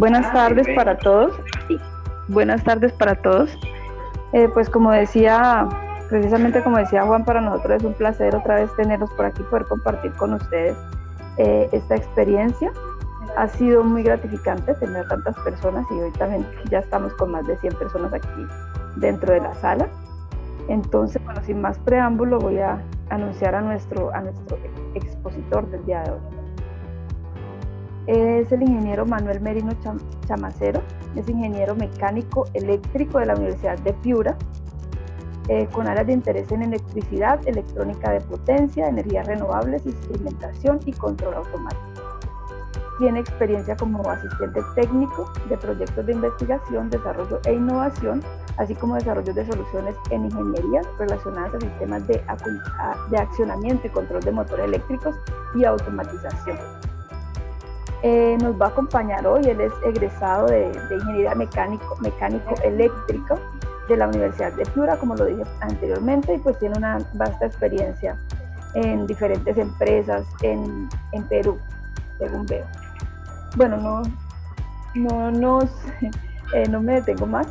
Buenas tardes para todos. Buenas tardes para todos. Pues precisamente como decía Juan, para nosotros es un placer otra vez tenerlos por aquí, poder compartir con ustedes esta experiencia. Ha sido muy gratificante tener tantas personas y hoy también ya estamos con más de 100 personas aquí dentro de la sala. Entonces, bueno, sin más preámbulo, voy a anunciar a nuestro expositor del día de hoy. Es el ingeniero Manuel Merino Chamacero, es ingeniero mecánico eléctrico de la Universidad de Piura, con áreas de interés en electricidad, electrónica de potencia, energías renovables, instrumentación y control automático. Tiene experiencia como asistente técnico de proyectos de investigación, desarrollo e innovación, así como desarrollo de soluciones en ingeniería relacionadas a sistemas de accionamiento y control de motores eléctricos y automatización. Nos va a acompañar hoy, él es egresado de Ingeniería Mecánico Eléctrico de la Universidad de Piura, como lo dije anteriormente, y pues tiene una vasta experiencia en diferentes empresas en Perú, según veo. Bueno, no me detengo más.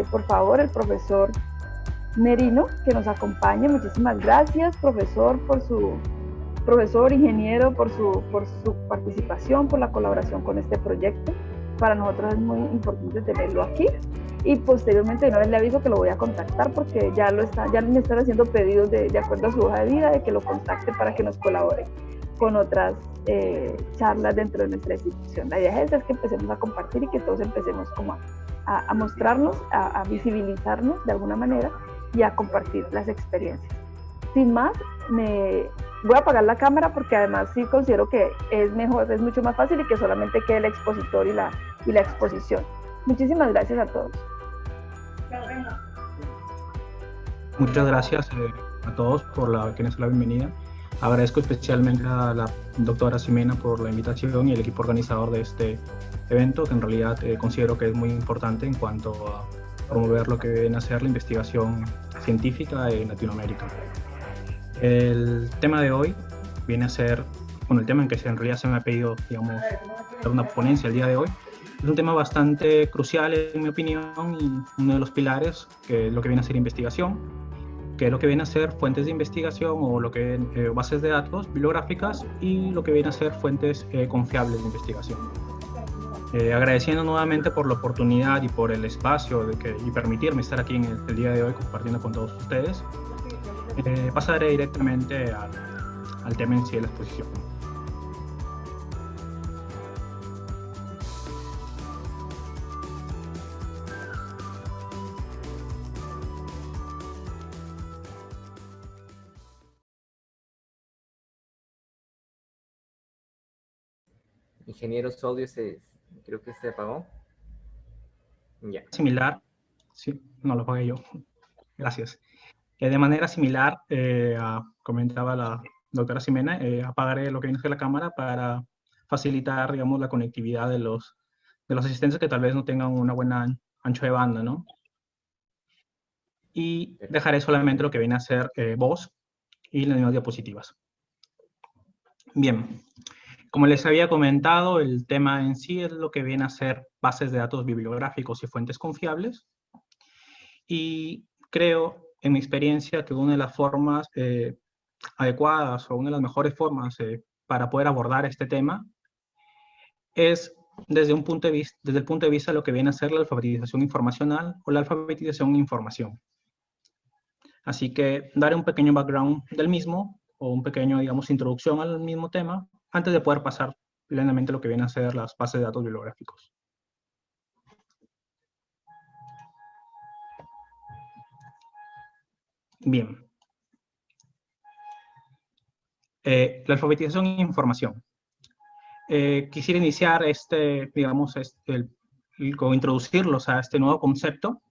Por favor, el profesor Merino, que nos acompañe. Muchísimas gracias, profesor, ingeniero, por su participación, por la colaboración con este proyecto. Para nosotros es muy importante tenerlo aquí. Y posteriormente una vez le aviso que lo voy a contactar porque ya me están haciendo pedidos de acuerdo a su hoja de vida de que lo contacte para que nos colabore con otras charlas dentro de nuestra institución. La idea es que empecemos a compartir y que todos empecemos como a mostrarnos, a visibilizarnos de alguna manera y a compartir las experiencias. Sin más, voy a apagar la cámara porque además sí considero que es mucho más fácil y que solamente quede el expositor y la exposición. Muchísimas gracias a todos. Muchas gracias a todos por quienes la bienvenida. Agradezco especialmente a la doctora Ximena por la invitación y el equipo organizador de este evento, que en realidad considero que es muy importante en cuanto a promover lo que viene a ser la investigación científica en Latinoamérica. El tema de hoy viene a ser, el tema en que en realidad se me ha pedido, digamos, dar una ponencia el día de hoy. Es un tema bastante crucial, en mi opinión, y uno de los pilares, que es lo que viene a ser investigación, que es lo que viene a ser fuentes de investigación o bases de datos bibliográficas y lo que viene a ser fuentes confiables de investigación. Agradeciendo nuevamente por la oportunidad y por el espacio y permitirme estar aquí el día de hoy compartiendo con todos ustedes. Pasaré directamente al tema en sí de la exposición. Ingeniero, su audio creo que se apagó. Ya. Similar, sí, no lo apagué yo. Gracias. De manera similar, comentaba la doctora Ximena, apagaré lo que viene a ser la cámara para facilitar, digamos, la conectividad de los asistentes que tal vez no tengan una buena ancho de banda, ¿no? Y dejaré solamente lo que viene a ser voz y las mismas diapositivas. Bien, como les había comentado, el tema en sí es lo que viene a ser bases de datos bibliográficos y fuentes confiables. Y creo, en mi experiencia, que una de las formas adecuadas o una de las mejores formas para poder abordar este tema es desde el punto de vista de lo que viene a ser la alfabetización informacional o la alfabetización en información. Así que daré un pequeño background del mismo o un pequeño, digamos, introducción al mismo tema antes de poder pasar plenamente a lo que viene a ser las bases de datos bibliográficos. Bien. La alfabetización en información. Quisiera iniciar con introducirlos a este nuevo concepto.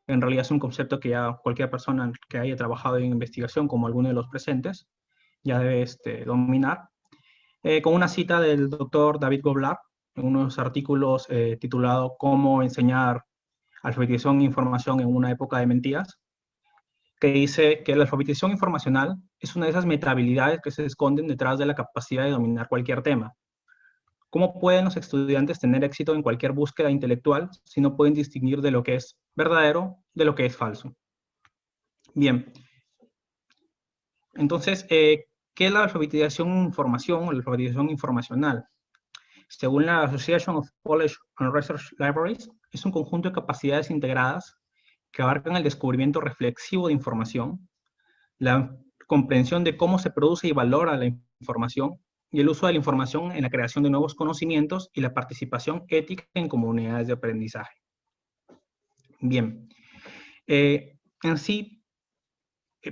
En realidad es un concepto que ya cualquier persona que haya trabajado en investigación, como alguno de los presentes, ya debe dominar. Con una cita del doctor David Goblar, en unos artículos titulado «Cómo enseñar alfabetización e información en una época de mentiras», que dice que la alfabetización informacional es una de esas metahabilidades que se esconden detrás de la capacidad de dominar cualquier tema, ¿Cómo pueden los estudiantes tener éxito en cualquier búsqueda intelectual si no pueden distinguir de lo que es verdadero de lo que es falso? Bien, entonces, ¿qué es la alfabetización en información o la alfabetización informacional? Según la Association of College and Research Libraries, es un conjunto de capacidades integradas que abarcan el descubrimiento reflexivo de información, la comprensión de cómo se produce y valora la información, y el uso de la información en la creación de nuevos conocimientos y la participación ética en comunidades de aprendizaje. Bien, en sí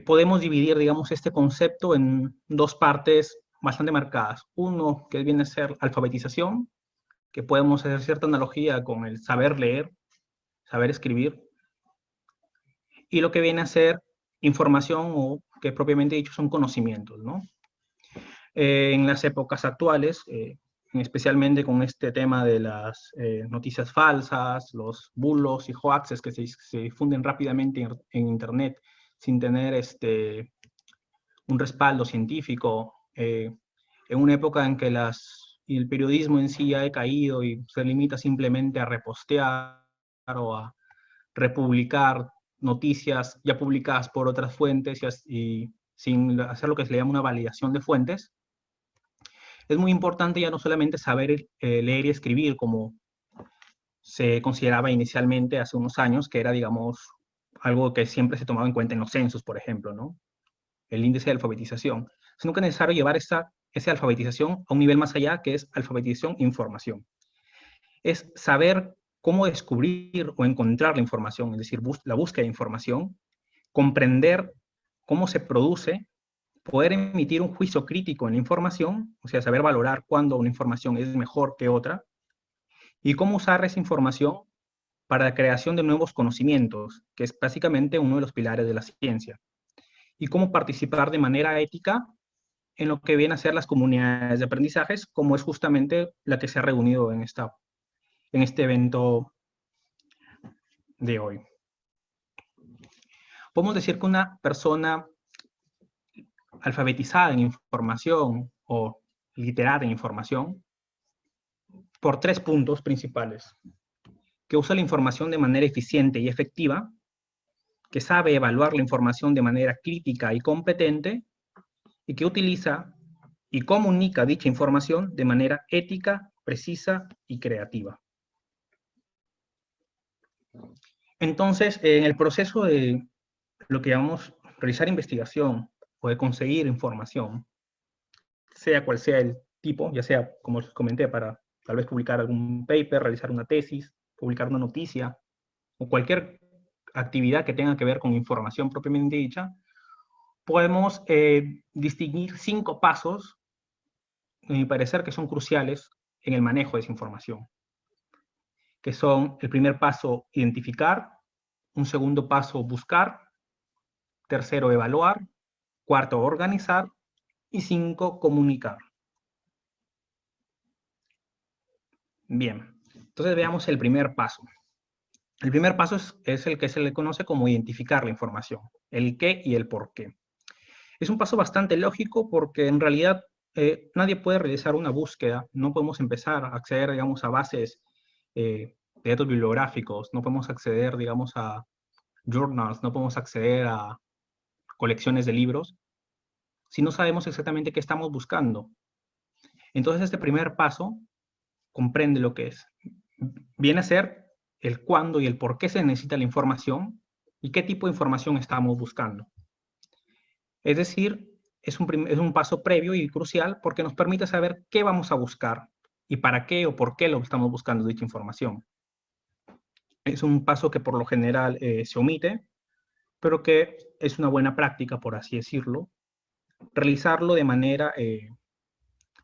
podemos dividir, digamos, este concepto en dos partes bastante marcadas. Uno que viene a ser alfabetización, que podemos hacer cierta analogía con el saber leer, saber escribir, y lo que viene a ser información o que propiamente dicho son conocimientos, ¿no? En las épocas actuales, especialmente con este tema de las noticias falsas, los bulos y hoaxes que se difunden rápidamente en Internet sin tener un respaldo científico, en una época en que el periodismo en sí ha decaído y se limita simplemente a repostear o a republicar noticias ya publicadas por otras fuentes y sin hacer lo que se le llama una validación de fuentes, es muy importante ya no solamente saber leer y escribir como se consideraba inicialmente hace unos años, que era, digamos, algo que siempre se tomaba en cuenta en los censos, por ejemplo, ¿no? El índice de alfabetización, sino que es necesario llevar esa alfabetización a un nivel más allá, que es alfabetización e información. Es saber cómo descubrir o encontrar la información, es decir, la búsqueda de información, comprender cómo se produce, poder emitir un juicio crítico en la información, o sea, saber valorar cuándo una información es mejor que otra, y cómo usar esa información para la creación de nuevos conocimientos, que es básicamente uno de los pilares de la ciencia, y cómo participar de manera ética en lo que vienen a ser las comunidades de aprendizajes, como es justamente la que se ha reunido en este evento de hoy. Podemos decir que una persona alfabetizada en información o literada en información, por 3 puntos principales: que usa la información de manera eficiente y efectiva, que sabe evaluar la información de manera crítica y competente, y que utiliza y comunica dicha información de manera ética, precisa y creativa. Entonces, en el proceso de lo que llamamos realizar investigación o de conseguir información, sea cual sea el tipo, ya sea, como les comenté, para tal vez publicar algún paper, realizar una tesis, publicar una noticia, o cualquier actividad que tenga que ver con información propiamente dicha, podemos distinguir 5 pasos, a mi parecer, que son cruciales en el manejo de esa información, que son: el primer paso, identificar; un segundo paso, buscar; tercero, evaluar; cuarto, organizar; y 5, comunicar. Bien, entonces veamos el primer paso. El primer paso es el que se le conoce como identificar la información, el qué y el por qué. Es un paso bastante lógico porque en realidad nadie puede realizar una búsqueda, no podemos empezar a acceder, digamos, a bases de datos bibliográficos, no podemos acceder, digamos, a journals, no podemos acceder a colecciones de libros, si no sabemos exactamente qué estamos buscando. Entonces este primer paso comprende lo que es. Viene a ser el cuándo y el por qué se necesita la información y qué tipo de información estamos buscando. Es decir, es un paso previo y crucial porque nos permite saber qué vamos a buscar y para qué o por qué lo estamos buscando dicha información. Es un paso que por lo general se omite, pero que es una buena práctica, por así decirlo, realizarlo de manera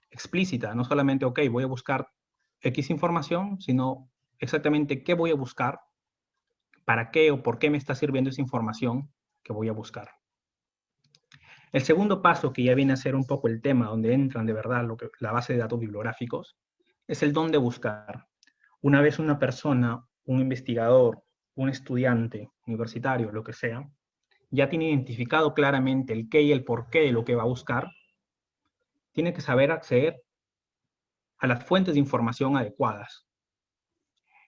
explícita, no solamente, ok, voy a buscar X información, sino exactamente qué voy a buscar, para qué o por qué me está sirviendo esa información que voy a buscar. El segundo paso, que ya viene a ser un poco el tema donde entran de verdad la base de datos bibliográficos, es el dónde buscar. Una vez una persona, un investigador, un estudiante universitario, lo que sea, ya tiene identificado claramente el qué y el por qué de lo que va a buscar, tiene que saber acceder a las fuentes de información adecuadas.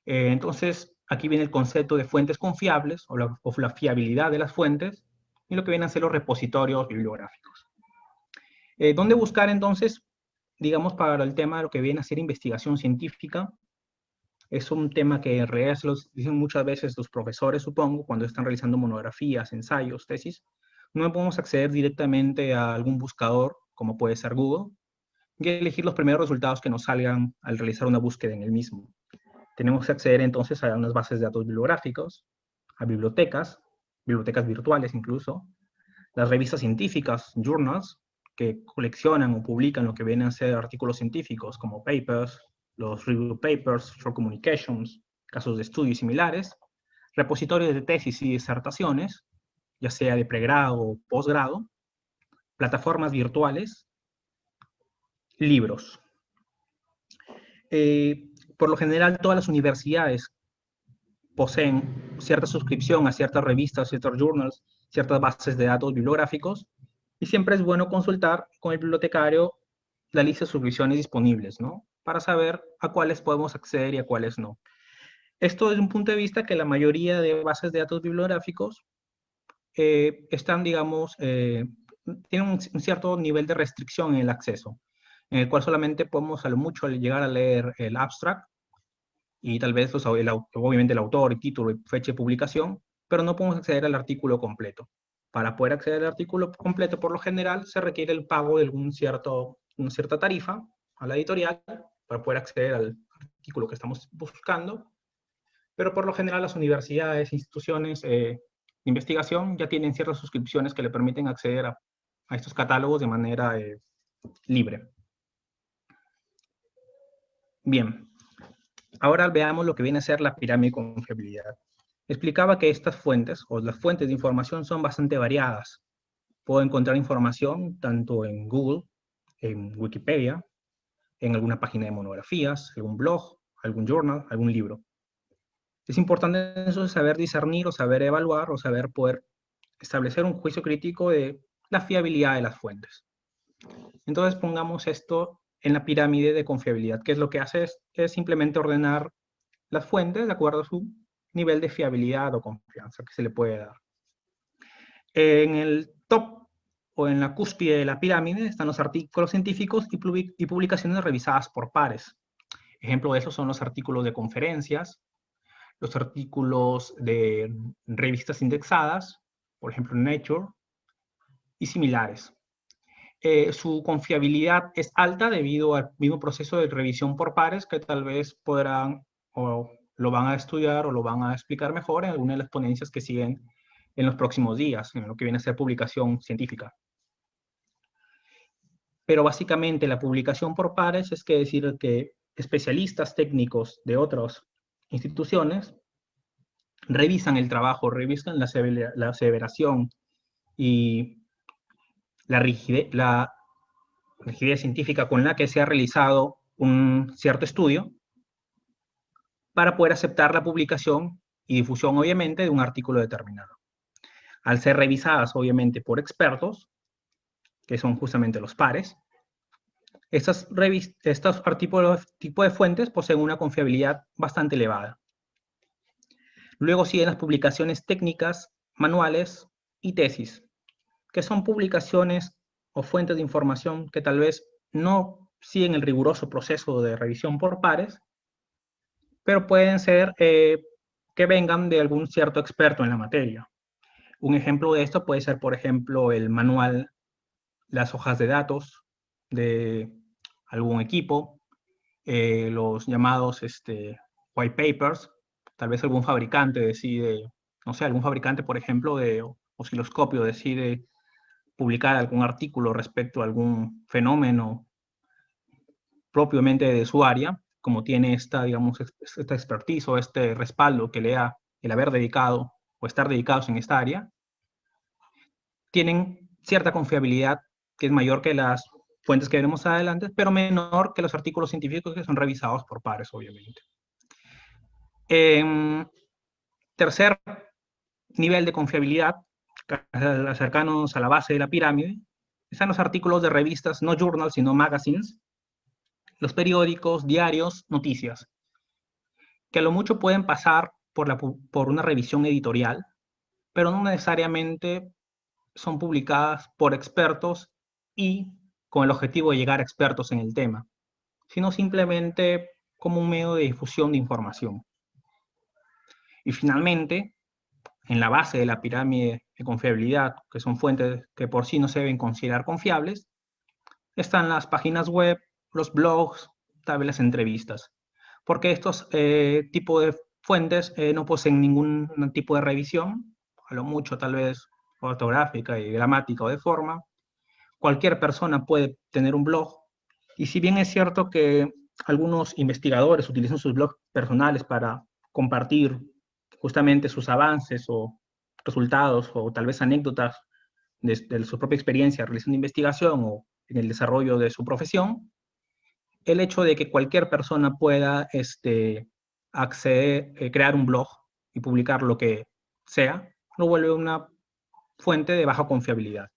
Entonces, aquí viene el concepto de fuentes confiables o la fiabilidad de las fuentes y lo que vienen a ser los repositorios bibliográficos. ¿Dónde buscar entonces, digamos, para el tema de lo que viene a ser investigación científica? Es un tema que en realidad se los dicen muchas veces los profesores, supongo, cuando están realizando monografías, ensayos, tesis. No podemos acceder directamente a algún buscador, como puede ser Google, y elegir los primeros resultados que nos salgan al realizar una búsqueda en el mismo. Tenemos que acceder entonces a unas bases de datos bibliográficos, a bibliotecas virtuales incluso, las revistas científicas, journals, que coleccionan o publican lo que vienen a ser artículos científicos como papers, los review papers, short communications, casos de estudio y similares, repositorios de tesis y disertaciones, ya sea de pregrado o posgrado, plataformas virtuales, libros. Por lo general, todas las universidades poseen cierta suscripción a ciertas revistas, ciertos journals, ciertas bases de datos bibliográficos, y siempre es bueno consultar con el bibliotecario la lista de suscripciones disponibles, ¿no? Para saber a cuáles podemos acceder y a cuáles no. Esto desde un punto de vista que la mayoría de bases de datos bibliográficos están, digamos, tienen un cierto nivel de restricción en el acceso, en el cual solamente podemos a lo mucho llegar a leer el abstract y tal vez obviamente el autor, el título y fecha de publicación, pero no podemos acceder al artículo completo. Para poder acceder al artículo completo, por lo general, se requiere el pago de una cierta tarifa a la editorial para poder acceder al artículo que estamos buscando, pero por lo general las universidades, instituciones de investigación ya tienen ciertas suscripciones que le permiten acceder a estos catálogos de manera libre. Bien, ahora veamos lo que viene a ser la pirámide de confiabilidad. Explicaba que estas fuentes, o las fuentes de información, son bastante variadas. Puedo encontrar información tanto en Google, en Wikipedia, en alguna página de monografías, algún blog, algún journal, algún libro. Es importante eso saber discernir o saber evaluar o saber poder establecer un juicio crítico de la fiabilidad de las fuentes. Entonces pongamos esto en la pirámide de confiabilidad, que es lo que hace es simplemente ordenar las fuentes de acuerdo a su nivel de fiabilidad o confianza que se le puede dar. En el top o en la cúspide de la pirámide están los artículos científicos y publicaciones revisadas por pares. Ejemplo de eso son los artículos de conferencias, los artículos de revistas indexadas, por ejemplo Nature, y similares. Su confiabilidad es alta debido al mismo proceso de revisión por pares que tal vez podrán o lo van a estudiar o lo van a explicar mejor en alguna de las ponencias que siguen en los próximos días, en lo que viene a ser publicación científica. Pero básicamente la publicación por pares es que decir que especialistas técnicos de otras instituciones revisan el trabajo, revisan la aseveración y la rigidez científica con la que se ha realizado un cierto estudio para poder aceptar la publicación y difusión, obviamente, de un artículo determinado. Al ser revisadas, obviamente, por expertos, que son justamente los pares, estos tipos de fuentes poseen una confiabilidad bastante elevada. Luego siguen las publicaciones técnicas, manuales y tesis, que son publicaciones o fuentes de información que tal vez no siguen el riguroso proceso de revisión por pares, pero pueden ser que vengan de algún cierto experto en la materia. Un ejemplo de esto puede ser, por ejemplo, el manual, las hojas de datos de algún equipo, los llamados white papers. Tal vez algún fabricante decide, no sé, algún fabricante, por ejemplo, de osciloscopio decide publicar algún artículo respecto a algún fenómeno propiamente de su área, como tiene esta expertise o este respaldo que le da el haber dedicado o estar dedicados en esta área, tienen cierta confiabilidad que es mayor que las fuentes que veremos adelante, pero menor que los artículos científicos que son revisados por pares, obviamente. Tercer nivel de confiabilidad, acercarnos a la base de la pirámide, están los artículos de revistas, no journals, sino magazines, los periódicos, diarios, noticias, que a lo mucho pueden pasar por una revisión editorial, pero no necesariamente son publicadas por expertos y con el objetivo de llegar a expertos en el tema, sino simplemente como un medio de difusión de información. Y finalmente, en la base de la pirámide de confiabilidad, que son fuentes que por sí no se deben considerar confiables, están las páginas web, los blogs, tal vez las entrevistas, porque estos tipos de fuentes no poseen ningún tipo de revisión, a lo mucho tal vez ortográfica y gramática o de forma. Cualquier persona puede tener un blog, y si bien es cierto que algunos investigadores utilizan sus blogs personales para compartir justamente sus avances o resultados o tal vez anécdotas de su propia experiencia realizando investigación o en el desarrollo de su profesión, el hecho de que cualquier persona pueda acceder, crear un blog y publicar lo que sea, lo vuelve una fuente de baja confiabilidad,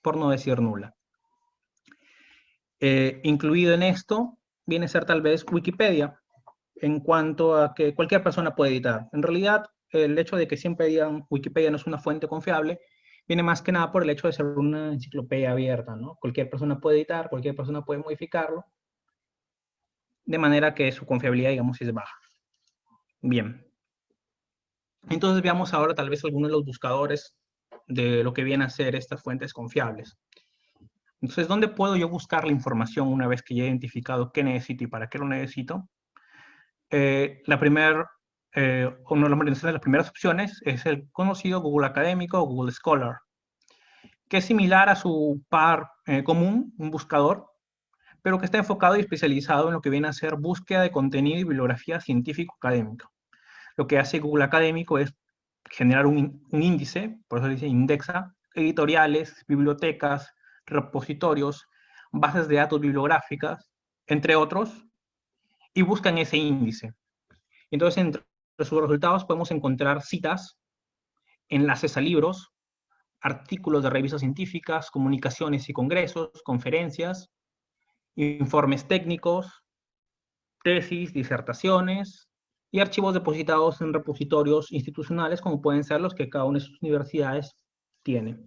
por no decir nula. Incluido en esto viene a ser tal vez Wikipedia, en cuanto a que cualquier persona puede editar. En realidad, el hecho de que siempre digan Wikipedia no es una fuente confiable, viene más que nada por el hecho de ser una enciclopedia abierta, ¿no? Cualquier persona puede editar, cualquier persona puede modificarlo, de manera que su confiabilidad, digamos, es baja. Bien. Entonces veamos ahora tal vez algunos de los buscadores de lo que vienen a ser estas fuentes confiables. Entonces, ¿dónde puedo yo buscar la información una vez que ya he identificado qué necesito y para qué lo necesito? Una de las primeras opciones es el conocido Google Académico o Google Scholar, que es similar a su par común, un buscador, pero que está enfocado y especializado en lo que viene a ser búsqueda de contenido y bibliografía científico-académica. Lo que hace Google Académico es generar un índice, por eso dice indexa, editoriales, bibliotecas, repositorios, bases de datos bibliográficas, entre otros, y buscan ese índice. Entonces, entre sus resultados podemos encontrar citas, enlaces a libros, artículos de revistas científicas, comunicaciones y congresos, conferencias, informes técnicos, tesis, disertaciones y archivos depositados en repositorios institucionales como pueden ser los que cada una de sus universidades tiene.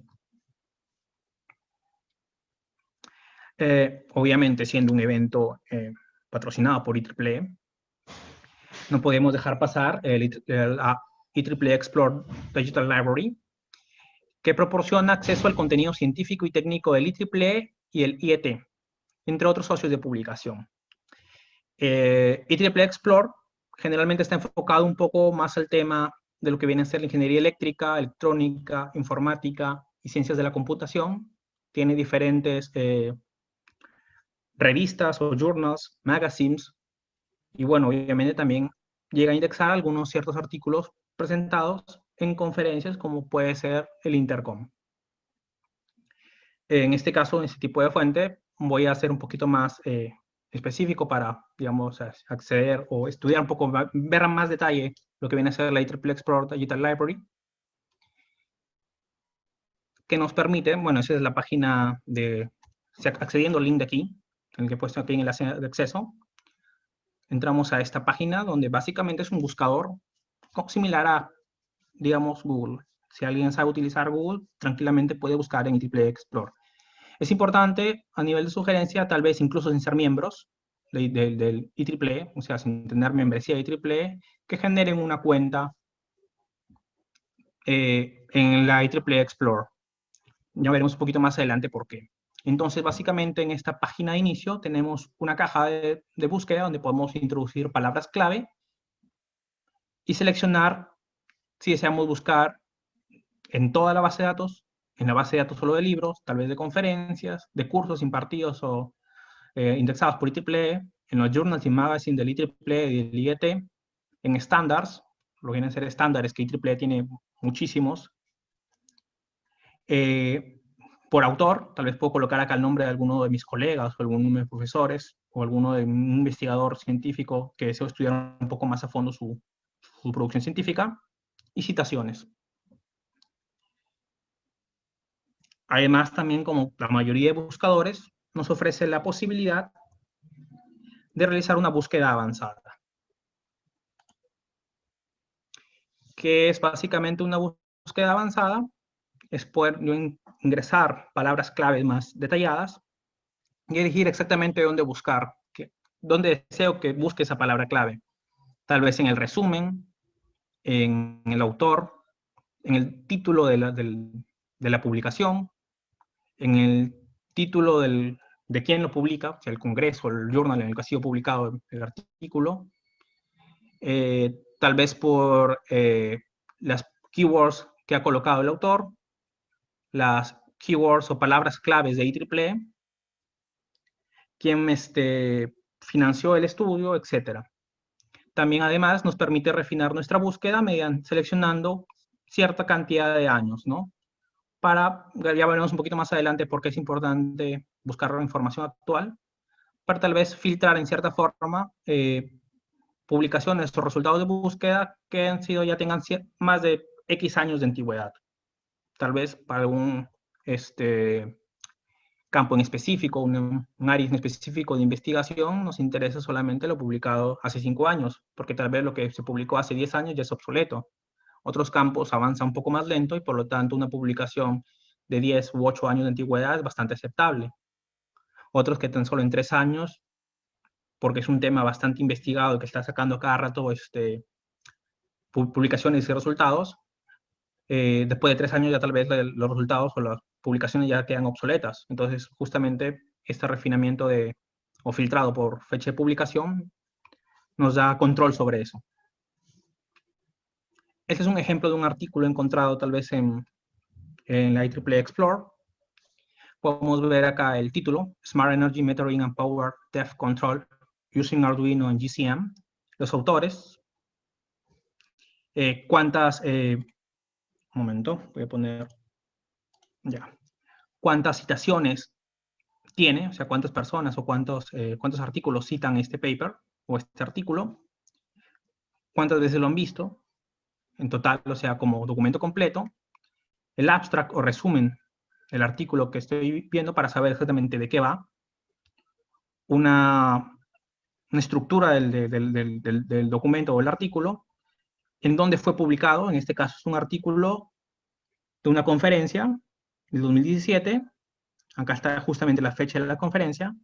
Obviamente, siendo un evento patrocinado por IEEE, no podemos dejar pasar el IEEE Explore Digital Library, que proporciona acceso al contenido científico y técnico del IEEE y el IET, entre otros socios de publicación. IEEE Explore generalmente está enfocado un poco más al tema de lo que viene a ser la ingeniería eléctrica, electrónica, informática y ciencias de la computación. Tiene diferentes revistas o journals, magazines, y bueno, obviamente también llega a indexar algunos ciertos artículos presentados en conferencias como puede ser el Intercom. En este caso, en este tipo de fuente, voy a ser un poquito más específico para, digamos, acceder o estudiar un poco, ver en más detalle lo que viene a ser la IEEE Explore Digital Library, que nos permite, bueno, esa es la página de, accediendo al link de aquí, en el que he puesto aquí en el enlace de acceso, entramos a esta página donde básicamente es un buscador similar a, digamos, Google. Si alguien sabe utilizar Google, tranquilamente puede buscar en IEEE Explore. Es importante, a nivel de sugerencia, tal vez incluso sin ser miembros del IEEE, o sea, sin tener membresía de IEEE, que generen una cuenta en la IEEE Explore. Ya veremos un poquito más adelante por qué. Entonces, básicamente, en esta página de inicio tenemos una caja de búsqueda donde podemos introducir palabras clave y seleccionar si deseamos buscar en toda la base de datos, en la base de datos solo de libros, tal vez de conferencias, de cursos impartidos o indexados por IEEE, en los journals y magazines del IEEE y del IET, en estándares, lo vienen a ser estándares que IEEE tiene muchísimos. Por autor, tal vez puedo colocar acá el nombre de alguno de mis colegas, o alguno de mis profesores, o alguno de un investigador científico que deseo estudiar un poco más a fondo su producción científica, y citaciones. Además, también como la mayoría de buscadores, nos ofrece la posibilidad de realizar una búsqueda avanzada, que es básicamente una búsqueda avanzada, es poder yo ingresar palabras claves más detalladas y elegir exactamente dónde buscar, dónde deseo que busque esa palabra clave. Tal vez en el resumen, en el autor, en el título de la publicación, en el título de quién lo publica, si el Congreso, el journal en el que ha sido publicado el artículo, tal vez por las keywords que ha colocado el autor, las keywords o palabras claves de IEEE, quién financió el estudio, etc. También, además, nos permite refinar nuestra búsqueda seleccionando cierta cantidad de años, ¿no? Ya veremos un poquito más adelante por qué es importante buscar la información actual, para tal vez filtrar en cierta forma publicaciones o resultados de búsqueda que ya tengan más de X años de antigüedad. Tal vez para algún campo en específico, un área en específico de investigación, nos interesa solamente lo publicado hace 5 años, porque tal vez lo que se publicó hace 10 años ya es obsoleto. Otros campos avanzan un poco más lento y por lo tanto una publicación de 10 u 8 años de antigüedad es bastante aceptable. Otros que tan solo en 3 años, porque es un tema bastante investigado que está sacando cada rato publicaciones y resultados, después de 3 años ya tal vez los resultados o las publicaciones ya quedan obsoletas. Entonces, justamente este refinamiento o filtrado por fecha de publicación nos da control sobre eso. Este es un ejemplo de un artículo encontrado tal vez en la IEEE Explore. Podemos ver acá el título, Smart Energy Metering and Power Theft Control Using Arduino and GCM. Los autores, un momento, voy a poner, ya, cuántas citaciones tiene, o sea, cuántas personas o cuántos artículos citan este paper o este artículo, cuántas veces lo han visto, en total, o sea, como documento completo, el abstract o resumen del artículo que estoy viendo para saber exactamente de qué va, una estructura del documento o el artículo, en dónde fue publicado, en este caso es un artículo de una conferencia de 2017, acá está justamente la fecha de la conferencia,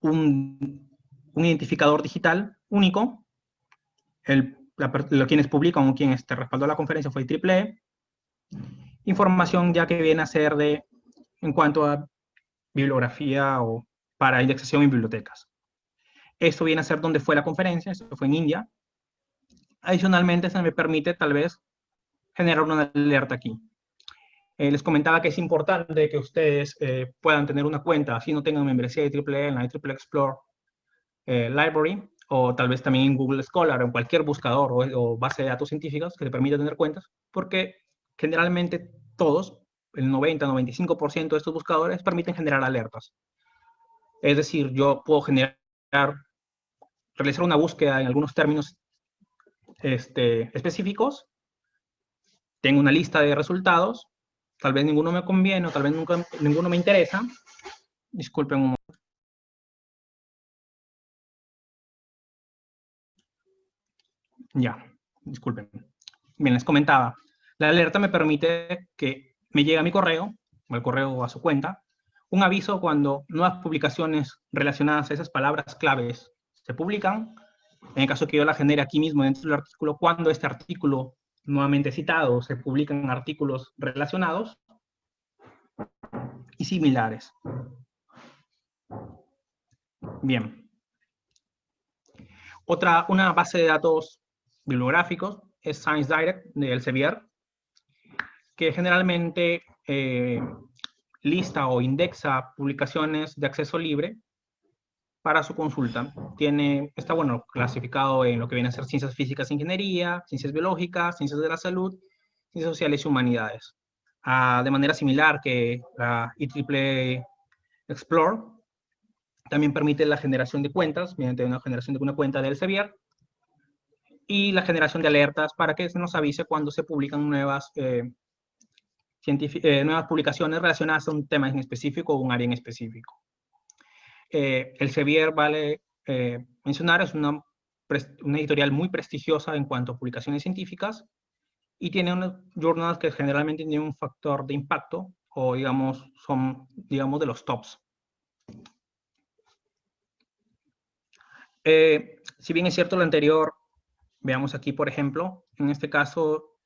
un identificador digital único, quienes publican o quien respaldó la conferencia fue IEEE, información ya que viene a ser en cuanto a bibliografía o para indexación en bibliotecas. Esto viene a ser dónde fue la conferencia, esto fue en India. Adicionalmente, se me permite tal vez generar una alerta aquí. Les comentaba que es importante que ustedes puedan tener una cuenta, así no tengan membresía de IEEE en la IEEE Explore Library, o tal vez también en Google Scholar o en cualquier buscador o base de datos científicas que te permita tener cuentas, porque generalmente todos, el 90-95% de estos buscadores permiten generar alertas. Es decir, yo puedo realizar una búsqueda en algunos términos específicos, tengo una lista de resultados, tal vez ninguno me conviene o tal vez ninguno me interesa. Disculpen un momento. Ya, disculpen. Bien, les comentaba, la alerta me permite que me llegue a mi correo, o el correo a su cuenta, un aviso cuando nuevas publicaciones relacionadas a esas palabras claves se publican, en el caso que yo la genere aquí mismo dentro del artículo, cuando este artículo nuevamente citado se publican artículos relacionados y similares. Bien. Una base de datos bibliográficos es ScienceDirect de Elsevier, que generalmente lista o indexa publicaciones de acceso libre para su consulta. Está clasificado en lo que viene a ser ciencias físicas e ingeniería, ciencias biológicas, ciencias de la salud, ciencias sociales y humanidades. De manera similar que la IEEE Explore, también permite la generación de cuentas, mediante una generación de una cuenta de Elsevier, y la generación de alertas para que se nos avise cuando se publican nuevas publicaciones relacionadas a un tema en específico o un área en específico. Elsevier, vale mencionar, es una editorial muy prestigiosa en cuanto a publicaciones científicas y tiene unos journals que generalmente tienen un factor de impacto o, digamos, son, digamos, de los tops. Si bien es cierto lo anterior, veamos aquí, por ejemplo, en este caso,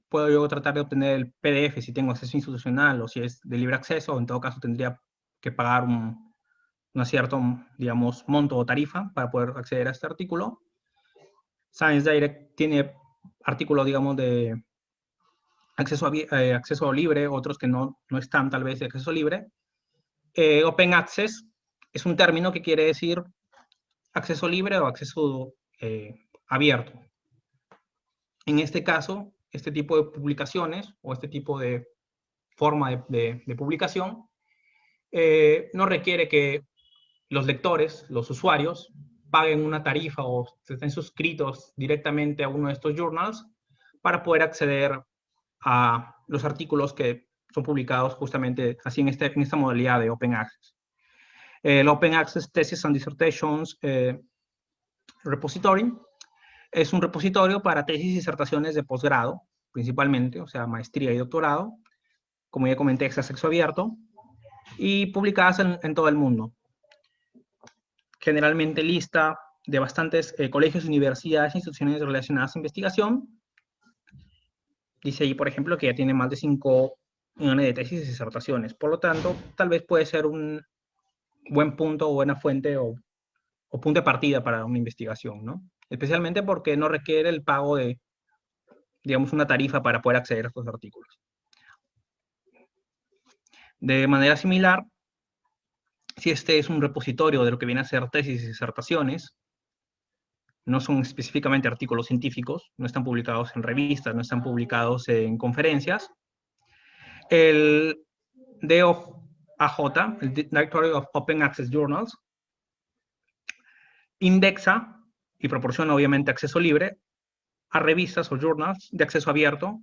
puedo yo tratar de obtener el PDF si tengo acceso institucional o si es de libre acceso, o en todo caso tendría que pagar un cierto, digamos, monto o tarifa para poder acceder a este artículo. Science Direct tiene artículos, digamos, de acceso libre, otros que no están tal vez de acceso libre. Open Access es un término que quiere decir acceso libre o acceso abierto. En este caso, este tipo de publicaciones o este tipo de forma de publicación no requiere que los lectores, los usuarios, paguen una tarifa o estén suscritos directamente a uno de estos journals para poder acceder a los artículos que son publicados justamente así en esta modalidad de Open Access. El Open Access Thesis and Dissertations Repository es un repositorio para tesis y disertaciones de posgrado, principalmente, o sea, maestría y doctorado, como ya comenté, es acceso abierto, y publicadas en todo el mundo. Generalmente lista de bastantes colegios, universidades e instituciones relacionadas a investigación. Dice ahí, por ejemplo, que ya tiene más de 5 millones de tesis y disertaciones. Por lo tanto, tal vez puede ser un buen punto o buena fuente o punto de partida para una investigación, ¿no? Especialmente porque no requiere el pago de, digamos, una tarifa para poder acceder a estos artículos. De manera similar, si este es un repositorio de lo que viene a ser tesis y disertaciones, no son específicamente artículos científicos, no están publicados en revistas, no están publicados en conferencias. El DOAJ, el Directory of Open Access Journals, indexa y proporciona obviamente acceso libre a revistas o journals de acceso abierto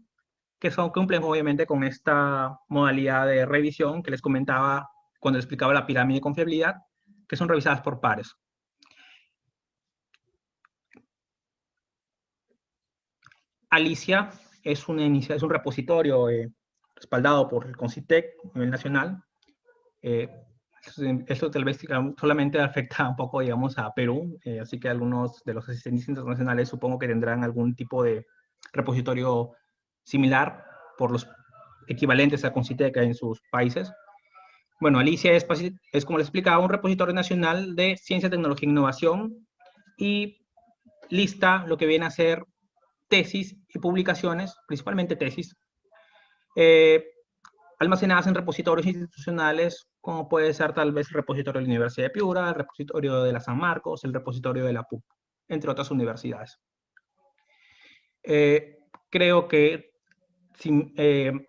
que cumplen obviamente con esta modalidad de revisión que les comentaba cuando les explicaba la pirámide de confiabilidad, que son revisadas por pares. Alicia es un repositorio respaldado por el CONCITEC a nivel nacional. Esto tal vez solamente afecta un poco, digamos, a Perú, así que algunos de los asistentes internacionales supongo que tendrán algún tipo de repositorio similar por los equivalentes a CONCITEC en sus países. Bueno, Alicia es, como les explicaba, un repositorio nacional de ciencia, tecnología e innovación y lista lo que viene a ser tesis y publicaciones, principalmente tesis, almacenadas en repositorios institucionales, como puede ser tal vez el repositorio de la Universidad de Piura, el repositorio de la San Marcos, el repositorio de la PUC, entre otras universidades. Creo que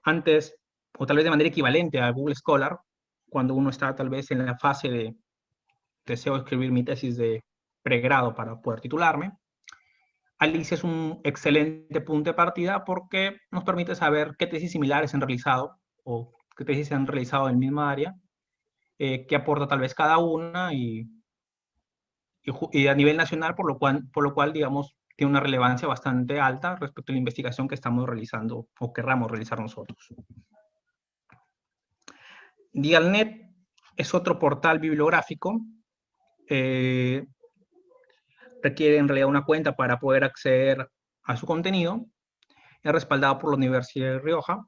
antes, o tal vez de manera equivalente a Google Scholar, cuando uno está tal vez en la fase de deseo escribir mi tesis de pregrado para poder titularme, Alicia es un excelente punto de partida porque nos permite saber qué tesis similares se han realizado o qué tesis se han realizado en el mismo área, qué aporta tal vez cada una y a nivel nacional, por lo cual, digamos, tiene una relevancia bastante alta respecto a la investigación que estamos realizando o querramos realizar nosotros. Dialnet es otro portal bibliográfico. Requiere en realidad una cuenta para poder acceder a su contenido. Es respaldado por la Universidad de Rioja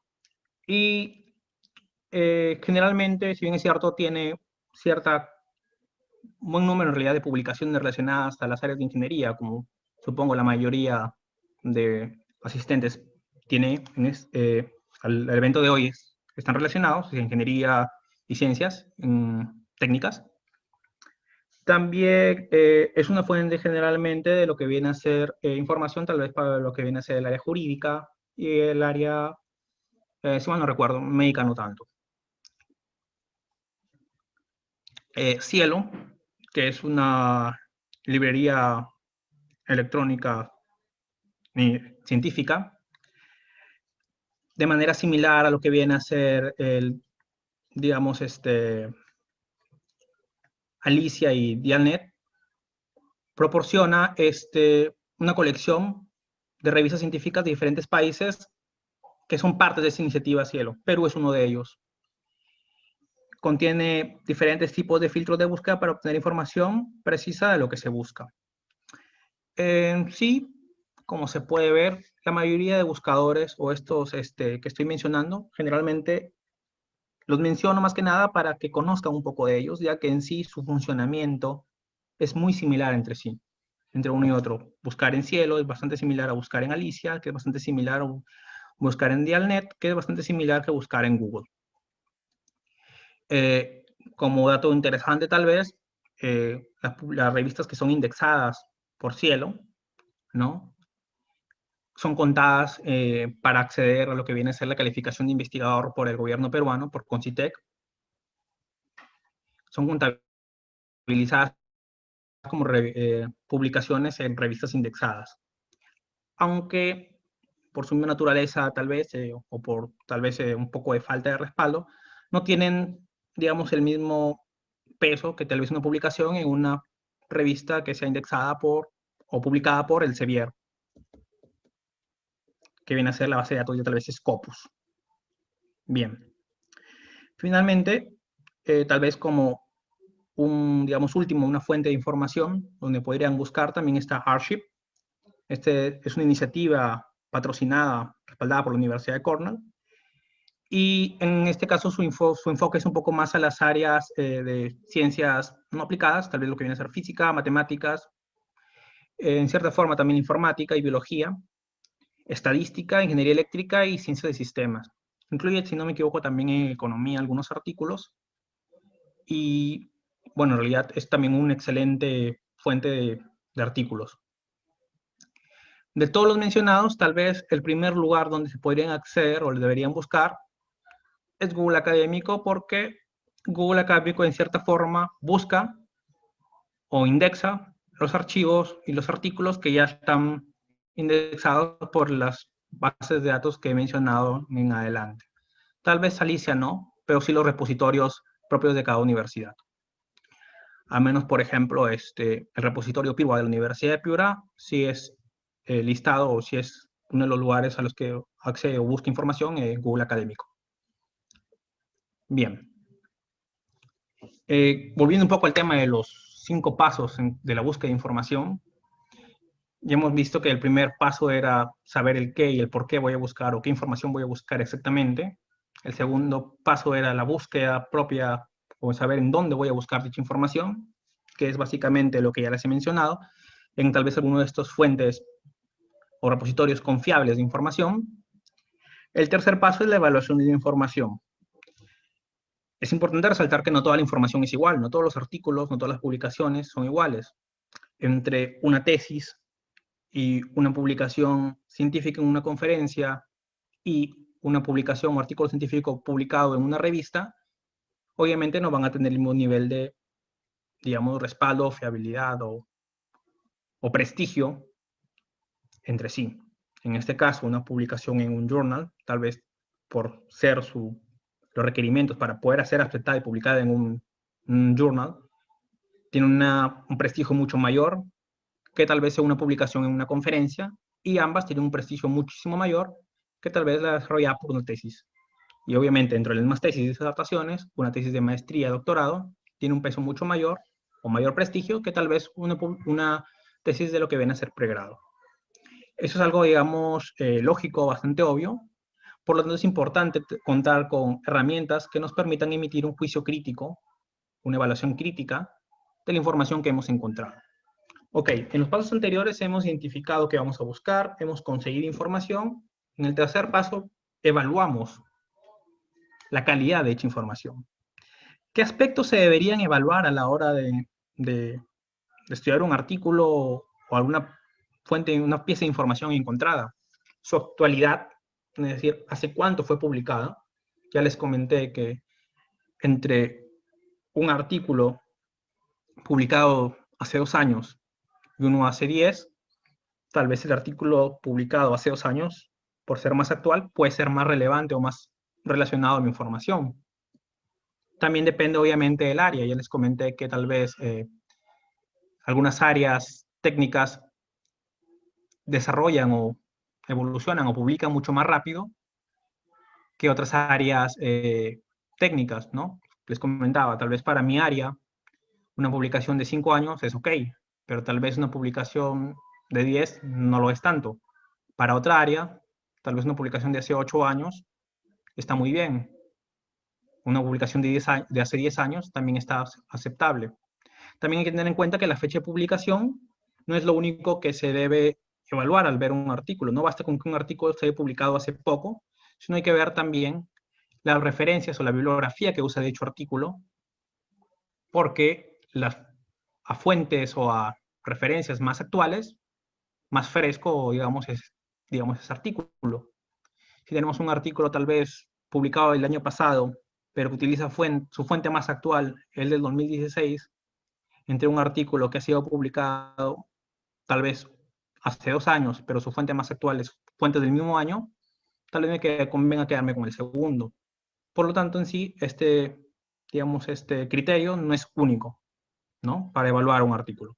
y generalmente, si bien es cierto, tiene buen número en realidad de publicaciones relacionadas a las áreas de ingeniería, como supongo la mayoría de asistentes tiene al evento de hoy, están relacionados, ingeniería y ciencias técnicas. También es una fuente generalmente de lo que viene a ser información, tal vez para lo que viene a ser el área jurídica y el área, si mal no recuerdo, médica no tanto. Cielo, que es una librería electrónica científica, de manera similar a lo que viene a ser digamos, Alicia y Dialnet, proporciona una colección de revistas científicas de diferentes países que son parte de esa iniciativa Cielo. Perú es uno de ellos. Contiene diferentes tipos de filtros de búsqueda para obtener información precisa de lo que se busca. Sí, como se puede ver, la mayoría de buscadores o estos que estoy mencionando, generalmente los menciono más que nada para que conozcan un poco de ellos, ya que en sí su funcionamiento es muy similar entre sí, entre uno y otro. Buscar en Cielo es bastante similar a buscar en Alicia, que es bastante similar a buscar en Dialnet, que es bastante similar que buscar en Google. Como dato interesante tal vez, las revistas que son indexadas por Cielo, ¿no? Son contadas para acceder a lo que viene a ser la calificación de investigador por el gobierno peruano, por Concitec. Son contabilizadas como publicaciones en revistas indexadas. Aunque por su naturaleza tal vez, o por tal vez un poco de falta de respaldo, no tienen, digamos, el mismo peso que tal vez una publicación en una revista que sea indexada por o publicada por el Elsevier, que viene a ser la base de datos ya tal vez Scopus. Bien. Finalmente, tal vez como digamos, una fuente de información donde podrían buscar también está Hardship. Es una iniciativa patrocinada, respaldada por la Universidad de Cornell. Y en este caso su enfoque es un poco más a las áreas de ciencias no aplicadas, tal vez lo que viene a ser física, matemáticas, en cierta forma también informática y biología, estadística, ingeniería eléctrica y ciencias de sistemas. Incluye, si no me equivoco, también en economía algunos artículos. Y bueno, en realidad es también una excelente fuente de artículos. De todos los mencionados, tal vez el primer lugar donde se podrían acceder o deberían buscar es Google Académico, porque Google Académico en cierta forma busca o indexa los archivos y los artículos que ya están indexados por las bases de datos que he mencionado en adelante. Tal vez Alicia no, pero sí los repositorios propios de cada universidad. A menos, por ejemplo, el repositorio Piura de la Universidad de Piura, si es listado o si es uno de los lugares a los que accede o busca información en Google Académico. Bien. Volviendo un poco al tema de los 5 pasos de la búsqueda de información, ya hemos visto que el primer paso era saber el qué y el por qué voy a buscar o qué información voy a buscar exactamente. El segundo paso era la búsqueda propia o saber en dónde voy a buscar dicha información, que es básicamente lo que ya les he mencionado, en tal vez alguno de estos fuentes o repositorios confiables de información. El tercer paso es la evaluación de la información. Es importante resaltar que no toda la información es igual, no todos los artículos, no todas las publicaciones son iguales. Entre una tesis y una publicación científica en una conferencia y una publicación o artículo científico publicado en una revista, obviamente no van a tener el mismo nivel de, digamos, respaldo, fiabilidad o prestigio entre sí. En este caso, una publicación en un journal, tal vez por ser los requerimientos para poder ser aceptada y publicada en un journal, tiene un prestigio mucho mayor que tal vez sea una publicación en una conferencia, y ambas tienen un prestigio muchísimo mayor que tal vez la desarrollada por una tesis. Y obviamente, dentro de las mismas tesis y disertaciones, una tesis de maestría, doctorado, tiene un peso mucho mayor o mayor prestigio que tal vez una tesis de lo que viene a ser pregrado. Eso es algo, digamos, lógico, bastante obvio. Por lo tanto, es importante contar con herramientas que nos permitan emitir un juicio crítico, una evaluación crítica de la información que hemos encontrado. Ok, en los pasos anteriores hemos identificado qué vamos a buscar, hemos conseguido información. En el tercer paso, evaluamos la calidad de dicha información. ¿Qué aspectos se deberían evaluar a la hora de estudiar un artículo o alguna fuente, una pieza de información encontrada? Su actualidad, es decir, hace cuánto fue publicada. Ya les comenté que entre un artículo publicado hace 2 años y uno hace 10, tal vez el artículo publicado hace 2 años, por ser más actual, puede ser más relevante o más relacionado a mi información. También depende obviamente del área. Ya les comenté que tal vez algunas áreas técnicas desarrollan o evolucionan o publican mucho más rápido que otras áreas técnicas, ¿no? Les comentaba, tal vez para mi área una publicación de 5 años es ok, pero tal vez una publicación de 10 no lo es tanto. Para otra área, tal vez una publicación de hace 8 años está muy bien. Una publicación de hace 10 años también está aceptable. También hay que tener en cuenta que la fecha de publicación no es lo único que se debe evaluar al ver un artículo. No basta con que un artículo se haya publicado hace poco, sino hay que ver también las referencias o la bibliografía que usa dicho artículo, porque a fuentes o a referencias más actuales, más fresco, digamos, ese artículo. Si tenemos un artículo tal vez publicado el año pasado, pero que utiliza su fuente más actual, el del 2016, entre un artículo que ha sido publicado tal vez hace 2 años, pero su fuente más actual es fuente del mismo año, tal vez me convenga quedarme con el segundo. Por lo tanto, en sí, digamos, este criterio no es único, ¿no? Para evaluar un artículo.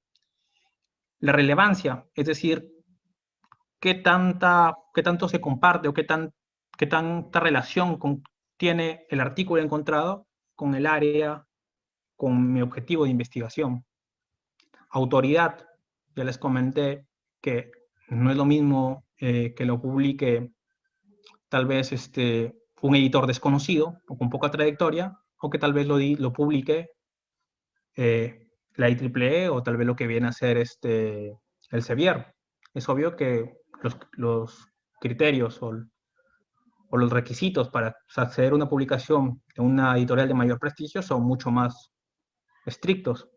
La relevancia, es decir, qué tanto se comparte o qué tanta relación tiene el artículo encontrado con el área, con mi objetivo de investigación. Autoridad, ya les comenté que no es lo mismo que lo publique tal vez un editor desconocido o con poca trayectoria, o que tal vez lo publique la IEEE o tal vez lo que viene a ser el Sevier. Es obvio que los criterios o los requisitos para acceder a una publicación en una editorial de mayor prestigio son mucho más estrictos.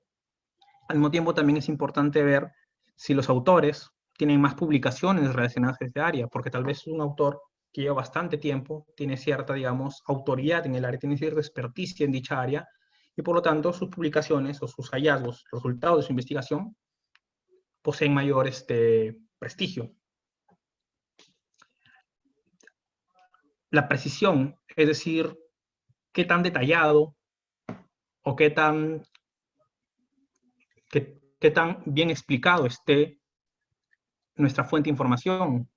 Al mismo tiempo también es importante ver si los autores tienen más publicaciones relacionadas a esta área, porque tal vez un autor que lleva bastante tiempo tiene cierta, digamos, autoridad en el área, tiene cierta experticia en dicha área, y por lo tanto sus publicaciones o sus hallazgos, resultados de su investigación, poseen mayor prestigio. La precisión, es decir, qué tan detallado o qué tan bien explicado esté nuestra fuente de información.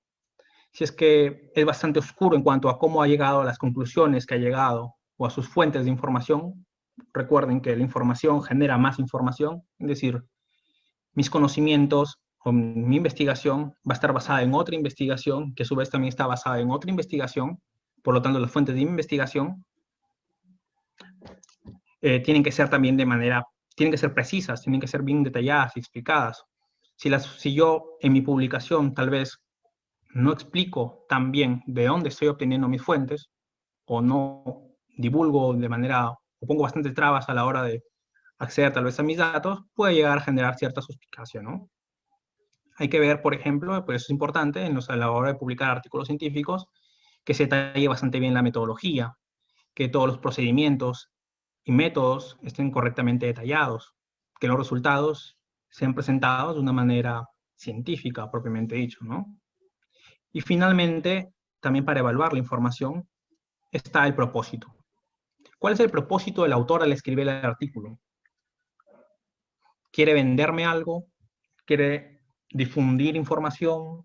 Si es que es bastante oscuro en cuanto a cómo ha llegado a las conclusiones que ha llegado o a sus fuentes de información. Recuerden que la información genera más información, es decir, mis conocimientos o mi investigación va a estar basada en otra investigación, que a su vez también está basada en otra investigación. Por lo tanto, las fuentes de mi investigación tienen que ser también tienen que ser precisas, tienen que ser bien detalladas y explicadas. Si yo en mi publicación tal vez no explico tan bien de dónde estoy obteniendo mis fuentes, o no divulgo de manera, o pongo bastantes trabas a la hora de acceder tal vez a mis datos, puede llegar a generar cierta suspicacia, ¿no? Hay que ver, por ejemplo, pues es importante a la hora de publicar artículos científicos, que se detalle bastante bien la metodología, que todos los procedimientos y métodos estén correctamente detallados, que los resultados sean presentados de una manera científica, propiamente dicho, ¿no? Y finalmente, también para evaluar la información, está el propósito. ¿Cuál es el propósito del autor al escribir el artículo? ¿Quiere venderme algo? ¿Quiere difundir información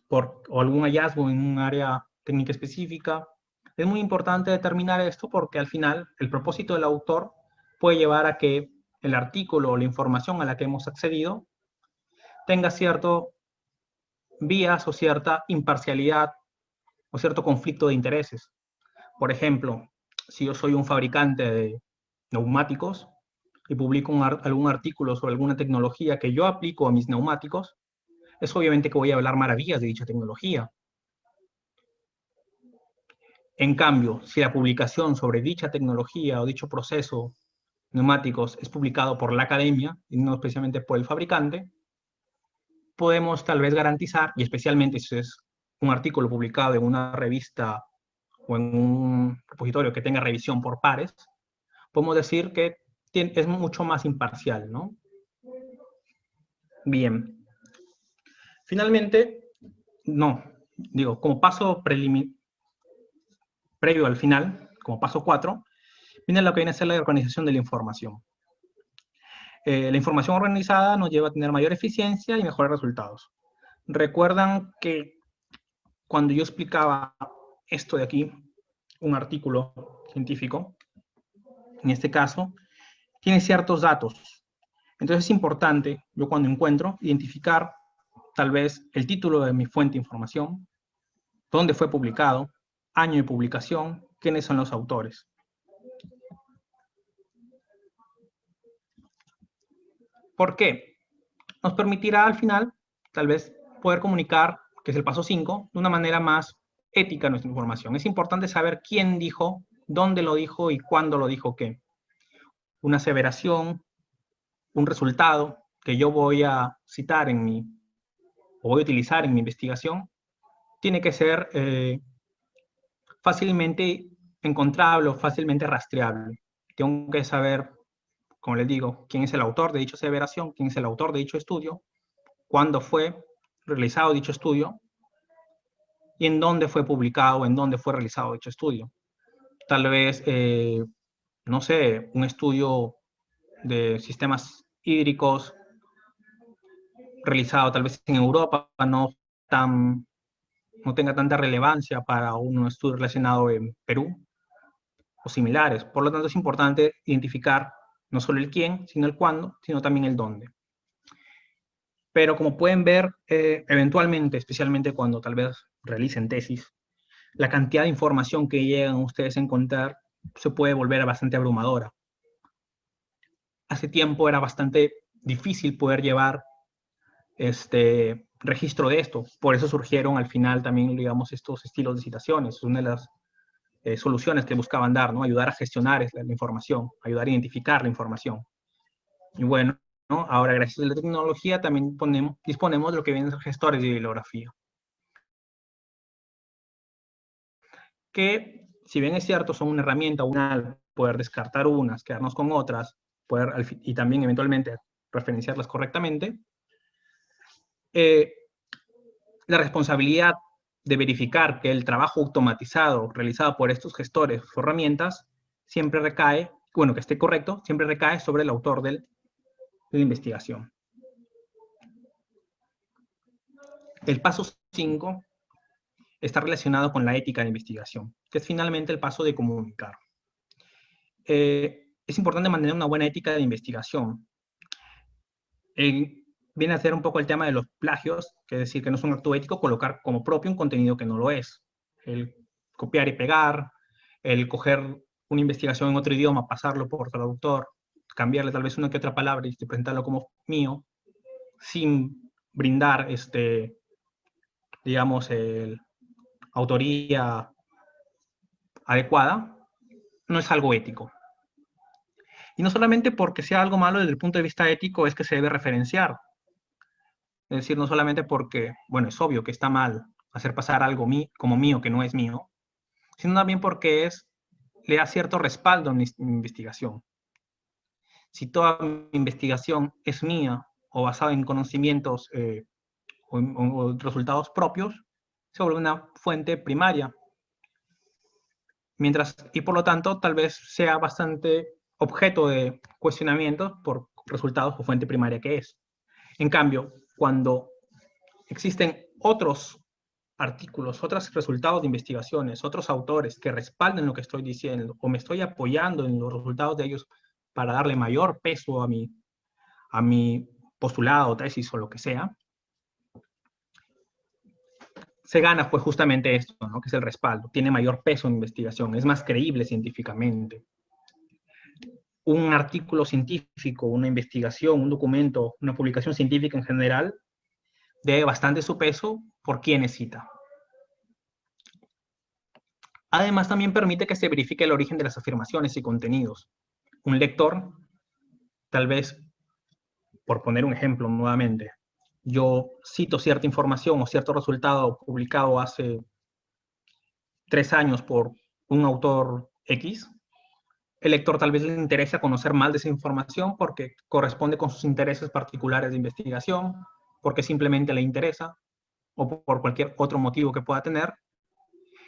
o algún hallazgo en un área técnica específica? Es muy importante determinar esto porque al final el propósito del autor puede llevar a que el artículo o la información a la que hemos accedido tenga cierto vías o cierta imparcialidad o cierto conflicto de intereses. Por ejemplo, si yo soy un fabricante de neumáticos y publico algún artículo sobre alguna tecnología que yo aplico a mis neumáticos, es obviamente que voy a hablar maravillas de dicha tecnología. En cambio, si la publicación sobre dicha tecnología o dicho proceso neumáticos es publicado por la academia y no especialmente por el fabricante, podemos tal vez garantizar, y especialmente si es un artículo publicado en una revista o en un repositorio que tenga revisión por pares, podemos decir que es mucho más imparcial, ¿no? Bien. Finalmente, como paso previo al final, como paso 4, viene lo que viene a ser la organización de la información. La información organizada nos lleva a tener mayor eficiencia y mejores resultados. Recuerdan que cuando yo explicaba esto de aquí, un artículo científico, en este caso, tiene ciertos datos. Entonces es importante, yo cuando encuentro, identificar tal vez el título de mi fuente de información, dónde fue publicado, año de publicación, quiénes son los autores. ¿Por qué? Nos permitirá al final, tal vez, poder comunicar, que es el paso 5, de una manera más ética nuestra información. Es importante saber quién dijo, dónde lo dijo y cuándo lo dijo qué. Una aseveración, un resultado que yo voy a citar o voy a utilizar en mi investigación, tiene que ser fácilmente encontrable o fácilmente rastreable. Tengo que saber, como les digo, quién es el autor de dicha aseveración, quién es el autor de dicho estudio, cuándo fue realizado dicho estudio y en dónde fue publicado, en dónde fue realizado dicho estudio. Tal vez, no sé, un estudio de sistemas hídricos realizado tal vez en Europa no tenga tanta relevancia para un estudio relacionado en Perú o similares. Por lo tanto, es importante identificar no solo el quién, sino el cuándo, sino también el dónde. Pero como pueden ver, eventualmente, especialmente cuando tal vez realicen tesis, la cantidad de información que llegan ustedes a encontrar se puede volver bastante abrumadora. Hace tiempo era bastante difícil poder llevar registro de esto. Por eso surgieron al final también, digamos, estos estilos de citaciones. Es una de las soluciones que buscaban dar, ¿no? Ayudar a gestionar la información, ayudar a identificar la información. Y bueno, ¿no? Ahora gracias a la tecnología también disponemos de lo que vienen a ser gestores de bibliografía. Que, si bien es cierto, son una herramienta, poder descartar unas, quedarnos con otras, y también eventualmente referenciarlas correctamente, la responsabilidad de verificar que el trabajo automatizado realizado por estos gestores o herramientas siempre recae, bueno, que esté correcto, siempre recae sobre el autor de la investigación. El paso 5 está relacionado con la ética de investigación, que es finalmente el paso de comunicar. Es importante mantener una buena ética de investigación. Viene a ser un poco el tema de los plagios, que es decir, que no es un acto ético colocar como propio un contenido que no lo es. El copiar y pegar, el coger una investigación en otro idioma, pasarlo por traductor, cambiarle tal vez una que otra palabra y presentarlo como mío, sin brindar, digamos, autoría adecuada, no es algo ético. Y no solamente porque sea algo malo desde el punto de vista ético es que se debe referenciar. Es decir, no solamente porque, bueno, es obvio que está mal hacer pasar algo como mío que no es mío, sino también porque le da cierto respaldo a mi investigación. Si toda mi investigación es mía o basada en conocimientos o resultados propios, se vuelve una fuente primaria. Y por lo tanto, tal vez sea bastante objeto de cuestionamientos por resultados o fuente primaria que es. En cambio, cuando existen otros artículos, otros resultados de investigaciones, otros autores que respalden lo que estoy diciendo o me estoy apoyando en los resultados de ellos para darle mayor peso a mi postulado, tesis o lo que sea, se gana pues justamente esto, ¿no? Que es el respaldo, tiene mayor peso en investigación, es más creíble científicamente. Un artículo científico, una investigación, un documento, una publicación científica en general, debe bastante su peso por quienes cita. Además, también permite que se verifique el origen de las afirmaciones y contenidos. Un lector, tal vez, por poner un ejemplo nuevamente, yo cito cierta información o cierto resultado publicado hace 3 años por un autor X, el lector tal vez le interesa conocer más de esa información porque corresponde con sus intereses particulares de investigación, porque simplemente le interesa, o por cualquier otro motivo que pueda tener.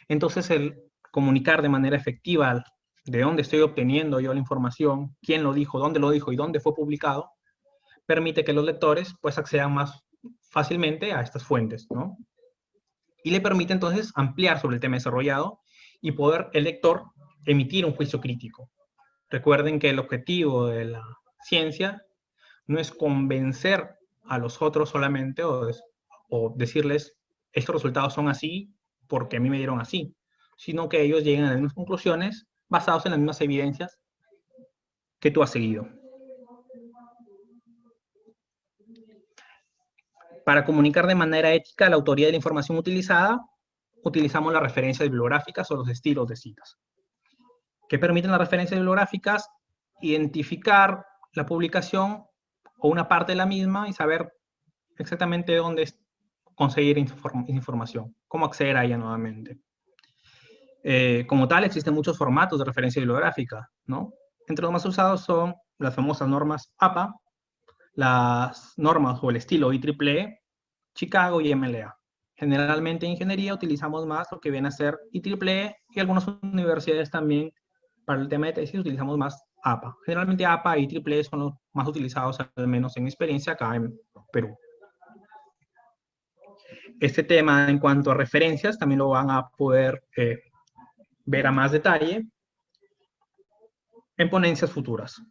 Entonces, el comunicar de manera efectiva de dónde estoy obteniendo yo la información, quién lo dijo y dónde fue publicado, permite que los lectores pues accedan más fácilmente a estas fuentes, ¿no? Y le permite entonces ampliar sobre el tema desarrollado y poder el lector emitir un juicio crítico. Recuerden que el objetivo de la ciencia no es convencer a los otros solamente o decirles estos resultados son así porque a mí me dieron así, sino que ellos lleguen a las mismas conclusiones basados en las mismas evidencias que tú has seguido. Para comunicar de manera ética la autoría de la información utilizada, utilizamos las referencias bibliográficas o los estilos de citas. ¿Qué permiten las referencias bibliográficas? Identificar la publicación o una parte de la misma y saber exactamente dónde conseguir información, cómo acceder a ella nuevamente. Como tal, existen muchos formatos de referencia bibliográfica, ¿no? Entre los más usados son las famosas normas APA, las normas o el estilo IEEE, Chicago y MLA. Generalmente en ingeniería utilizamos más lo que viene a ser IEEE y algunas universidades también para el tema de tesis utilizamos más APA. Generalmente APA y IEEE son los más utilizados, al menos en mi experiencia acá en Perú. Este tema en cuanto a referencias también lo van a poder ver a más detalle en ponencias futuras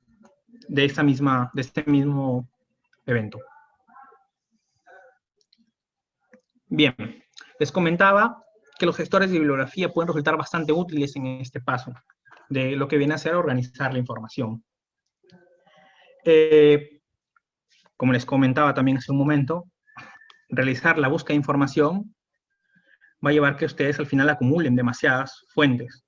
de este mismo evento. Bien, les comentaba que los gestores de bibliografía pueden resultar bastante útiles en este paso de lo que viene a ser organizar la información. Como les comentaba también hace un momento, realizar la búsqueda de información va a llevar que ustedes al final acumulen demasiadas fuentes.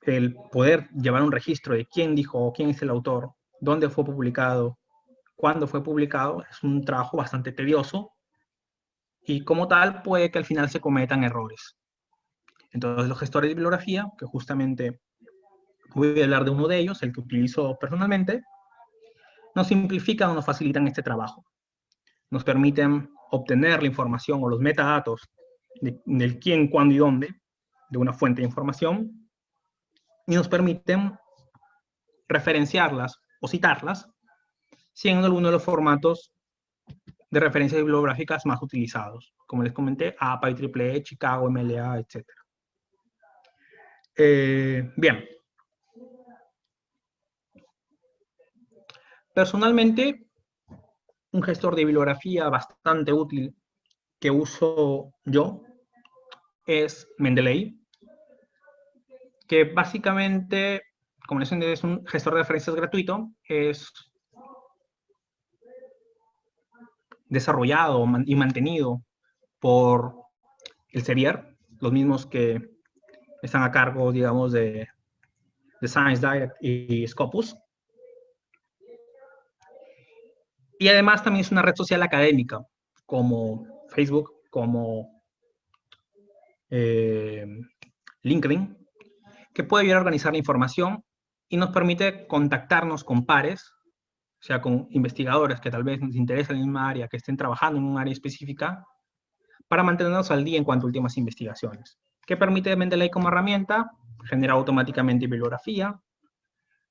El poder llevar un registro de quién dijo, quién es el autor, dónde fue publicado, cuándo fue publicado, es un trabajo bastante tedioso y como tal puede que al final se cometan errores. Entonces los gestores de bibliografía, que justamente voy a hablar de uno de ellos, el que utilizo personalmente, nos simplifican o nos facilitan este trabajo. Nos permiten obtener la información o los metadatos del quién, cuándo y dónde de una fuente de información y nos permiten referenciarlas o citarlas siendo alguno de los formatos de referencias bibliográficas más utilizados. Como les comenté, APA, IEEE, Chicago, MLA, etc. Bien. Personalmente, un gestor de bibliografía bastante útil que uso yo es Mendeley, que básicamente, como les decía, es un gestor de referencias gratuito, es desarrollado y mantenido por el CERIER, los mismos que están a cargo, digamos, de Science Direct y Scopus. Y además también es una red social académica, como Facebook, como LinkedIn, que puede ayudar a organizar la información y nos permite contactarnos con pares, o sea, con investigadores que tal vez nos interesan en la misma área, que estén trabajando en un área específica, para mantenernos al día en cuanto a últimas investigaciones. ¿Qué permite Mendeley como herramienta? Generar automáticamente bibliografía,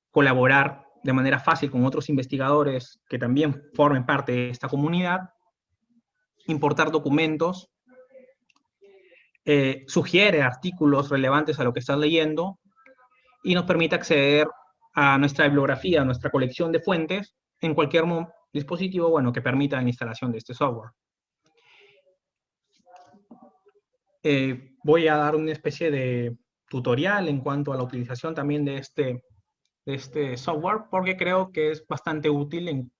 colaborar de manera fácil con otros investigadores que también formen parte de esta comunidad, importar documentos, sugiere artículos relevantes a lo que estás leyendo y nos permite acceder a nuestra bibliografía, a nuestra colección de fuentes en cualquier dispositivo, bueno, que permita la instalación de este software. Voy a dar una especie de tutorial en cuanto a la utilización también de este software, porque creo que es bastante útil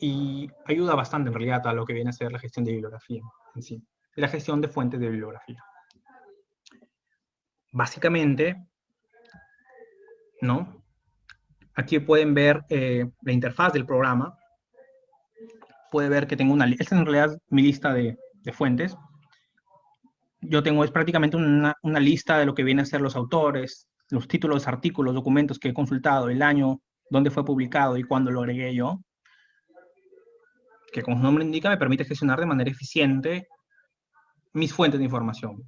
y ayuda bastante en realidad a lo que viene a ser la gestión de bibliografía en sí, la gestión de fuentes de bibliografía. Básicamente, ¿no? Aquí pueden ver la interfaz del programa. Puede ver que tengo esta es en realidad mi lista de fuentes. Yo tengo, es prácticamente una lista de lo que viene a ser los autores, los títulos, artículos, documentos que he consultado, el año, dónde fue publicado y cuándo lo agregué yo, que como su nombre indica me permite gestionar de manera eficiente mis fuentes de información.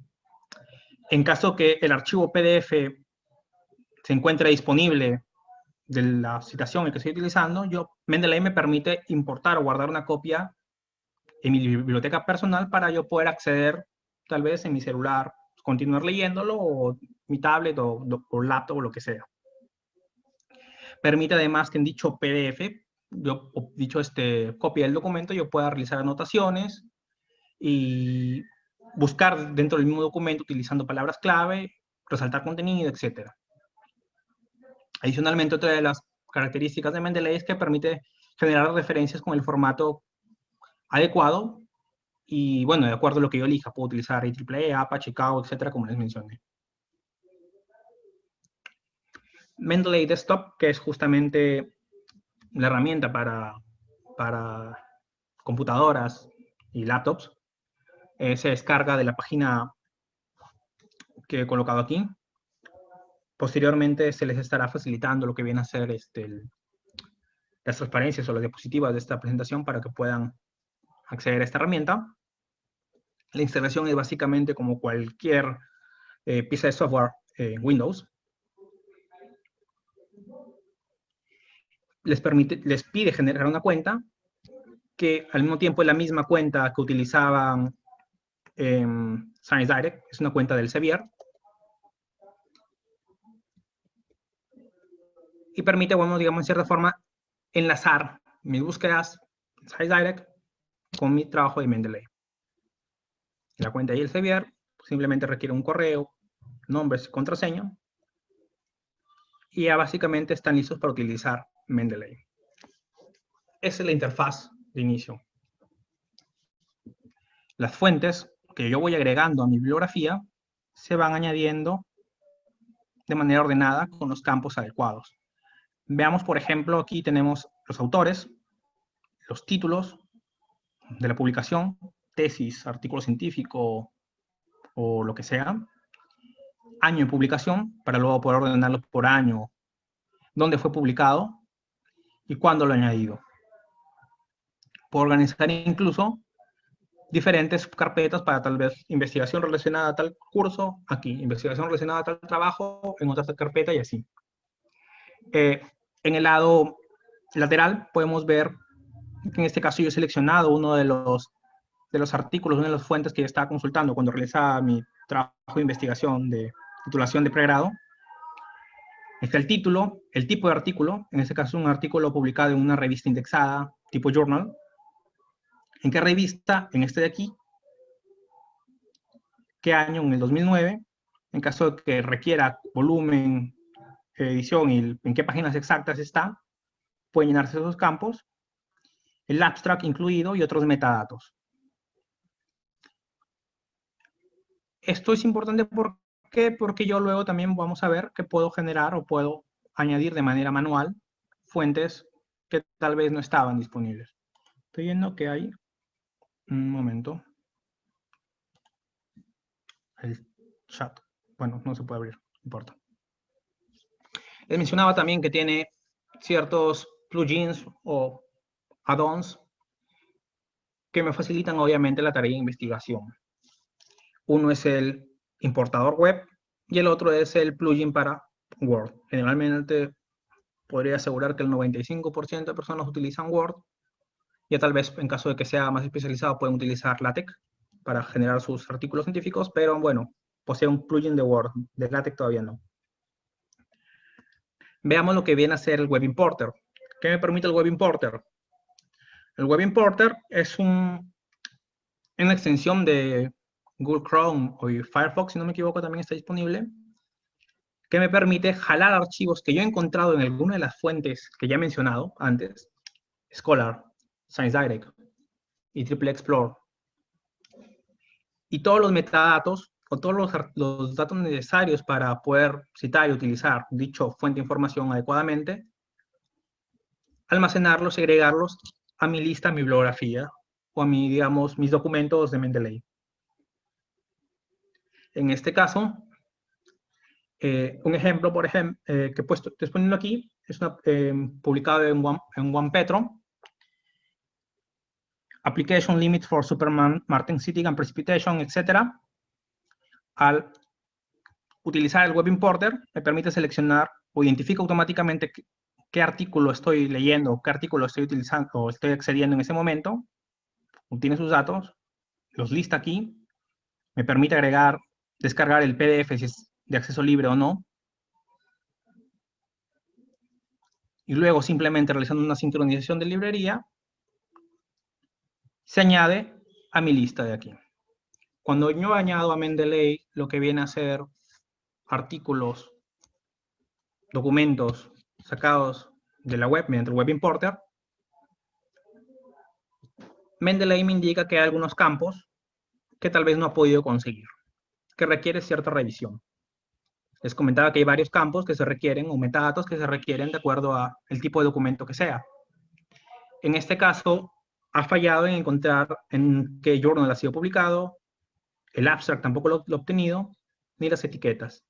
En caso que el archivo PDF se encuentra disponible de la citación que estoy utilizando, Mendeley me permite importar o guardar una copia en mi biblioteca personal para yo poder acceder, tal vez en mi celular, continuar leyéndolo, o mi tablet o laptop o lo que sea. Permite además que en dicho PDF, copia del documento, yo pueda realizar anotaciones y buscar dentro del mismo documento utilizando palabras clave, resaltar contenido, etc. Adicionalmente, otra de las características de Mendeley es que permite generar referencias con el formato adecuado y, bueno, de acuerdo a lo que yo elija, puedo utilizar IEEE, APA, Chicago, etcétera, como les mencioné. Mendeley Desktop, que es justamente la herramienta para computadoras y laptops, se descarga de la página que he colocado aquí. Posteriormente se les estará facilitando lo que viene a ser las transparencias o las diapositivas de esta presentación para que puedan acceder a esta herramienta. La instalación es básicamente como cualquier pieza de software en Windows. Les pide generar una cuenta, que al mismo tiempo es la misma cuenta que utilizaban ScienceDirect, es una cuenta del Xavier. Y permite, bueno, digamos, en cierta forma, enlazar mis búsquedas en ScienceDirect con mi trabajo de Mendeley. La cuenta y el Xavier simplemente requiere un correo, nombres y contraseña, y ya básicamente están listos para utilizar Mendeley. Esa es la interfaz de inicio. Las fuentes que yo voy agregando a mi bibliografía se van añadiendo de manera ordenada con los campos adecuados. Veamos, por ejemplo, aquí tenemos los autores, los títulos de la publicación, tesis, artículo científico o lo que sea, año de publicación, para luego poder ordenarlo por año, dónde fue publicado y cuándo lo he añadido. Puedo organizar incluso diferentes carpetas para tal vez investigación relacionada a tal curso, aquí, investigación relacionada a tal trabajo, en otra carpeta y así. En el lado lateral podemos ver que en este caso yo he seleccionado uno de los artículos, una de las fuentes que yo estaba consultando cuando realizaba mi trabajo de investigación de titulación de pregrado. Está el título, el tipo de artículo, en este caso un artículo publicado en una revista indexada, tipo journal. ¿En qué revista? En este de aquí. ¿Qué año? En el 2009. En caso de que requiera volumen, edición y en qué páginas exactas está, pueden llenarse esos campos. El abstract incluido y otros metadatos. Esto es importante porque yo luego también vamos a ver que puedo generar o puedo añadir de manera manual fuentes que tal vez no estaban disponibles. Estoy viendo que hay un momento. El chat. Bueno, no se puede abrir, no importa. Les mencionaba también que tiene ciertos plugins o add-ons que me facilitan obviamente la tarea de investigación. Uno es el importador web y el otro es el plugin para Word. Generalmente podría asegurar que el 95% de personas utilizan Word. Ya tal vez en caso de que sea más especializado pueden utilizar LaTeX para generar sus artículos científicos, pero bueno, posee un plugin de Word, de LaTeX todavía no. Veamos lo que viene a ser el Web Importer. ¿Qué me permite el Web Importer? El Web Importer es una extensión de Google Chrome o Firefox, si no me equivoco, también está disponible, que me permite jalar archivos que yo he encontrado en alguna de las fuentes que ya he mencionado antes, Scholar, ScienceDirect y Triple Explore, y todos los metadatos o todos los datos necesarios para poder citar y utilizar dicho fuente de información adecuadamente, almacenarlos y agregarlos a mi lista, a mi bibliografía, o a mis documentos de Mendeley. En este caso, un ejemplo, por ejemplo, que he puesto, estoy poniendo aquí, es publicado en OnePetro, Application Limits for Superman, Martin City and Precipitation, etc. utilizar el Web Importer me permite seleccionar o identifica automáticamente qué artículo estoy leyendo, qué artículo estoy utilizando o estoy accediendo en ese momento. Obtiene sus datos, los lista aquí, me permite descargar el PDF si es de acceso libre o no. Y luego, simplemente realizando una sincronización de librería, se añade a mi lista de aquí. Cuando yo añado a Mendeley, lo que viene a ser artículos, documentos sacados de la web mediante el Web Importer, Mendeley me indica que hay algunos campos que tal vez no ha podido conseguir, que requiere cierta revisión. Les comentaba que hay varios campos que se requieren, o metadatos que se requieren de acuerdo al tipo de documento que sea. En este caso, ha fallado en encontrar en qué journal ha sido publicado, el abstract tampoco lo he obtenido, ni las etiquetas.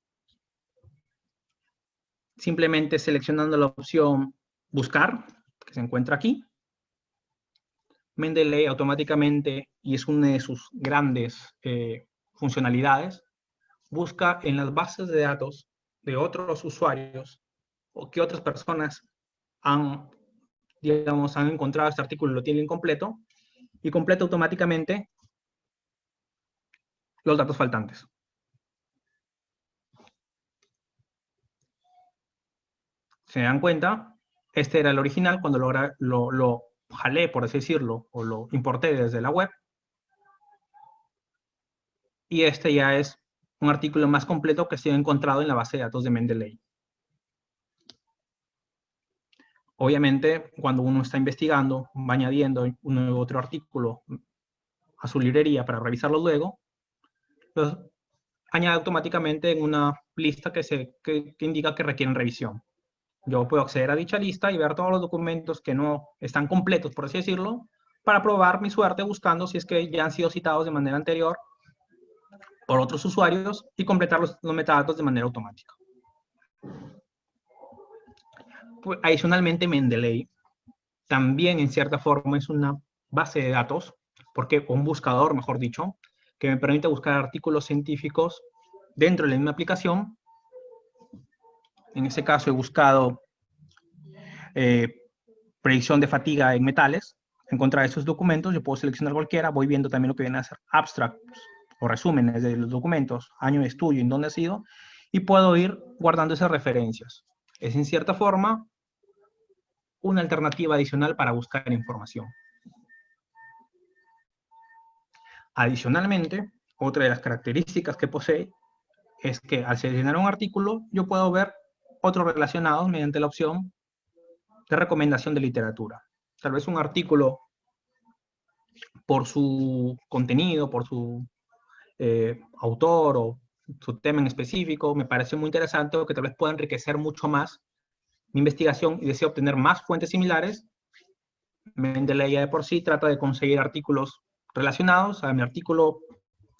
Simplemente seleccionando la opción Buscar, que se encuentra aquí, Mendeley automáticamente, y es una de sus grandes funcionalidades, busca en las bases de datos de otros usuarios o que otras personas han encontrado este artículo y lo tienen completo, y completa automáticamente los datos faltantes. Se dan cuenta, este era el original cuando lo jalé, por así decirlo, o lo importé desde la web. Y este ya es un artículo más completo que se ha encontrado en la base de datos de Mendeley. Obviamente, cuando uno está investigando, va añadiendo un u otro artículo a su librería para revisarlo luego, los añade automáticamente en una lista que indica que requieren revisión. Yo puedo acceder a dicha lista y ver todos los documentos que no están completos, por así decirlo, para probar mi suerte buscando si es que ya han sido citados de manera anterior por otros usuarios y completar los metadatos de manera automática. Pues, adicionalmente, Mendeley también en cierta forma es una base de datos, un buscador, mejor dicho, que me permite buscar artículos científicos dentro de la misma aplicación. En este caso he buscado predicción de fatiga en metales. Encontrar esos documentos, yo puedo seleccionar cualquiera, voy viendo también lo que viene a ser abstracts o resúmenes de los documentos, año de estudio, en dónde ha sido, y puedo ir guardando esas referencias. Es en cierta forma una alternativa adicional para buscar información. Adicionalmente, otra de las características que posee es que al seleccionar un artículo, yo puedo ver otros relacionados mediante la opción de recomendación de literatura. Tal vez un artículo, por su contenido, por su autor o su tema en específico, me parece muy interesante o que tal vez pueda enriquecer mucho más mi investigación y deseo obtener más fuentes similares. Mendeley ya de por sí trata de conseguir artículos relacionados a mi artículo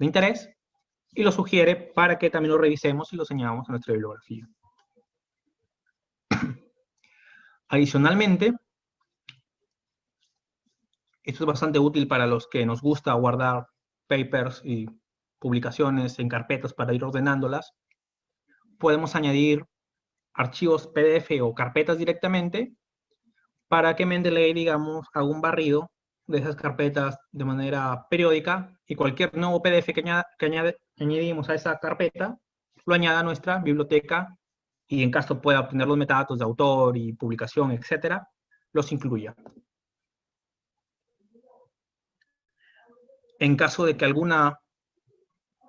de interés y lo sugiere para que también lo revisemos y lo añadamos a nuestra bibliografía. Adicionalmente, esto es bastante útil para los que nos gusta guardar papers y publicaciones en carpetas para ir ordenándolas. Podemos añadir archivos PDF o carpetas directamente para que Mendeley, digamos, haga un barrido de esas carpetas de manera periódica y cualquier nuevo PDF que añadimos a esa carpeta lo añada a nuestra biblioteca y en caso pueda obtener los metadatos de autor y publicación, etcétera, los incluya. En caso de que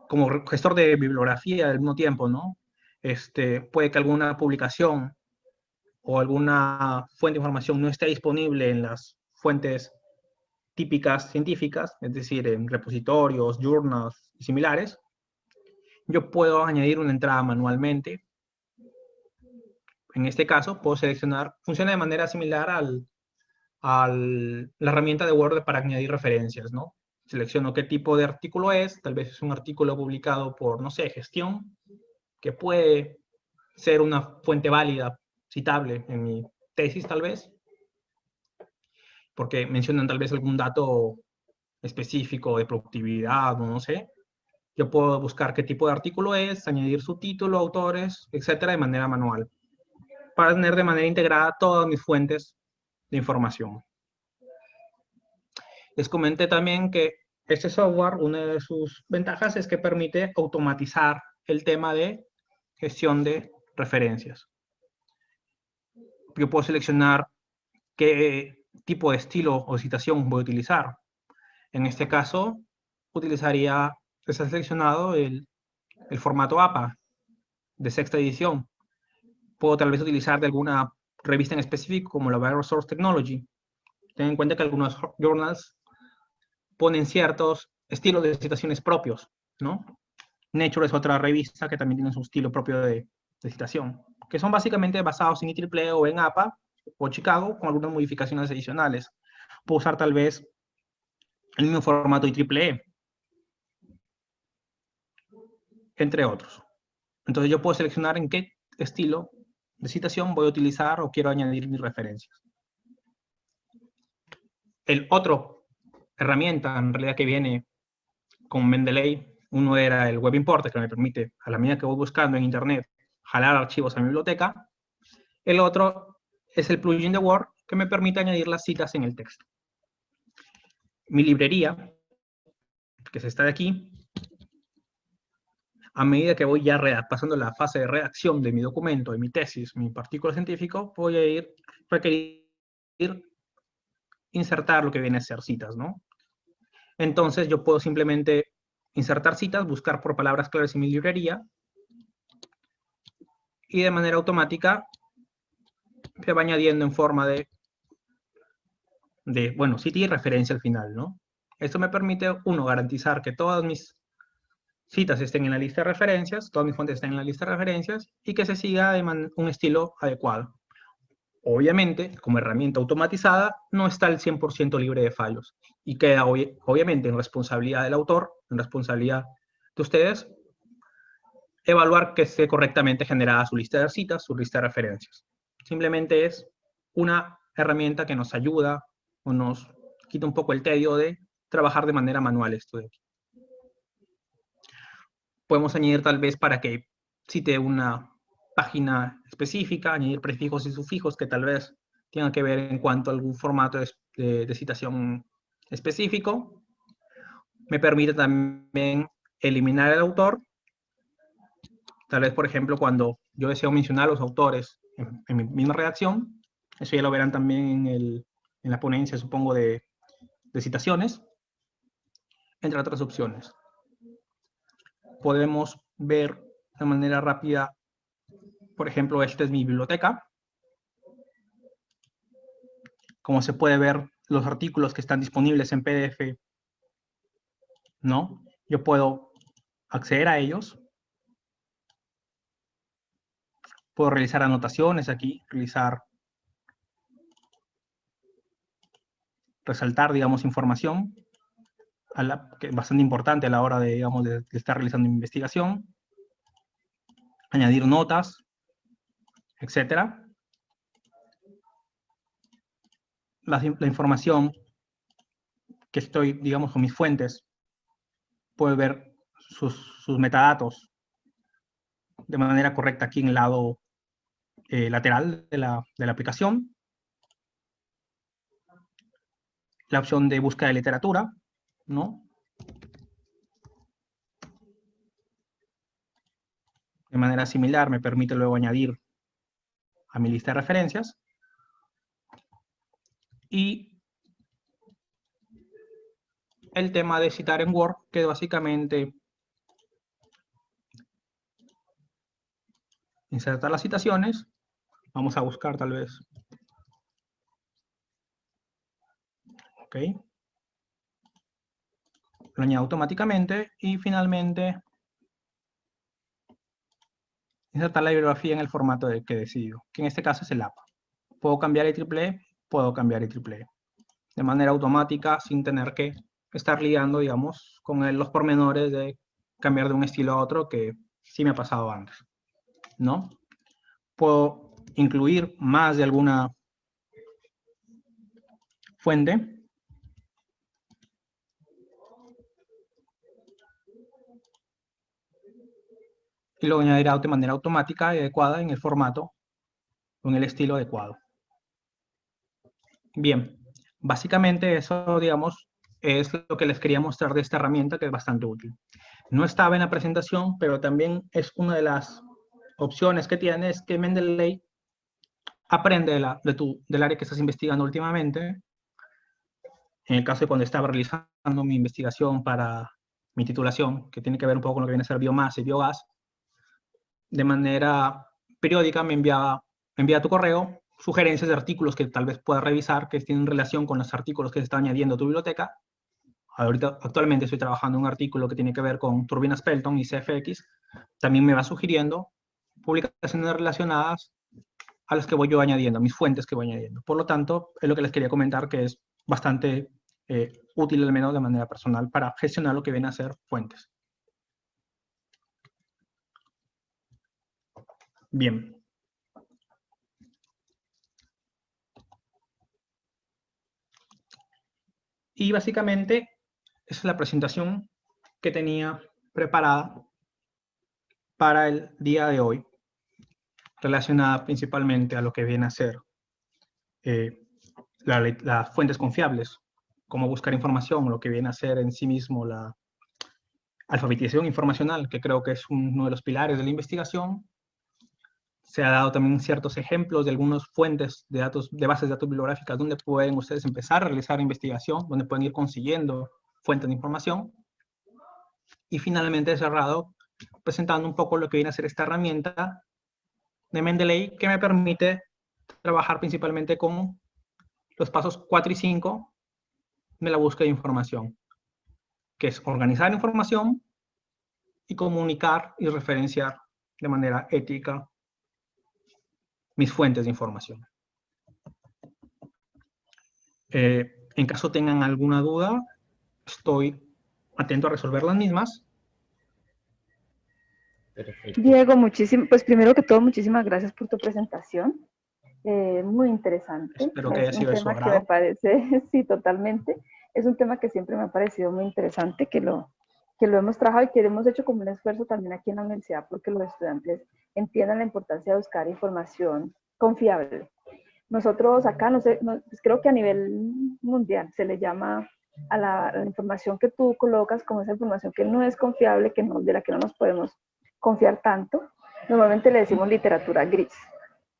como gestor de bibliografía al mismo tiempo, ¿no? Puede que alguna publicación o alguna fuente de información no esté disponible en las fuentes típicas científicas, es decir, en repositorios, journals y similares, yo puedo añadir una entrada manualmente. En este caso, puedo seleccionar, funciona de manera similar a la herramienta de Word para añadir referencias, ¿no? Selecciono qué tipo de artículo es, tal vez es un artículo publicado por, no sé, gestión, que puede ser una fuente válida, citable en mi tesis tal vez, porque mencionan tal vez algún dato específico de productividad, no sé, Yo puedo buscar qué tipo de artículo es, añadir su título, autores, etcétera, de manera manual, para tener de manera integrada todas mis fuentes de información. Les comenté también que este software, una de sus ventajas es que permite automatizar el tema de gestión de referencias. Yo puedo seleccionar qué tipo de estilo o citación voy a utilizar. En este caso, está seleccionado el formato APA de sexta edición. Puedo tal vez utilizar de alguna revista en específico, como la Bioresource Technology. Ten en cuenta que algunos journals ponen ciertos estilos de citaciones propios, ¿no? Nature es otra revista que también tiene su estilo propio de citación, que son básicamente basados en IEEE o en APA o Chicago, con algunas modificaciones adicionales. Puedo usar tal vez el mismo formato IEEE, entre otros. Entonces yo puedo seleccionar en qué estilo de citación voy a utilizar o quiero añadir mis referencias. El otro herramienta, en realidad, que viene con Mendeley, uno era el Web Importer, que me permite, a la medida que voy buscando en Internet, jalar archivos a mi biblioteca. El otro es el plugin de Word, que me permite añadir las citas en el texto. Mi librería, que es esta de aquí, a medida que voy ya pasando la fase de redacción de mi documento, de mi tesis, mi artículo científico, voy a requerir insertar lo que viene a ser citas, ¿no? Entonces yo puedo simplemente insertar citas, buscar por palabras claves en mi librería, y de manera automática se va añadiendo en forma bueno, cita y referencia al final, ¿no? Esto me permite, uno, garantizar que todas mis citas estén en la lista de referencias, todas mis fuentes estén en la lista de referencias, y que se siga de un estilo adecuado. Obviamente, como herramienta automatizada, no está al 100% libre de fallos, y queda obviamente en responsabilidad del autor, en responsabilidad de ustedes, evaluar que esté correctamente generada su lista de citas, su lista de referencias. Simplemente es una herramienta que nos ayuda o nos quita un poco el tedio de trabajar de manera manual esto de aquí. Podemos añadir tal vez, para que cite una página específica, añadir prefijos y sufijos que tal vez tengan que ver en cuanto a algún formato de citación específico. Me permite también eliminar el autor. Tal vez, por ejemplo, cuando yo deseo mencionar a los autores en mi misma redacción, eso ya lo verán también en la ponencia, supongo, de citaciones, entre otras opciones. Podemos ver de manera rápida, por ejemplo, esta es mi biblioteca. Como se puede ver, los artículos que están disponibles en PDF, ¿no? Yo puedo acceder a ellos. Puedo realizar anotaciones aquí, resaltar, digamos, información que es bastante importante a la hora de, digamos, de estar realizando investigación, añadir notas, etcétera. La información que estoy, digamos, con mis fuentes, puedo ver sus metadatos de manera correcta aquí en el lado lateral de la aplicación. La opción de búsqueda de literatura, ¿no? De manera similar me permite luego añadir a mi lista de referencias. Y el tema de citar en Word, que básicamente insertar las citaciones. Vamos a buscar tal vez. Ok. Lo añado automáticamente y finalmente insertar la bibliografía en el formato que decido, que en este caso es el APA. Puedo cambiar IEEE, puedo cambiar IEEE de manera automática sin tener que estar lidiando, digamos, con los pormenores de cambiar de un estilo a otro, que sí me ha pasado antes, ¿no? Puedo incluir más de alguna fuente. y lo añadirá de manera automática y adecuada en el formato o en el estilo adecuado. Bien, básicamente eso, digamos, es lo que les quería mostrar de esta herramienta, que es bastante útil. No estaba en la presentación, pero también es una de las opciones que tiene, es que Mendeley aprende del área que estás investigando últimamente. En el caso de cuando estaba realizando mi investigación para mi titulación, que tiene que ver un poco con lo que viene a ser biomasa y biogás, de manera periódica me envía a tu correo sugerencias de artículos que tal vez puedas revisar, que tienen relación con los artículos que se están añadiendo a tu biblioteca. Actualmente estoy trabajando en un artículo que tiene que ver con turbinas Pelton y CFX. También me va sugiriendo publicaciones relacionadas a las que voy yo añadiendo, a mis fuentes que voy añadiendo. Por lo tanto, es lo que les quería comentar, que es bastante útil, al menos de manera personal, para gestionar lo que viene a ser fuentes. Bien. Y básicamente, esa es la presentación que tenía preparada para el día de hoy, relacionada principalmente a lo que viene a ser las fuentes confiables, cómo buscar información, lo que viene a ser en sí mismo la alfabetización informacional, que creo que es uno de los pilares de la investigación. Se ha dado también ciertos ejemplos de algunas fuentes de datos, de bases de datos bibliográficas, donde pueden ustedes empezar a realizar investigación, donde pueden ir consiguiendo fuentes de información. Y finalmente he cerrado presentando un poco lo que viene a ser esta herramienta de Mendeley, que me permite trabajar principalmente con los pasos 4 y 5 de la búsqueda de información, que es organizar información y comunicar y referenciar de manera ética mis fuentes de información. En caso tengan alguna duda, estoy atento a resolver las mismas. Perfecto. Diego, pues primero que todo, muchísimas gracias por tu presentación. Muy interesante. Espero que haya sido de su Es un tema que agrado. me parece, sí, totalmente. Es un tema que siempre me ha parecido muy interesante, que lo hemos trabajado y que hemos hecho como un esfuerzo también aquí en la universidad, porque los estudiantes entiendan la importancia de buscar información confiable. Nosotros acá, pues creo que a nivel mundial se le llama a la información que tú colocas como esa información que no es confiable, de la que no nos podemos confiar tanto. Normalmente le decimos literatura gris.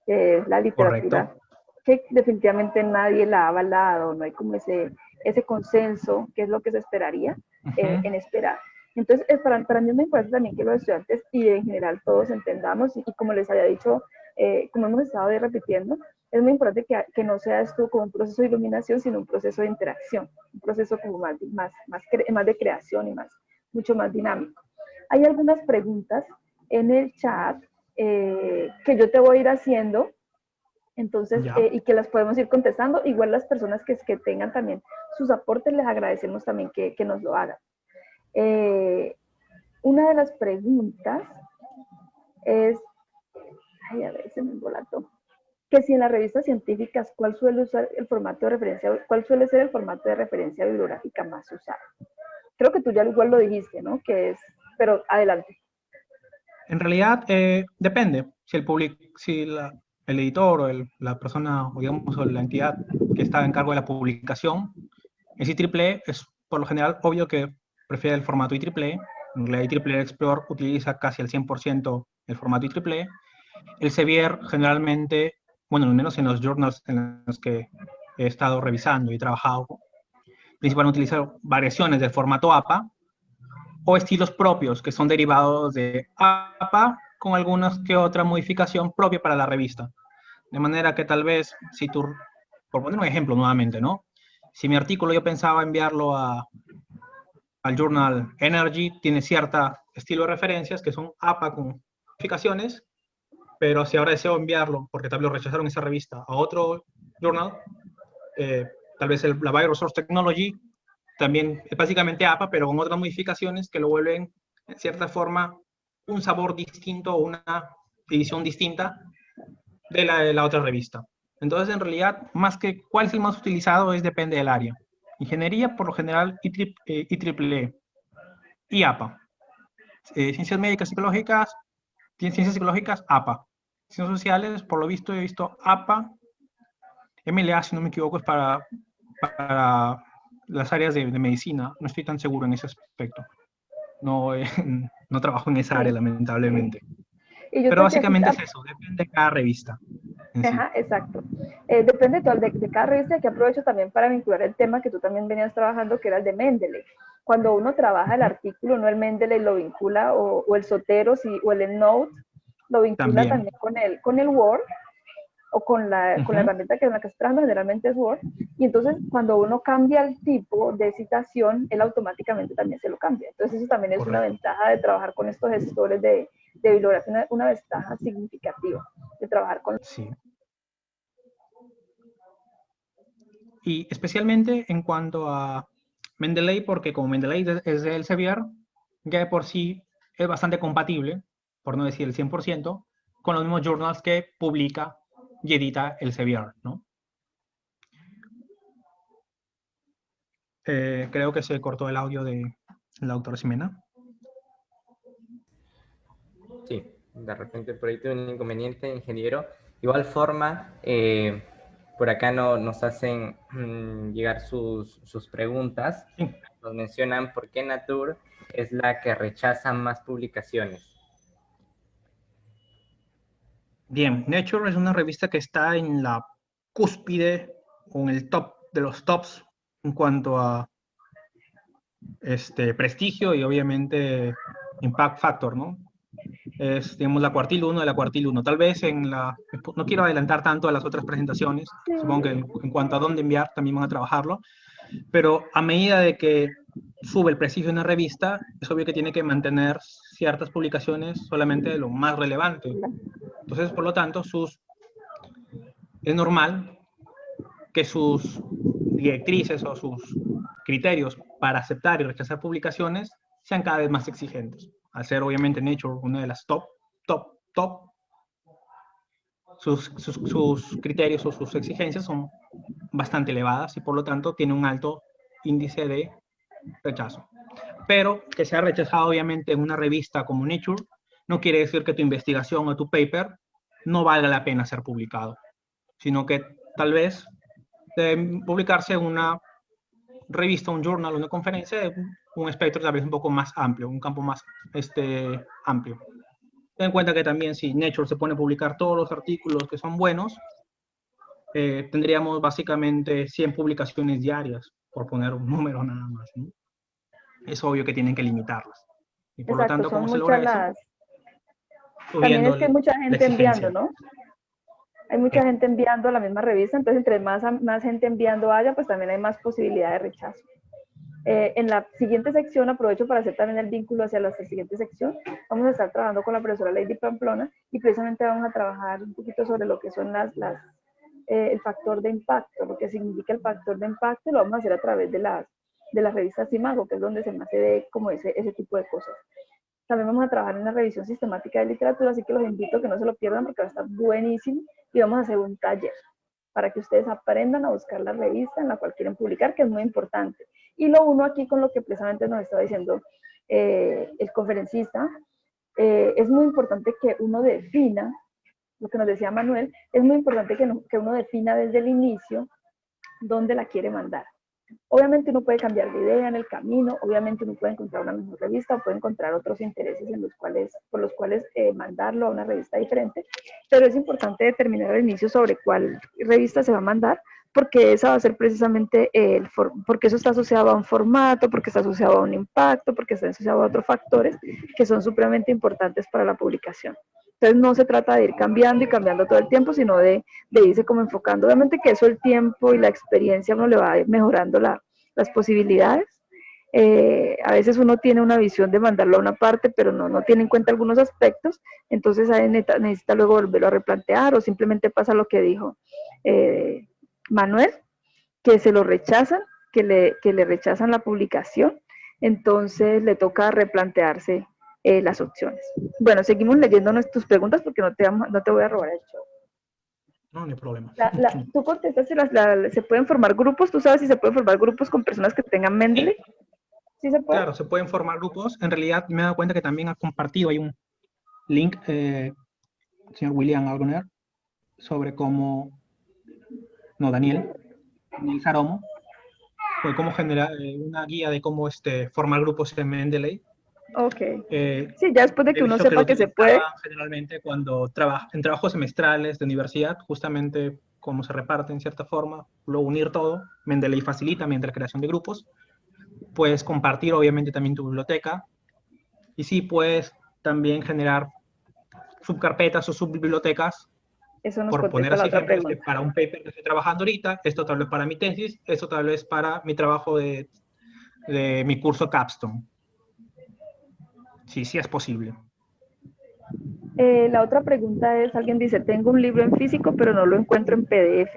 La literatura Correcto. que definitivamente nadie la ha avalado, no hay como ese consenso, que es lo que se esperaría en esperar. Entonces, para mí me parece también que los estudiantes y en general todos entendamos, y como les había dicho, como hemos estado repitiendo, es muy importante que no sea esto como un proceso de iluminación, sino un proceso de interacción, un proceso como más de creación y mucho más dinámico. Hay algunas preguntas en el chat que yo te voy a ir haciendo, entonces, y que las podemos ir contestando. Igual las personas que tengan también sus aportes, les agradecemos también que nos lo hagan. Una de las preguntas es, ay, a ver, se me embolató, que si en las revistas científicas, ¿cuál suele ser el formato de referencia bibliográfica más usado? Creo que tú ya igual lo dijiste, ¿no? Pero adelante. En realidad, depende. Si el editor o la persona, o digamos, o la entidad que está en cargo de la publicación es IEEE, es por lo general obvio que prefiere el formato IEEE. La IEEE Explorer utiliza casi al 100% el formato IEEE. El Sevier generalmente, bueno, al menos en los journals en los que he estado revisando y trabajado, principalmente utiliza variaciones del formato APA, o estilos propios que son derivados de APA con algunas que otra modificación propia para la revista. De manera que tal vez, por poner un ejemplo nuevamente, ¿no? Si mi artículo yo pensaba enviarlo al journal Energy, tiene cierta estilo de referencias que son APA con modificaciones, pero si ahora deseo enviarlo, porque tal vez lo rechazaron esa revista, a otro journal, tal vez la Bioresource Technology, también es básicamente APA, pero con otras modificaciones que lo vuelven, en cierta forma, un sabor distinto o una edición distinta de la otra revista. Entonces, en realidad, más que cuál es el más utilizado, depende del área. Ingeniería, por lo general, IEEE y APA. Ciencias médicas y psicológicas, Ciencias psicológicas, APA. Ciencias sociales, por lo visto, he visto APA. MLA, si no me equivoco, es para las áreas de medicina. No estoy tan seguro en ese aspecto. No, no trabajo en esa área, Sí. lamentablemente. Y yo Pero te decía, sí, básicamente es eso, depende de cada revista en sí. ajá, exacto. Depende de cada revista, que aprovecho también para vincular el tema que tú también venías trabajando, que era el de Mendeley. Cuando uno trabaja el artículo, no el Mendeley lo vincula, o el Sotero, o el EndNote, lo vincula También. también con el Word, o con la herramienta que en la que estás trabajando, generalmente es Word, y entonces cuando uno cambia el tipo de citación, él automáticamente también se lo cambia. Entonces eso también es una ventaja de trabajar con estos gestores de bibliografía, una ventaja significativa de trabajar con... Sí. Y especialmente en cuanto a Mendeley, porque como Mendeley es de Elsevier, ya de por sí es bastante compatible, por no decir el 100%, con los mismos journals que publica y edita Elsevier, ¿no? Creo que se cortó el audio de la doctora Ximena. Sí, de repente por ahí tuve un inconveniente, ingeniero. Igual forma, por acá nos hacen llegar sus preguntas. Sí. Nos mencionan por qué Nature es la que rechaza más publicaciones. Bien, Nature es una revista que está en la cúspide o en el top de los tops en cuanto a prestigio y obviamente impact factor, ¿no? Es, digamos, la cuartil 1 de la cuartil 1. Tal vez no quiero adelantar tanto a las otras presentaciones, supongo que en cuanto a dónde enviar también van a trabajarlo, pero a medida de que sube el prestigio de una revista, es obvio que tiene que mantener ciertas publicaciones solamente de lo más relevante. Entonces, por lo tanto, es normal que sus directrices o sus criterios para aceptar y rechazar publicaciones sean cada vez más exigentes. Al ser obviamente Nature una de las top, sus criterios o sus exigencias son bastante elevadas y por lo tanto tiene un alto índice de rechazo. Pero que sea rechazado obviamente en una revista como Nature no quiere decir que tu investigación o tu paper no valga la pena ser publicado, sino que tal vez debe publicarse en una revista, un journal, una conferencia de un espectro tal vez un poco más amplio, un campo más amplio. Ten en cuenta que también si Nature se pone a publicar todos los artículos que son buenos, tendríamos básicamente 100 publicaciones diarias, por poner un número nada más, ¿no? Es obvio que tienen que limitarlas. Y por Exacto, lo tanto, son ¿cómo se muchas logra eso? las... También Subiendo es que hay mucha la gente enviando, exigencia. ¿no? Hay mucha gente enviando a la misma revista, entonces entre más gente enviando haya, pues también hay más posibilidad de rechazo. En la siguiente sección, aprovecho para hacer también el vínculo hacia la siguiente sección, vamos a estar trabajando con la profesora Lady Pamplona y precisamente vamos a trabajar un poquito sobre lo que son el factor de impacto, lo que significa el factor de impacto, y lo vamos a hacer a través de las revistas Imago, que es donde se más se ve como ese tipo de cosas. También vamos a trabajar en la revisión sistemática de literatura, así que los invito a que no se lo pierdan porque va a estar buenísimo y vamos a hacer un taller para que ustedes aprendan a buscar la revista en la cual quieren publicar, que es muy importante. Y lo uno aquí con lo que precisamente nos estaba diciendo el conferencista, es muy importante que uno defina, lo que nos decía Manuel, es muy importante que uno defina desde el inicio dónde la quiere mandar. Obviamente uno puede cambiar de idea en el camino, obviamente uno puede encontrar una mejor revista o puede encontrar otros intereses por los cuales mandarlo a una revista diferente, pero es importante determinar al inicio sobre cuál revista se va a mandar, porque esa va a ser precisamente porque eso está asociado a un formato, porque está asociado a un impacto, porque está asociado a otros factores que son supremamente importantes para la publicación. Entonces no se trata de ir cambiando y cambiando todo el tiempo, sino de irse como enfocando. Obviamente que eso el tiempo y la experiencia uno le va mejorando las posibilidades. A veces uno tiene una visión de mandarlo a una parte, pero no tiene en cuenta algunos aspectos, entonces ahí necesita luego volverlo a replantear o simplemente pasa lo que dijo Manuel, que se lo rechazan, que le rechazan la publicación, entonces le toca replantearse las opciones. Bueno, seguimos leyendo tus preguntas porque no te voy a robar el show. No hay problema. Tú contestas si se pueden formar grupos. ¿Tú sabes si se pueden formar grupos con personas que tengan Mendeley? ¿Sí se puede? Claro, se pueden formar grupos. En realidad me he dado cuenta que también ha compartido, hay un link, señor William Algoner, sobre cómo, no, Daniel Saromo, sobre cómo generar una guía de cómo formar grupos en Mendeley. Ok. Sí, ya después de que uno sepa que se puede. Generalmente cuando en trabajos semestrales de universidad, justamente cómo se reparte en cierta forma, luego unir todo. Mendeley facilita mediante la creación de grupos. Puedes compartir obviamente también tu biblioteca. Y sí, puedes también generar subcarpetas o subbibliotecas. Eso nos Por poner contesta así la otra ejemplos, pregunta. para un paper que estoy trabajando ahorita, esto tal vez para mi tesis, esto tal vez para mi trabajo de mi curso Capstone. Sí, sí es posible. La otra pregunta es, alguien dice, tengo un libro en físico, pero no lo encuentro en PDF.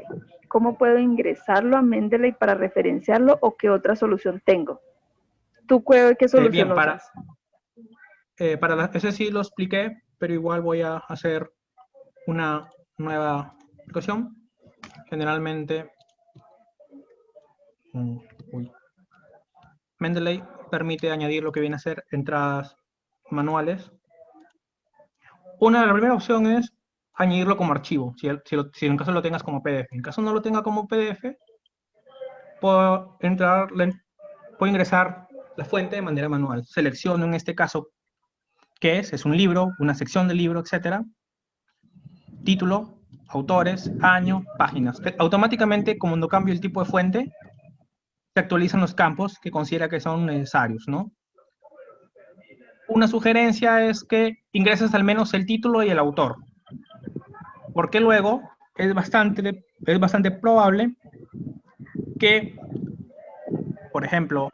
¿Cómo puedo ingresarlo a Mendeley para referenciarlo o qué otra solución tengo? ¿Tú qué solución Bien, usas? ese sí lo expliqué, pero igual voy a hacer una nueva explicación. Generalmente, Mendeley permite añadir lo que viene a ser entradas manuales. La primera opción es añadirlo como archivo, si en caso lo tengas como PDF. En caso no lo tenga como PDF, puedo ingresar la fuente de manera manual. Selecciono en este caso qué es un libro, una sección del libro, etcétera. Título, autores, año, páginas. Automáticamente, como no cambio el tipo de fuente, se actualizan los campos que considera que son necesarios, ¿no? Una sugerencia es que ingreses al menos el título y el autor, porque luego es bastante probable que, por ejemplo,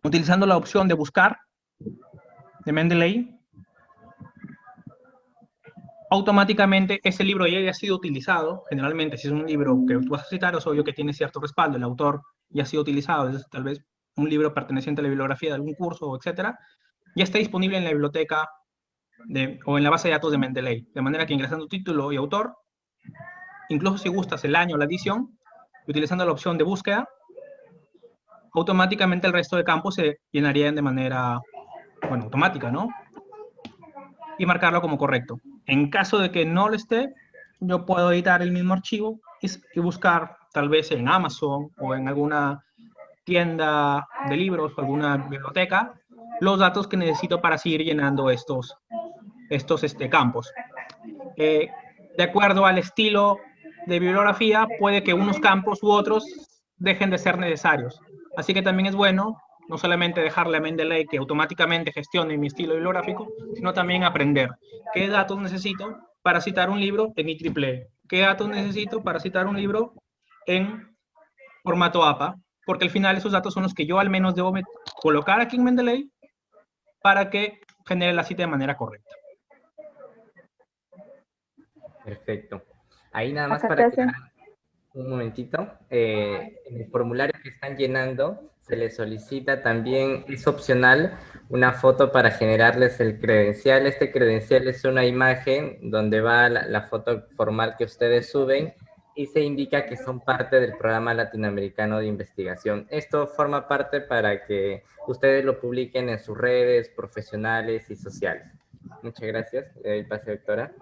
utilizando la opción de buscar de Mendeley, automáticamente ese libro ya haya sido utilizado. Generalmente, si es un libro que tú vas a citar, es obvio que tiene cierto respaldo, el autor ya ha sido utilizado, es tal vez un libro perteneciente a la bibliografía de algún curso, etcétera, ya está disponible en la biblioteca o en la base de datos de Mendeley, de manera que ingresando título y autor, incluso si gustas el año o la edición, utilizando la opción de búsqueda, automáticamente el resto de campos se llenarían de manera, automática, ¿no? Y marcarlo como correcto. En caso de que no lo esté, yo puedo editar el mismo archivo y buscar tal vez en Amazon o en alguna tienda de libros o alguna biblioteca los datos que necesito para seguir llenando estos campos. De acuerdo al estilo de bibliografía, puede que unos campos u otros dejen de ser necesarios. Así que también es bueno no solamente dejarle a Mendeley que automáticamente gestione mi estilo bibliográfico, sino también aprender qué datos necesito para citar un libro en IEEE, qué datos necesito para citar un libro en formato APA, porque al final esos datos son los que yo al menos debo colocar aquí en Mendeley para que genere la cita de manera correcta. Perfecto. Ahí nada más para aclarar un momentito, en el formulario que están llenando se les solicita también, es opcional, una foto para generarles el credencial. Este credencial es una imagen donde va la foto formal que ustedes suben y se indica que son parte del Programa Latinoamericano de Investigación. Esto forma parte para que ustedes lo publiquen en sus redes profesionales y sociales. Muchas gracias. Le doy el pase, doctora.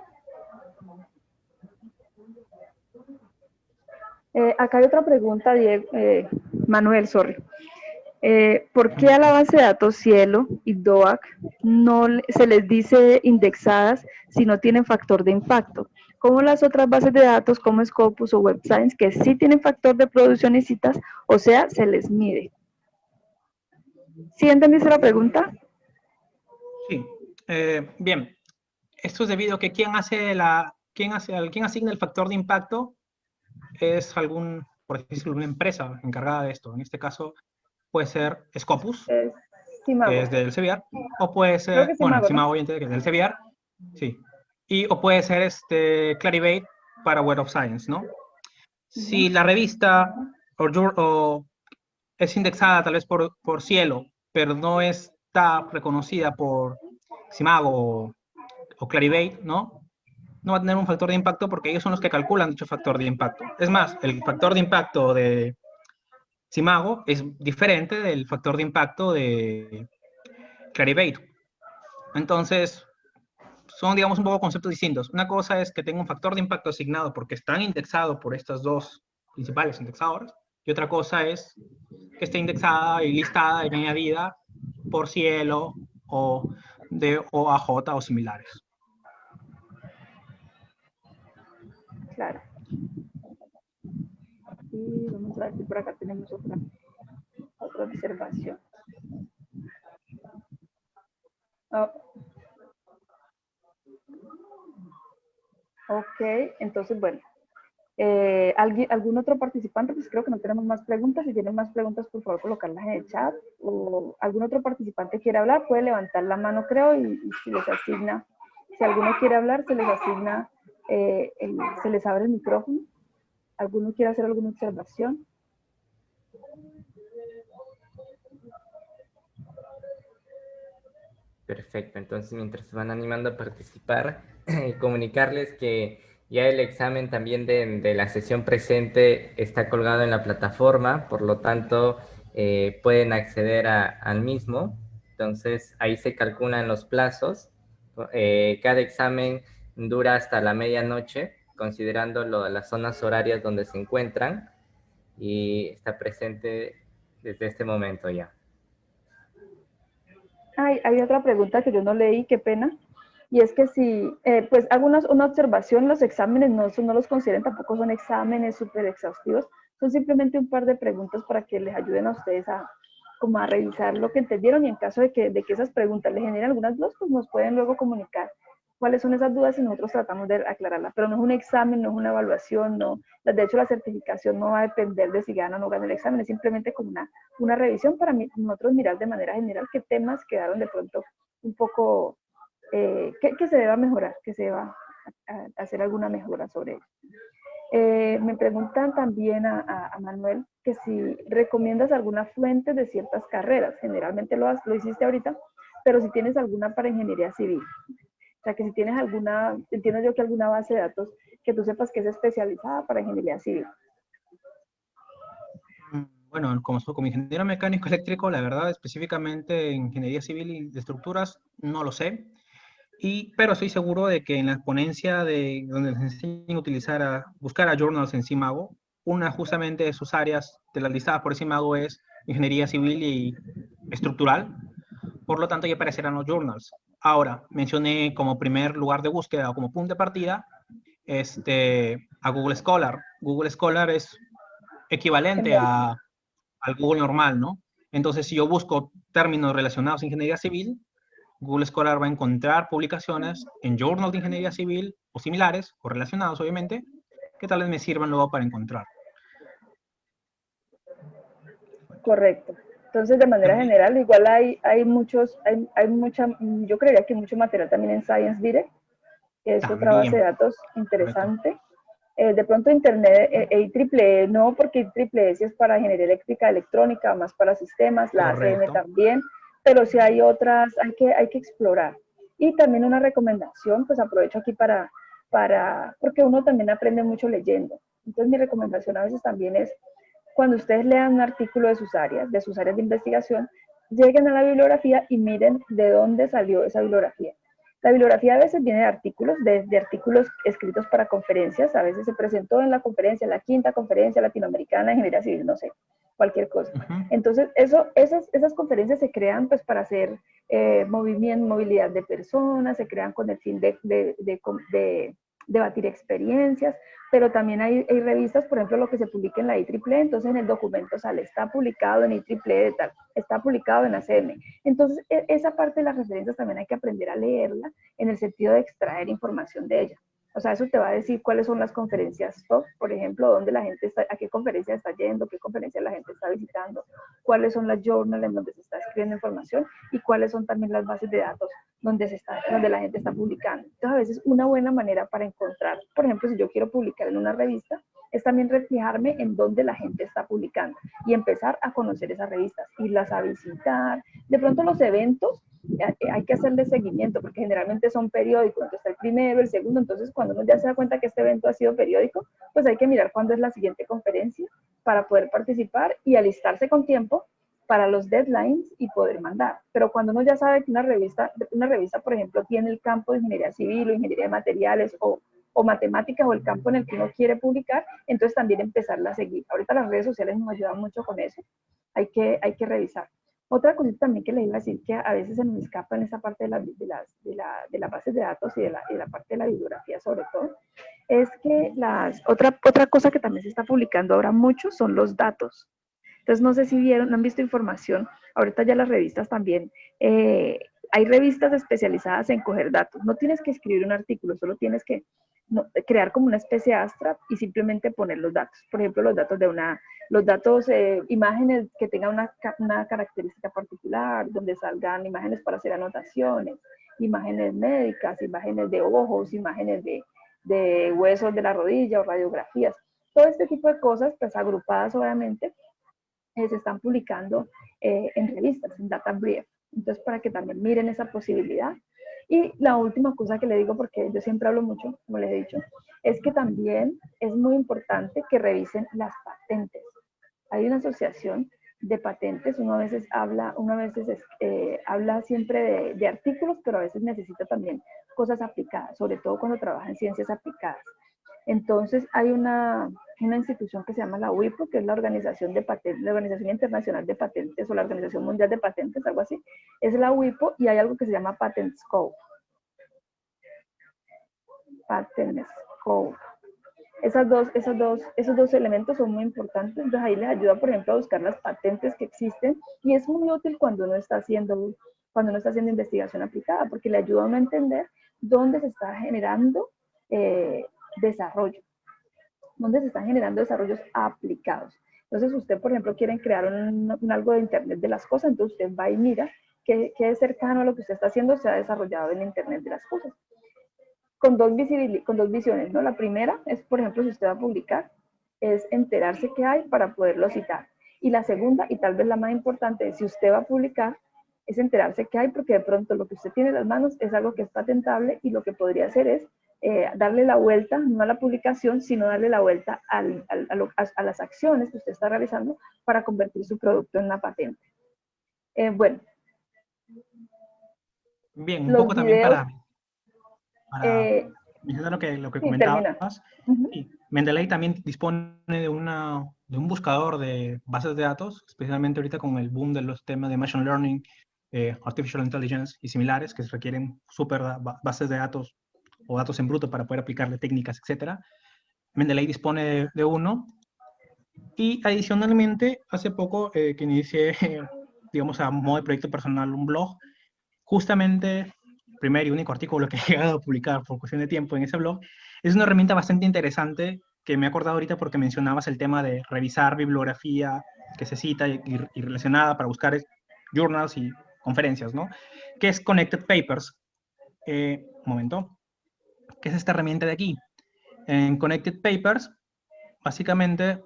Acá hay otra pregunta, Manuel, sorry. ¿Por qué a la base de datos Cielo y DOAC no se les dice indexadas si no tienen factor de impacto? Como las otras bases de datos como Scopus o Web Science, que sí tienen factor de producción y citas, o sea, se les mide. ¿Sí entendiste la pregunta? Sí. Bien. Esto es debido a que quien asigna el factor de impacto es por así decirlo, una empresa encargada de esto. En este caso puede ser Scopus, que es del CEBIAR, o puede ser, Cimabo, obviamente, que es del CEBIAR, sí, o puede ser Clarivate para Web of Science, ¿no? Si la revista es indexada tal vez por Cielo, pero no está reconocida por Cimabo o Clarivate, ¿no? No va a tener un factor de impacto porque ellos son los que calculan dicho factor de impacto. Es más, el factor de impacto de Cimabo es diferente del factor de impacto de Clarivate. Entonces, son, digamos, un poco conceptos distintos. Una cosa es que tenga un factor de impacto asignado porque están indexados por estas dos principales indexadoras, y otra cosa es que esté indexada y listada y añadida por Cielo o de OAJ o similares. Claro. Y vamos a ver si por acá tenemos otra observación. Oh. Ok, entonces, bueno. ¿Algún otro participante? Pues creo que no tenemos más preguntas. Si tienen más preguntas, por favor, colocarlas en el chat. O algún otro participante quiere hablar, puede levantar la mano, creo, y si les asigna, si alguno quiere hablar, se les asigna, se les abre el micrófono. ¿Alguno quiere hacer alguna observación? Perfecto, entonces mientras se van animando a participar, comunicarles que ya el examen también de la sesión presente está colgado en la plataforma, por lo tanto pueden acceder al mismo. Entonces ahí se calculan los plazos. Cada examen dura hasta la medianoche, considerando las zonas horarias donde se encuentran, y está presente desde este momento ya. Hay otra pregunta que yo no leí, qué pena. Y es que si, pues hago una observación, los exámenes no los consideren, tampoco son exámenes súper exhaustivos, son simplemente un par de preguntas para que les ayuden a ustedes como a revisar lo que entendieron, y en caso de que esas preguntas les generen algunas dudas, pues nos pueden luego comunicar cuáles son esas dudas y nosotros tratamos de aclararlas. Pero no es un examen, no es una evaluación, no. De hecho, la certificación no va a depender de si gana o no gana el examen, es simplemente como una revisión para nosotros mirar de manera general qué temas quedaron de pronto un poco, que se deba mejorar, que se deba hacer alguna mejora sobre ello. Me preguntan también a Manuel que si recomiendas alguna fuente de ciertas carreras. Generalmente lo hiciste ahorita, pero si tienes alguna para ingeniería civil. O sea, que si tienes alguna, entiendo yo que alguna base de datos que tú sepas que es especializada para ingeniería civil. Bueno, como ingeniero mecánico eléctrico, la verdad, específicamente en ingeniería civil y de estructuras, no lo sé. Pero estoy seguro de que en la ponencia donde les enseñan a buscar a journals en CIMAGO, una justamente de sus áreas de las listadas por CIMAGO es ingeniería civil y estructural. Por lo tanto, ya aparecerán los journals. Ahora, mencioné como primer lugar de búsqueda o como punto de partida a Google Scholar. Google Scholar es equivalente al Google normal, ¿no? Entonces, si yo busco términos relacionados a ingeniería civil, Google Scholar va a encontrar publicaciones en journals de ingeniería civil o similares, o relacionados obviamente, que tal vez me sirvan luego para encontrar. Correcto. Entonces, de manera general, igual hay mucha, yo creería que mucho material también en Science Direct, que es otra base de datos interesante. De pronto Internet, IEEE no, porque IEEE sí es para ingeniería eléctrica, electrónica, más para sistemas, la ACM también, pero sí hay otras, hay que explorar. Y también una recomendación, pues aprovecho aquí porque uno también aprende mucho leyendo. Entonces mi recomendación a veces también es, cuando ustedes lean un artículo de sus áreas de investigación, lleguen a la bibliografía y miren de dónde salió esa bibliografía. La bibliografía a veces viene de artículos escritos para conferencias, a veces se presentó en la conferencia, la 5ª conferencia latinoamericana de ingeniería civil, no sé, cualquier cosa. Entonces, esas conferencias se crean pues para hacer movilidad de personas, se crean con el fin de debatir experiencias, pero también hay revistas, por ejemplo, lo que se publica en la IEEE, entonces en el documento sale, está publicado en IEEE de tal, está publicado en ACM. Entonces, esa parte de las referencias también hay que aprender a leerla en el sentido de extraer información de ella. O sea, eso te va a decir cuáles son las conferencias top, por ejemplo, dónde la gente está, a qué conferencia está yendo, qué conferencia la gente está visitando, cuáles son las journals en donde se está escribiendo información y cuáles son también las bases de datos donde la gente está publicando. Entonces, a veces una buena manera para encontrar, por ejemplo, si yo quiero publicar en una revista, es también reflejarme en dónde la gente está publicando y empezar a conocer esas revistas, irlas a visitar. De pronto los eventos, hay que hacerle seguimiento, porque generalmente son periódicos, entonces está el primero, el segundo, entonces cuando uno ya se da cuenta que este evento ha sido periódico, pues hay que mirar cuándo es la siguiente conferencia para poder participar y alistarse con tiempo para los deadlines y poder mandar. Pero cuando uno ya sabe que una revista, por ejemplo, tiene el campo de ingeniería civil o ingeniería de materiales o matemáticas o el campo en el que uno quiere publicar, entonces también empezarla a seguir. Ahorita las redes sociales nos ayudan mucho con eso, hay que revisar. Otra cosita también que les iba a decir, que a veces se me escapa en esa parte de las bases de datos y de la parte de la bibliografía sobre todo, es que otra cosa que también se está publicando ahora mucho son los datos. Entonces, no sé si vieron, han visto información, ahorita ya las revistas también, hay revistas especializadas en coger datos. No tienes que escribir un artículo, solo tienes que crear como una especie de abstract y simplemente poner los datos. Por ejemplo, los datos, imágenes que tengan una característica particular, donde salgan imágenes para hacer anotaciones, imágenes médicas, imágenes de ojos, imágenes de huesos de la rodilla o radiografías. Todo este tipo de cosas, pues agrupadas obviamente, se están publicando en revistas, en Data Brief. Entonces, para que también miren esa posibilidad. Y la última cosa que le digo, porque yo siempre hablo mucho, como les he dicho, es que también es muy importante que revisen las patentes. Hay una asociación de patentes, uno a veces habla siempre de artículos, pero a veces necesita también cosas aplicadas, sobre todo cuando trabaja en ciencias aplicadas. Entonces hay una institución que se llama la WIPO, que es la Organización de Patentes, la Organización Internacional de Patentes o la Organización Mundial de Patentes, algo así. Es la WIPO y hay algo que se llama Patent Scope. Patent Scope. Esos dos elementos son muy importantes, entonces ahí les ayuda, por ejemplo, a buscar las patentes que existen y es muy útil cuando uno está haciendo investigación aplicada, porque le ayuda a uno a entender dónde se está generando desarrollo, donde se están generando desarrollos aplicados. Entonces usted, por ejemplo, quiere crear algo de Internet de las cosas, entonces usted va y mira qué cercano a lo que usted está haciendo se ha desarrollado en Internet de las cosas. Con dos visiones, ¿no? La primera es, por ejemplo, si usted va a publicar, es enterarse qué hay para poderlo citar. Y la segunda, y tal vez la más importante, es si usted va a publicar, es enterarse qué hay, porque de pronto lo que usted tiene en las manos es algo que es patentable y lo que podría hacer es darle la vuelta, no a la publicación, sino darle la vuelta a las acciones que usted está realizando para convertir su producto en una patente. Bueno. Bien, un poco también para mencionar lo que sí, comentabas. Sí, Mendeley también dispone de un buscador de bases de datos, especialmente ahorita con el boom de los temas de Machine Learning, Artificial Intelligence y similares, que requieren super bases de datos o datos en bruto para poder aplicarle técnicas, etc. Mendeley dispone de uno. Y adicionalmente, hace poco que inicié, digamos, a modo de proyecto personal, un blog, justamente, primer y único artículo que he llegado a publicar por cuestión de tiempo en ese blog, es una herramienta bastante interesante que me he acordado ahorita porque mencionabas el tema de revisar bibliografía que se cita y relacionada para buscar journals y conferencias, ¿no? Que es Connected Papers. Un momento. ¿Qué es esta herramienta de aquí? En Connected Papers, básicamente,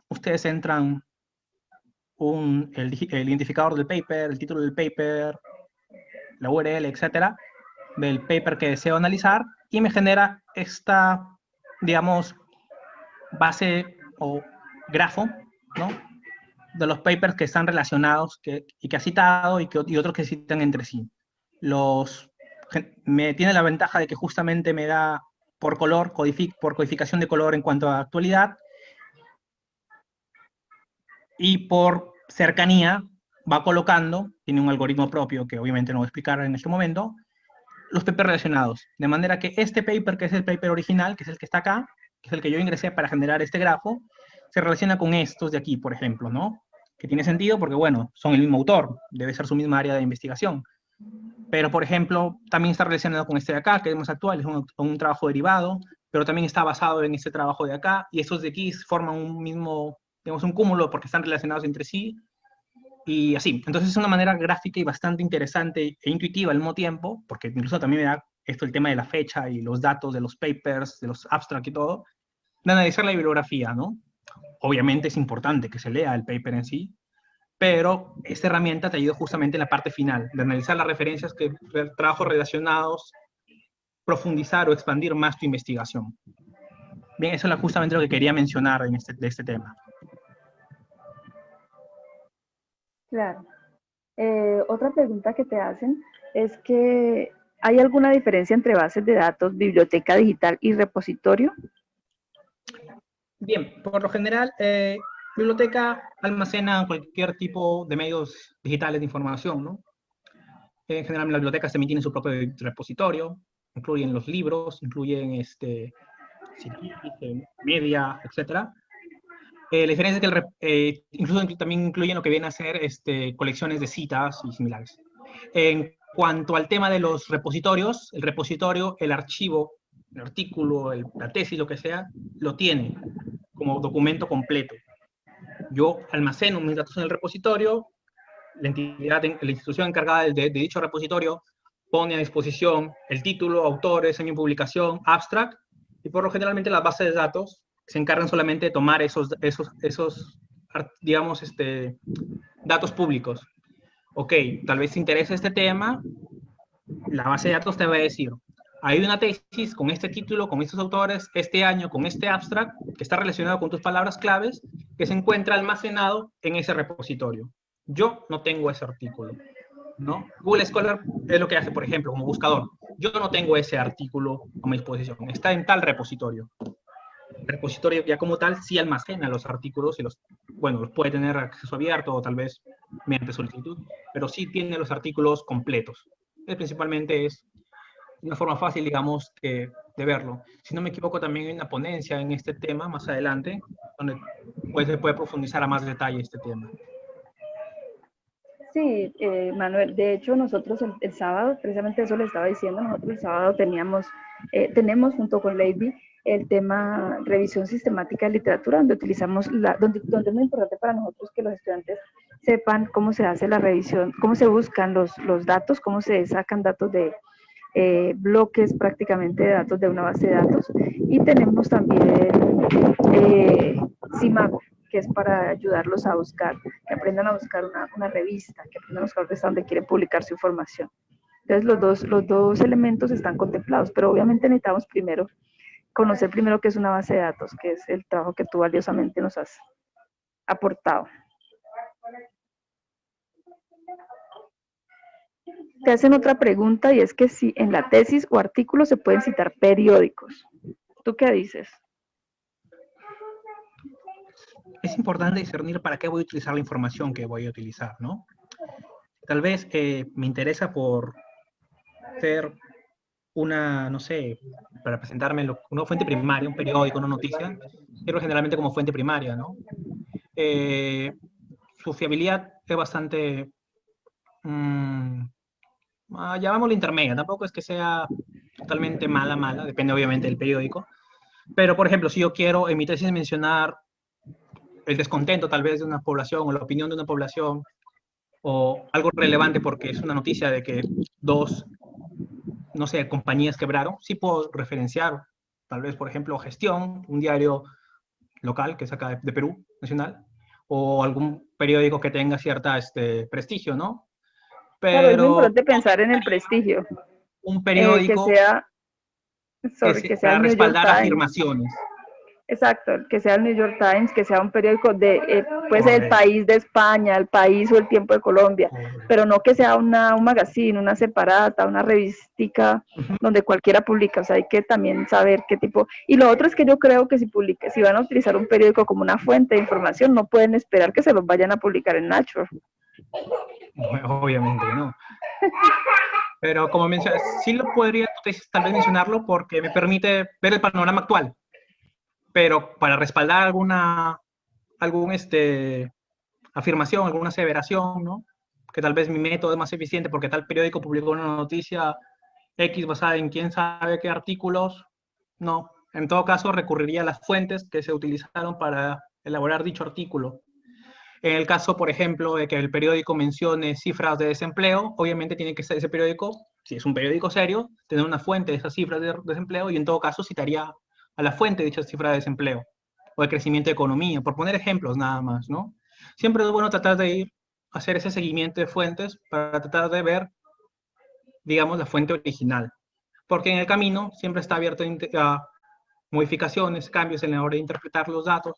ustedes entran el identificador del paper, el título del paper, la URL, etcétera, del paper que deseo analizar y me genera esta, digamos, base o grafo, ¿no? De los papers que están relacionados y que ha citado y otros que citan entre sí. Me tiene la ventaja de que justamente me da por color, por codificación de color en cuanto a actualidad, y por cercanía va colocando, tiene un algoritmo propio que obviamente no voy a explicar en este momento, los papers relacionados. De manera que este paper, que es el paper original, que es el que está acá, que es el que yo ingresé para generar este grafo, se relaciona con estos de aquí, por ejemplo, ¿no? Que tiene sentido porque, bueno, son el mismo autor, debe ser su misma área de investigación. Pero, por ejemplo, también está relacionado con este de acá, que es más actual, es un trabajo derivado, pero también está basado en este trabajo de acá, y estos de aquí forman un mismo, digamos, un cúmulo porque están relacionados entre sí, y así. Entonces es una manera gráfica y bastante interesante e intuitiva al mismo tiempo, porque incluso también me da esto el tema de la fecha y los datos de los papers, de los abstracts y todo, de analizar la bibliografía, ¿no? Obviamente es importante que se lea el paper en sí, pero esta herramienta te ayuda justamente en la parte final, de analizar las referencias, trabajos relacionados, profundizar o expandir más tu investigación. Bien, eso es justamente lo que quería mencionar de este tema. Claro. Otra pregunta que te hacen es que ¿hay alguna diferencia entre bases de datos, biblioteca digital y repositorio? Bien, por lo general, biblioteca almacena cualquier tipo de medios digitales de información, ¿no? En general, las bibliotecas también tienen su propio repositorio, incluyen los libros, incluyen media, etcétera. La diferencia es que incluso también incluyen lo que viene a ser colecciones de citas y similares. En cuanto al tema de los repositorios, el repositorio, el archivo, el artículo, la tesis, lo que sea, lo tiene como documento completo. Yo almaceno mis datos en el repositorio, la institución encargada de dicho repositorio pone a disposición el título, autores, año de publicación, abstract, y por lo generalmente las bases de datos se encargan solamente de tomar esos digamos, datos públicos. Ok, tal vez te interesa este tema, la base de datos te va a decir, hay una tesis con este título, con estos autores, este año, con este abstract, que está relacionado con tus palabras claves, que se encuentra almacenado en ese repositorio. Yo no tengo ese artículo, ¿no? Google Scholar es lo que hace, por ejemplo, como buscador. Yo no tengo ese artículo a mi disposición, está en tal repositorio. El repositorio ya como tal sí almacena los artículos y los puede tener acceso abierto o tal vez mediante solicitud, pero sí tiene los artículos completos. Principalmente es una forma fácil, digamos, de verlo. Si no me equivoco, también hay una ponencia en este tema más adelante, donde se puede profundizar a más detalle este tema. Sí, Manuel, de hecho nosotros el sábado, precisamente eso le estaba diciendo, nosotros el sábado tenemos junto con Lady el tema revisión sistemática de literatura, donde utilizamos, donde es muy importante para nosotros que los estudiantes sepan cómo se hace la revisión, cómo se buscan los datos, cómo se sacan datos de bloques prácticamente de datos de una base de datos. Y tenemos también Simago, que es para ayudarlos a buscar, que aprendan a buscar una revista, que aprendan a buscar donde quieren publicar su información. Entonces los dos elementos están contemplados, pero obviamente necesitamos conocer primero qué es una base de datos, que es el trabajo que tú valiosamente nos has aportado. Te hacen otra pregunta y es que si en la tesis o artículo se pueden citar periódicos. ¿Tú qué dices? Es importante discernir para qué voy a utilizar la información que voy a utilizar, ¿no? Tal vez me interesa por ser una, no sé, para presentarme una fuente primaria, un periódico, una noticia, pero generalmente como fuente primaria, ¿no? Su fiabilidad es bastante, llamámoslo intermedia, tampoco es que sea totalmente mala, depende obviamente del periódico, pero por ejemplo, si yo quiero en mi tesis mencionar el descontento tal vez de una población o la opinión de una población o algo relevante porque es una noticia de que dos, no sé, compañías quebraron, sí puedo referenciar tal vez, por ejemplo, Gestión, un diario local que es acá de Perú, nacional, o algún periódico que tenga cierta prestigio, ¿no? Pero claro, es muy importante no pensar en el prestigio. un periódico que sea para el New York respaldar Times. afirmaciones. Exacto, que sea el New York Times, que sea un periódico puede ser El País de España, El País o El Tiempo de Colombia, pero no que sea un magazine, una separata, una revistica donde cualquiera publica. O sea, hay que también saber qué tipo. Y lo otro es que yo creo que si van a utilizar un periódico como una fuente de información, no pueden esperar que se los vayan a publicar en Nature. Obviamente no. Pero como mencionas, sí lo podría tal vez mencionarlo porque me permite ver el panorama actual. Pero para respaldar alguna afirmación, alguna aseveración, ¿no? Que tal vez mi método es más eficiente porque tal periódico publicó una noticia X basada en quién sabe qué artículos, no. En todo caso, recurriría a las fuentes que se utilizaron para elaborar dicho artículo. En el caso, por ejemplo, de que el periódico mencione cifras de desempleo, obviamente tiene que ser ese periódico, si es un periódico serio, tener una fuente de esas cifras de desempleo y en todo caso citaría a la fuente de dichas cifras de desempleo o de crecimiento de economía, por poner ejemplos nada más, ¿no? Siempre es bueno tratar de hacer ese seguimiento de fuentes para tratar de ver, digamos, la fuente original. Porque en el camino siempre está abierto a modificaciones, cambios en la hora de interpretar los datos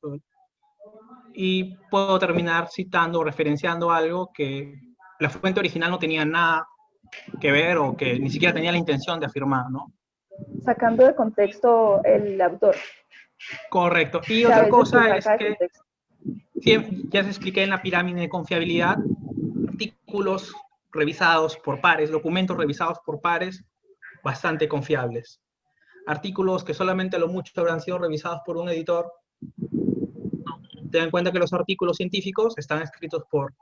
y puedo terminar citando o referenciando algo que la fuente original no tenía nada que ver o que ni siquiera tenía la intención de afirmar, ¿no? Sacando de contexto el autor. Correcto. Y Que a otra veces se cosa es saca de que, contexto. ya se expliqué en la pirámide de confiabilidad, artículos revisados por pares, documentos revisados por pares, bastante confiables. Artículos que solamente a lo mucho habrán sido revisados por un editor. Ten en cuenta que los artículos científicos están escritos por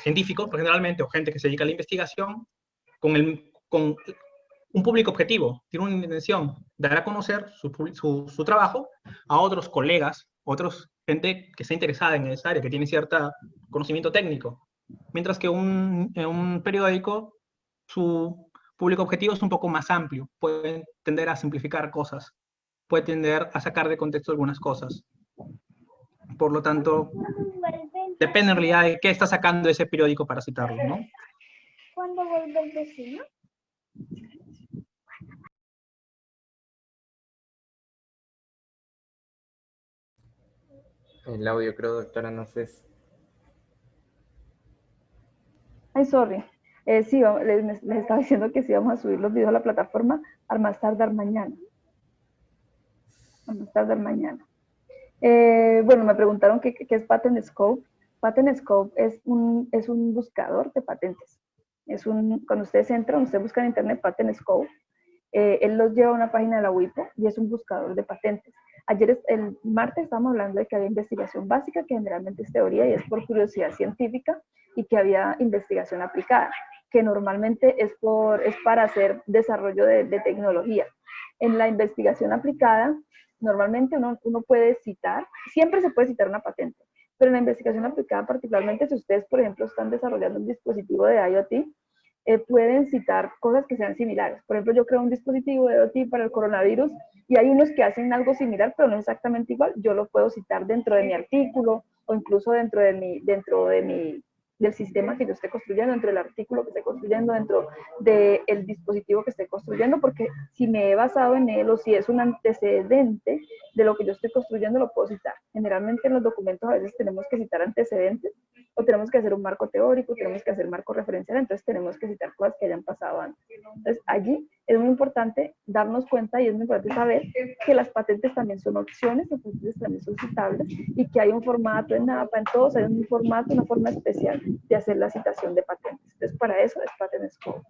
científicos, generalmente, o gente que se dedica a la investigación, con un público objetivo, tiene una intención, dar a conocer su trabajo a otros colegas, gente que está interesada en esa área, que tiene cierto conocimiento técnico. Mientras que un periódico, su público objetivo es un poco más amplio, puede tender a simplificar cosas, puede tender a sacar de contexto algunas cosas. Por lo tanto, depende en realidad de qué está sacando ese periódico para citarlo, ¿no? ¿Cuándo vuelve el vecino? El audio, creo, doctora, no sé. Ay, sorry. Sí, les estaba diciendo que sí vamos a subir los videos a la plataforma al más tardar mañana. Al más tardar mañana. Bueno, me preguntaron qué es Patent Scope. Patent Scope es un buscador de patentes. Cuando ustedes entran, ustedes buscan en internet Patent Scope, él los lleva a una página de la WIPO y es un buscador de patentes. El martes estábamos hablando de que había investigación básica, que generalmente es teoría y es por curiosidad científica, y que había investigación aplicada, que normalmente es para hacer desarrollo de tecnología. En la investigación aplicada, normalmente uno puede citar, siempre se puede citar una patente, pero en la investigación aplicada, particularmente si ustedes, por ejemplo, están desarrollando un dispositivo de IoT, pueden citar cosas que sean similares. Por ejemplo, yo creo un dispositivo de IoT para el coronavirus y hay unos que hacen algo similar, pero no exactamente igual. Yo lo puedo citar dentro de mi artículo o incluso dentro del sistema que yo esté construyendo, dentro del artículo que esté construyendo, dentro del dispositivo que esté construyendo, porque si me he basado en él o si es un antecedente de lo que yo estoy construyendo, lo puedo citar. Generalmente en los documentos a veces tenemos que citar antecedentes o tenemos que hacer un marco teórico, tenemos que hacer marco referencial, entonces tenemos que citar cosas que hayan pasado antes. Entonces allí es muy importante darnos cuenta y es muy importante saber que las patentes también son opciones, las patentes también son citables y que hay un formato en APA, en todos hay un formato, una forma especial de hacer la citación de patentes. Entonces para eso es Patent Scope.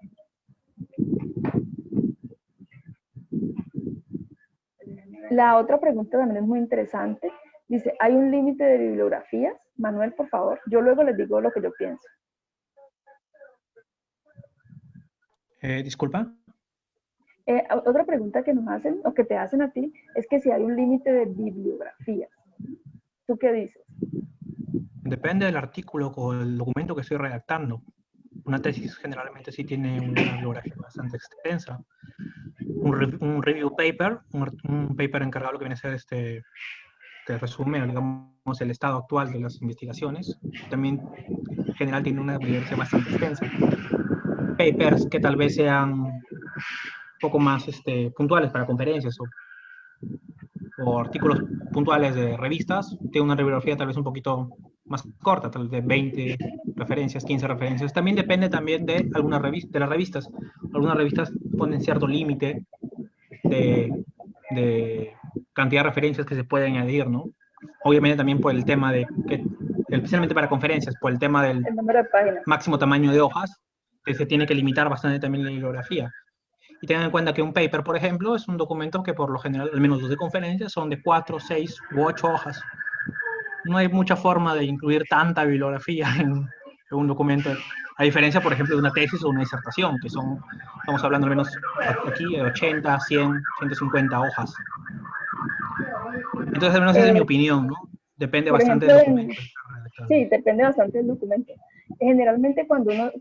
La otra pregunta también es muy interesante. Dice, ¿hay un límite de bibliografías? Manuel, por favor. Yo luego les digo lo que yo pienso. Disculpa. Otra pregunta que nos hacen, o que te hacen a ti, es que si hay un límite de bibliografías. ¿Tú qué dices? Depende del artículo o el documento que estoy redactando. Una tesis generalmente sí tiene una bibliografía bastante extensa. Un review paper, un paper encargado de lo que viene a ser que resume, digamos, el estado actual de las investigaciones, también en general tiene una bibliografía bastante extensa. Papers que tal vez sean un poco más puntuales para conferencias o artículos puntuales de revistas, tiene una bibliografía tal vez un poquito más corta, tal vez de 20 referencias, 15 referencias. También depende también de algunas de las revistas. Algunas revistas ponen cierto límite de cantidad de referencias que se pueden añadir, ¿no? Obviamente también por el tema especialmente para conferencias, por el tema del número de páginas, máximo tamaño de hojas, que se tiene que limitar bastante también la bibliografía. Y tengan en cuenta que un paper, por ejemplo, es un documento que por lo general, al menos los de conferencias, son de 4, 6 u 8 hojas. No hay mucha forma de incluir tanta bibliografía en un documento, a diferencia, por ejemplo, de una tesis o una disertación, que estamos hablando al menos aquí de 80, 100, 150 hojas. Entonces, al menos esa es mi opinión, ¿no? Depende bastante del documento. Sí, depende bastante del documento. Generalmente cuando uno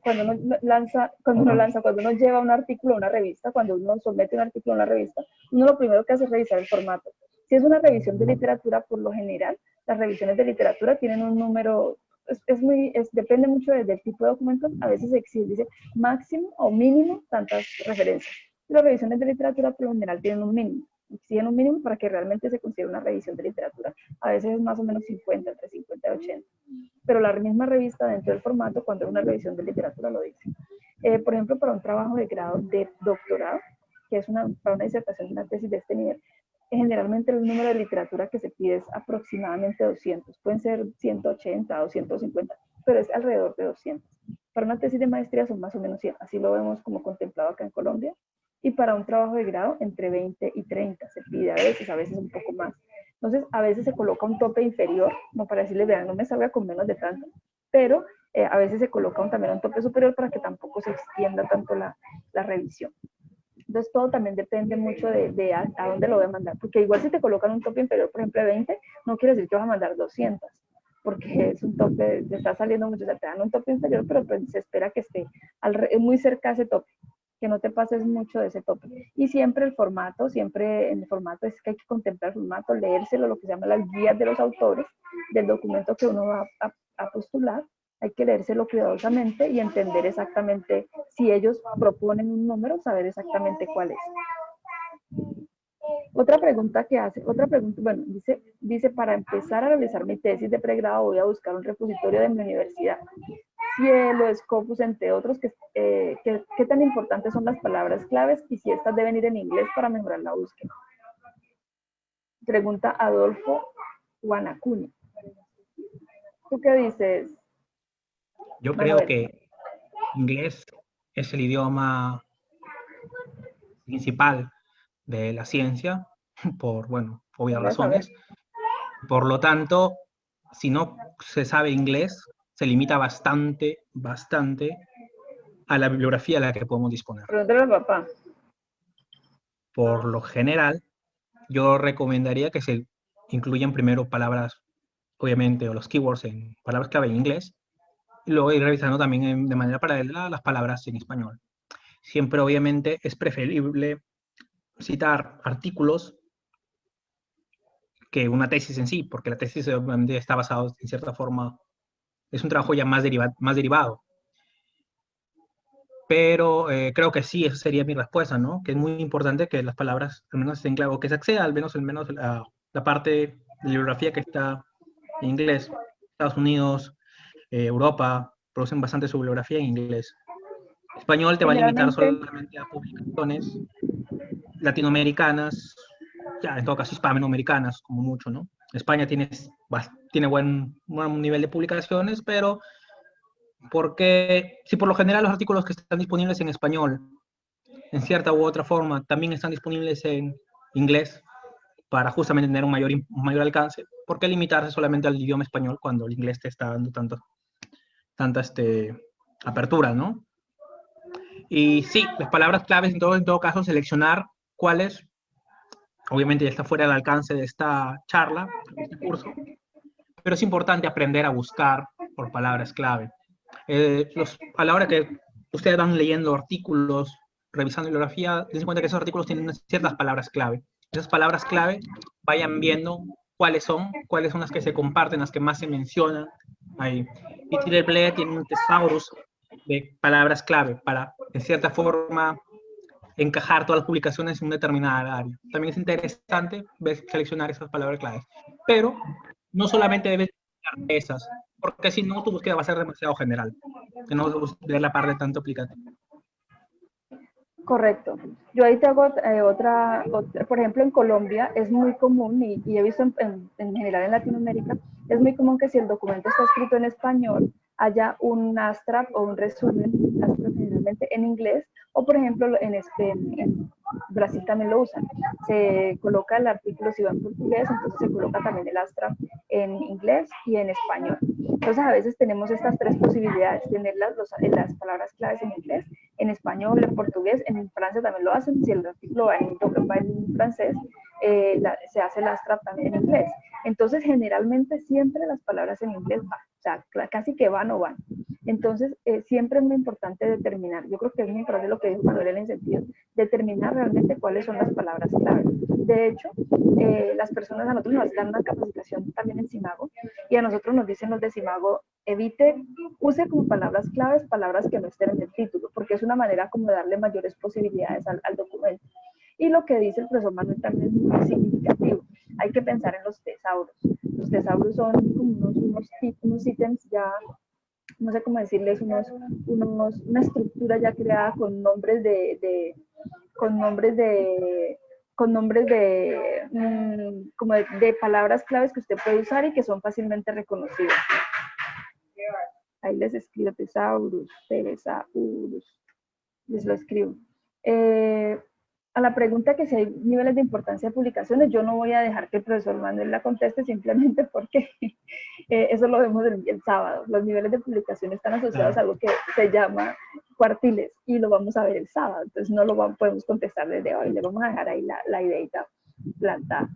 lleva un artículo a una revista, cuando uno somete un artículo a una revista, uno lo primero que hace es revisar el formato. Si es una revisión de literatura, por lo general, las revisiones de literatura tienen un número, depende mucho del tipo de documentos, a veces dice máximo o mínimo tantas referencias. Las revisiones de literatura por lo general tienen un mínimo. exigen un mínimo para que realmente se considere una revisión de literatura. A veces es más o menos 50, entre 50 y 80. Pero la misma revista dentro del formato, cuando es una revisión de literatura, lo dice. Por ejemplo, para un trabajo de grado de doctorado, que es para una disertación de una tesis de este nivel, generalmente el número de literatura que se pide es aproximadamente 200. Pueden ser 180, 250, pero es alrededor de 200. Para una tesis de maestría son más o menos 100. Así lo vemos como contemplado acá en Colombia. Y para un trabajo de grado, entre 20 y 30 se pide a veces un poco más. Entonces, a veces se coloca un tope inferior, como para decirle, vean, no me salga con menos de tanto, pero a veces se coloca también un tope superior para que tampoco se extienda tanto la revisión. Entonces, todo también depende mucho de a dónde lo voy a mandar, porque igual si te colocan un tope inferior, por ejemplo, de 20, no quiere decir que vas a mandar 200, porque es un tope, te está saliendo mucho, o sea, te dan un tope inferior, pero pues se espera que esté muy cerca de ese tope, que no te pases mucho de ese tope. Y siempre siempre en el formato es que hay que contemplar el formato, leérselo, lo que se llama las guías de los autores del documento que uno va a postular. Hay que leérselo cuidadosamente y entender exactamente si ellos proponen un número, saber exactamente cuál es. Otra pregunta, bueno, dice, para empezar a realizar mi tesis de pregrado voy a buscar un repositorio de mi universidad. Cielo, Scopus, entre otros, ¿qué tan importantes son las palabras claves y si estas deben ir en inglés para mejorar la búsqueda? Pregunta Adolfo Guanacuni. ¿Tú qué dices? Yo creo que inglés es el idioma principal de la ciencia, por, bueno, obvias razones. Por lo tanto, si no se sabe inglés, se limita bastante a la bibliografía a la que podemos disponer. Pregúntale al papá. Por lo general, yo recomendaría que se incluyan primero palabras, obviamente, o los keywords en palabras clave en inglés, y luego ir revisando también de manera paralela las palabras en español. Siempre, obviamente, es preferible citar artículos que una tesis en sí, porque la tesis obviamente está basada en cierta forma, es un trabajo ya más derivado. Pero creo que sí, esa sería mi respuesta, ¿no? Que es muy importante que las palabras al menos estén claras, o que se acceda al menos la parte de bibliografía que está en inglés. Estados Unidos, Europa, producen bastante su bibliografía en inglés. Español te va a limitar solamente a publicaciones latinoamericanas, ya en todo caso hispanoamericanas, como mucho, ¿no? España tiene buen nivel de publicaciones, pero porque si por lo general los artículos que están disponibles en español, en cierta u otra forma, también están disponibles en inglés, para justamente tener un mayor alcance, ¿por qué limitarse solamente al idioma español cuando el inglés te está dando tanta apertura, ¿no? Y sí, las palabras claves, en todo caso, seleccionar cuáles, obviamente ya está fuera del alcance de esta charla, de este curso, pero es importante aprender a buscar por palabras clave. A la hora que ustedes van leyendo artículos, revisando bibliografía, den cuenta que esos artículos tienen ciertas palabras clave. Esas palabras clave, vayan viendo cuáles son las que se comparten, las que más se mencionan. Ahí. IEEE tiene un thesaurus de palabras clave para, en cierta forma, encajar todas las publicaciones en una determinada área. También es interesante seleccionar esas palabras claves. Pero no solamente debes seleccionar esas, porque si no, tu búsqueda va a ser demasiado general, que no debes ver la parte tanto aplicativa. Correcto. Yo ahí te hago otra, por ejemplo, en Colombia es muy común, y he visto en general en Latinoamérica, es muy común que si el documento está escrito en español, haya un ASTRAP o un resumen, generalmente en inglés, o por ejemplo en Brasil también lo usan. Se coloca el artículo si va en portugués, entonces se coloca también el ASTRAP en inglés y en español. Entonces a veces tenemos estas tres posibilidades, tener las palabras claves en inglés, en español, en portugués, en Francia también lo hacen, si el artículo va en francés, se hace el ASTRAP también en inglés. Entonces, generalmente siempre las palabras en inglés van, o sea, casi que van o van. Entonces, siempre es muy importante determinar, yo creo que es muy importante lo que dijo Manuel en el sentido, determinar realmente cuáles son las palabras clave. De hecho, las personas a nosotros nos dan una capacitación también en Simago, y a nosotros nos dicen los de Simago, use como palabras claves palabras que no estén en el título, porque es una manera como de darle mayores posibilidades al documento. Y lo que dice el profesor Manuel también es muy significativo. Hay que pensar en los tesauros. Los tesauros son como unos ítems ya, no sé cómo decirles, una estructura ya creada con nombres como de palabras claves que usted puede usar y que son fácilmente reconocidas. Ahí les escribo tesaurus, les lo escribo. A la pregunta que si hay niveles de importancia de publicaciones, yo no voy a dejar que el profesor Manuel la conteste simplemente porque eso lo vemos el sábado. Los niveles de publicación están asociados a algo que se llama cuartiles y lo vamos a ver el sábado. Entonces no lo podemos contestar desde hoy, le vamos a dejar ahí la ideita plantada.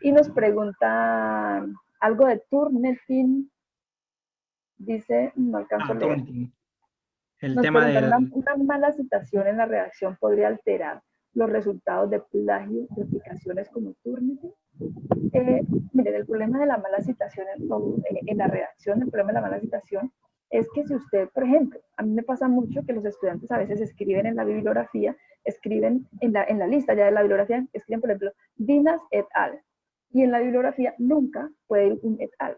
Y nos preguntan algo de Turnitin. Dice, no alcanzo a leer. El Nos tema preguntan, una mala citación en la redacción podría alterar los resultados de plagio de aplicaciones como Turnitin. Miren, el problema de la mala citación en la redacción, el problema de la mala citación es que si usted, por ejemplo, a mí me pasa mucho que los estudiantes a veces escriben en la bibliografía, escriben en la lista ya de la bibliografía, escriben, por ejemplo, Dinas et al. Y en la bibliografía nunca puede ir un et al.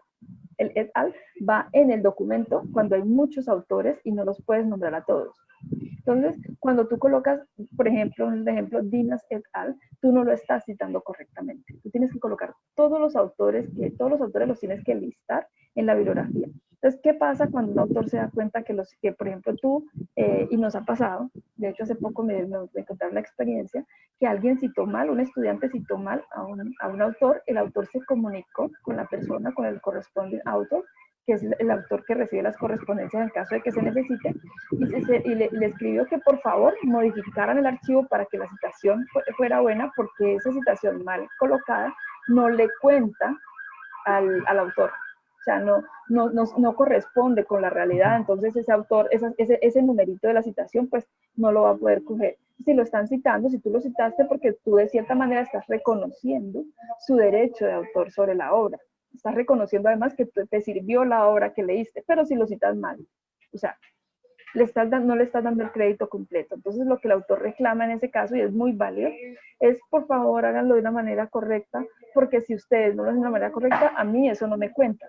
El et al va en el documento cuando hay muchos autores y no los puedes nombrar a todos. Entonces, cuando tú colocas, por ejemplo, un ejemplo, Dinas et al, tú no lo estás citando correctamente. Tú tienes que colocar todos los autores los tienes que listar en la bibliografía. Entonces, ¿qué pasa cuando un autor se da cuenta que por ejemplo, tú, y nos ha pasado, de hecho hace poco me contaron la experiencia, que alguien citó mal, un estudiante citó mal a un autor, el autor se comunicó con la persona, con el correspondiente autor, que es el autor que recibe las correspondencias en caso de que se necesite, y le escribió que por favor modificaran el archivo para que la citación fuera buena, porque esa citación mal colocada no le cuenta al autor. O sea, no corresponde con la realidad, entonces ese autor, ese numerito de la citación, pues no lo va a poder coger. Si lo están citando, si tú lo citaste porque tú de cierta manera estás reconociendo su derecho de autor sobre la obra. Estás reconociendo además que te sirvió la obra que leíste, pero si lo citas mal, o sea, no le estás dando el crédito completo. Entonces lo que el autor reclama en ese caso, y es muy válido, es por favor háganlo de una manera correcta, porque si ustedes no lo hacen de una manera correcta, a mí eso no me cuenta.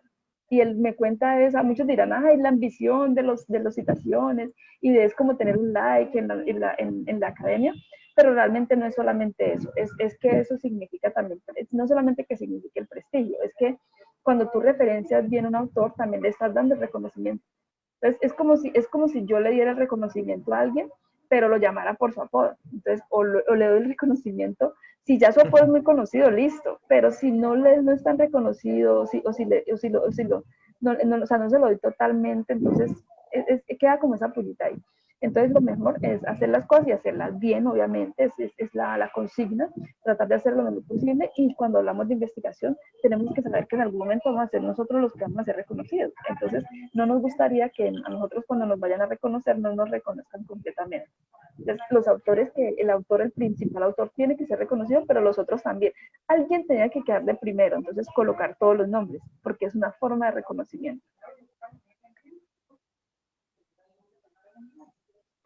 Y él me cuenta es, a muchos dirán, es la ambición de los citaciones, y es como tener un like en la academia, pero realmente no es solamente eso, es que eso significa también, no solamente que signifique el prestigio, es que cuando tú referencias bien a un autor, también le estás dando el reconocimiento. Entonces, es como si yo le diera el reconocimiento a alguien, pero lo llamara por su apodo. Entonces, o le doy el reconocimiento, si ya su apodo es muy conocido, listo, pero si no es tan reconocido, o si no se lo doy totalmente, entonces queda como esa pullita ahí. Entonces, lo mejor es hacer las cosas y hacerlas bien, obviamente, es la consigna, tratar de hacerlo lo mejor posible, y cuando hablamos de investigación, tenemos que saber que en algún momento vamos a ser nosotros los que vamos a ser reconocidos. Entonces, no nos gustaría que a nosotros cuando nos vayan a reconocer, no nos reconozcan completamente. Entonces, los autores, el principal autor tiene que ser reconocido, pero los otros también. Alguien tenía que quedar de primero, entonces colocar todos los nombres, porque es una forma de reconocimiento.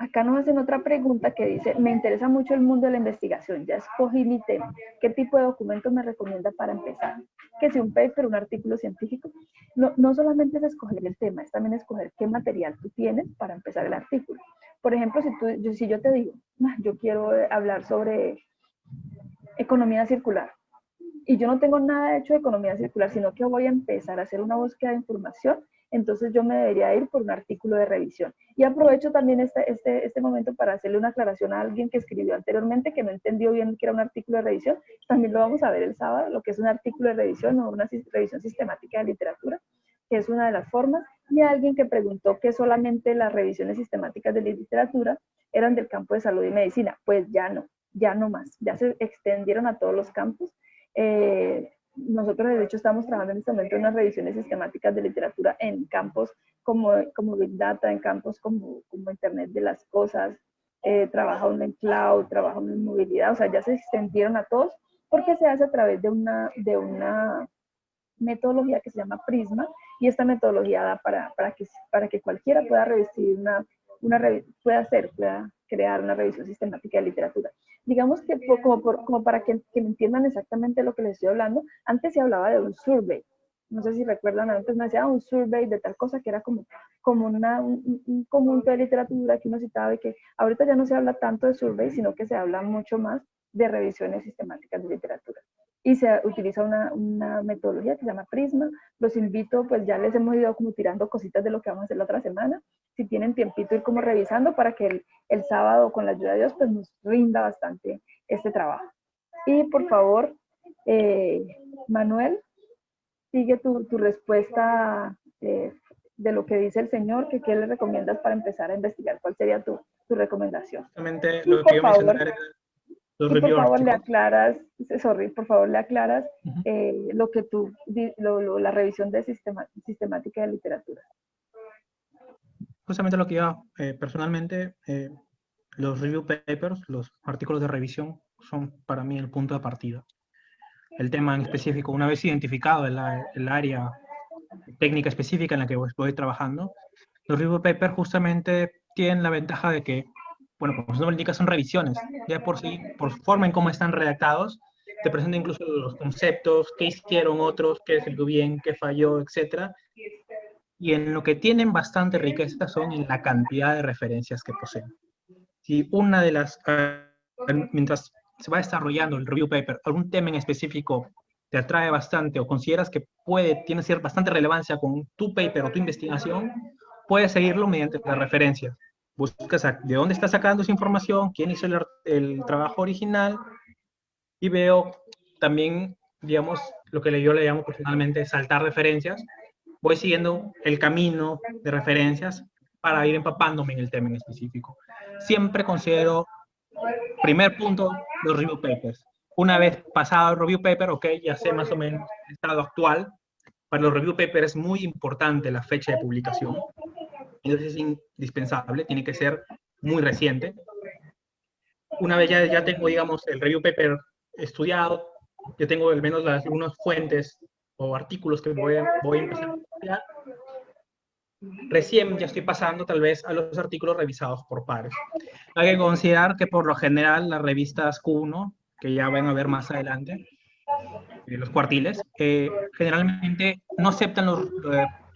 Acá nos hacen otra pregunta que dice, me interesa mucho el mundo de la investigación, ya escogí mi tema, ¿qué tipo de documento me recomienda para empezar? Que si un paper, un artículo científico, no solamente es escoger el tema, es también escoger qué material tú tienes para empezar el artículo. Por ejemplo, si yo te digo, yo quiero hablar sobre economía circular, y yo no tengo nada hecho de economía circular, sino que voy a empezar a hacer una búsqueda de información, entonces yo me debería ir por un artículo de revisión. Y aprovecho también este momento para hacerle una aclaración a alguien que escribió anteriormente que no entendió bien que era un artículo de revisión. También lo vamos a ver el sábado, lo que es un artículo de revisión o una revisión sistemática de literatura, que es una de las formas. Y alguien que preguntó que solamente las revisiones sistemáticas de literatura eran del campo de salud y medicina. Pues ya no más, ya se extendieron a todos los campos. Nosotros de hecho estamos trabajando en este momento en unas revisiones sistemáticas de literatura en campos como Big Data, en campos como Internet de las Cosas, trabajando en Cloud, trabajando en movilidad, o sea, ya se extendieron a todos porque se hace a través de una metodología que se llama Prisma, y esta metodología da para que cualquiera pueda revisar pueda crear una revisión sistemática de literatura. digamos que como para que me entiendan exactamente lo que les estoy hablando, antes se hablaba de un survey. No sé si recuerdan, antes me hacía un survey de tal cosa que era como un conjunto de literatura que uno citaba y que ahorita ya no se habla tanto de survey, sino que se habla mucho más de revisiones sistemáticas de literatura. Y se utiliza una metodología que se llama Prisma. Los invito, pues ya les hemos ido como tirando cositas de lo que vamos a hacer la otra semana. Si tienen tiempito, ir como revisando para que el sábado, con la ayuda de Dios, pues nos rinda bastante este trabajo. Y por favor, Manuel, sigue tu respuesta de lo que dice el Señor, que qué le recomiendas para empezar a investigar. ¿Cuál sería tu recomendación? Justamente lo que yo mencionaba era los y por review favor le articles. aclaras, por favor le aclaras lo que la revisión de sistemática de literatura. Justamente lo que yo personalmente, los review papers, los artículos de revisión, son para mí el punto de partida. El tema en específico, una vez identificado el área técnica específica en la que voy trabajando, los review papers justamente tienen la ventaja de que, bueno, como su nombre indica, son revisiones. Ya por sí, por su forma en cómo están redactados, te presentan incluso los conceptos, qué hicieron otros, qué salió bien, qué falló, etc. Y en lo que tienen bastante riqueza son en la cantidad de referencias que poseen. Si una de las, mientras se va desarrollando el review paper, algún tema en específico te atrae bastante o consideras que tiene bastante relevancia con tu paper o tu investigación, puedes seguirlo mediante las referencias. Buscas de dónde está sacando esa información, quién hizo el trabajo original, y veo también, digamos, lo que yo le llamo personalmente saltar referencias. Voy siguiendo el camino de referencias para ir empapándome en el tema en específico. Siempre considero, primer punto, los review papers. Una vez pasado el review paper, ok, ya sé más o menos el estado actual. Para los review papers es muy importante la fecha de publicación. Entonces es indispensable, tiene que ser muy reciente. Una vez ya tengo, digamos, el review paper estudiado, yo tengo al menos algunas fuentes o artículos que voy a empezar a estudiar, recién ya estoy pasando tal vez a los artículos revisados por pares. Hay que considerar que por lo general las revistas Q1, que ya van a ver más adelante, los cuartiles, generalmente no aceptan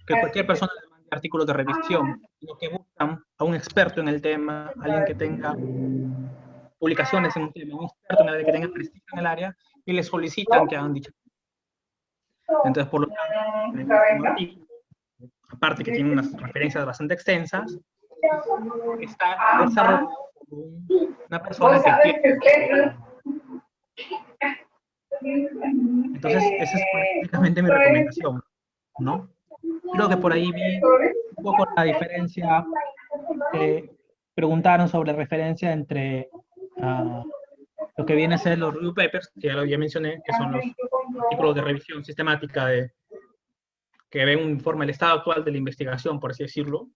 que cualquier persona les mande artículos de revisión, sino que buscan a un experto en el tema, alguien que tenga publicaciones en un tema, un experto en el área, que tenga prestigio en el área, y le solicitan que hagan dicho. Entonces, por lo tanto, aparte que tiene unas referencias bastante extensas, está desarrollado por una persona que tiene. Entonces, esa es prácticamente mi recomendación, ¿no? Creo que por ahí vi un poco la diferencia. Preguntaron sobre la referencia entre lo que viene a ser los review papers, que ya mencioné, que son los artículos de revisión sistemática que ven un informe del estado actual de la investigación, por así decirlo.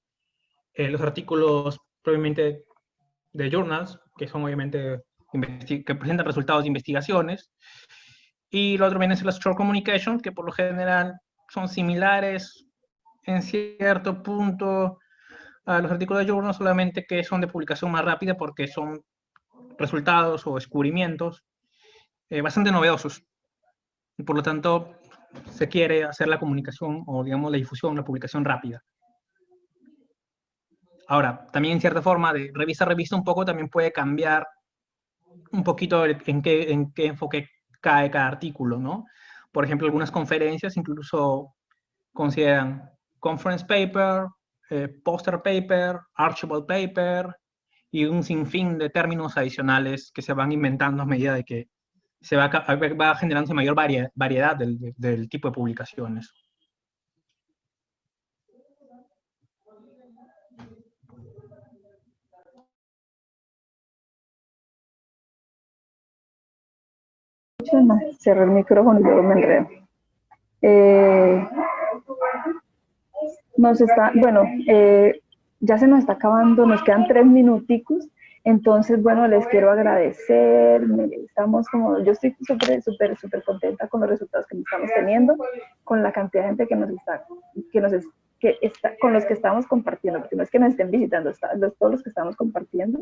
Los artículos probablemente de journals, que son obviamente que presentan resultados de investigaciones. Y lo otro viene a ser las short communication, que por lo general son similares en cierto punto a los artículos de journals, solamente que son de publicación más rápida porque son resultados o descubrimientos bastante novedosos. Y por lo tanto, se quiere hacer la comunicación o, digamos, la difusión, la publicación rápida. Ahora, también en cierta forma, de revista a revista un poco, también puede cambiar un poquito en qué enfoque cae cada artículo, ¿no? Por ejemplo, algunas conferencias incluso consideran conference paper, poster paper, archival paper, y un sinfín de términos adicionales que se van inventando a medida de que se va generándose mayor variedad del tipo de publicaciones. No, cerré el micrófono y luego me enredo. Ya se nos está acabando, nos quedan 3 minuticos. Entonces, bueno, les quiero agradecer. Yo estoy súper contenta con los resultados que estamos teniendo, con la cantidad de gente con los que estamos compartiendo, porque no es que nos estén visitando, todos los que estamos compartiendo.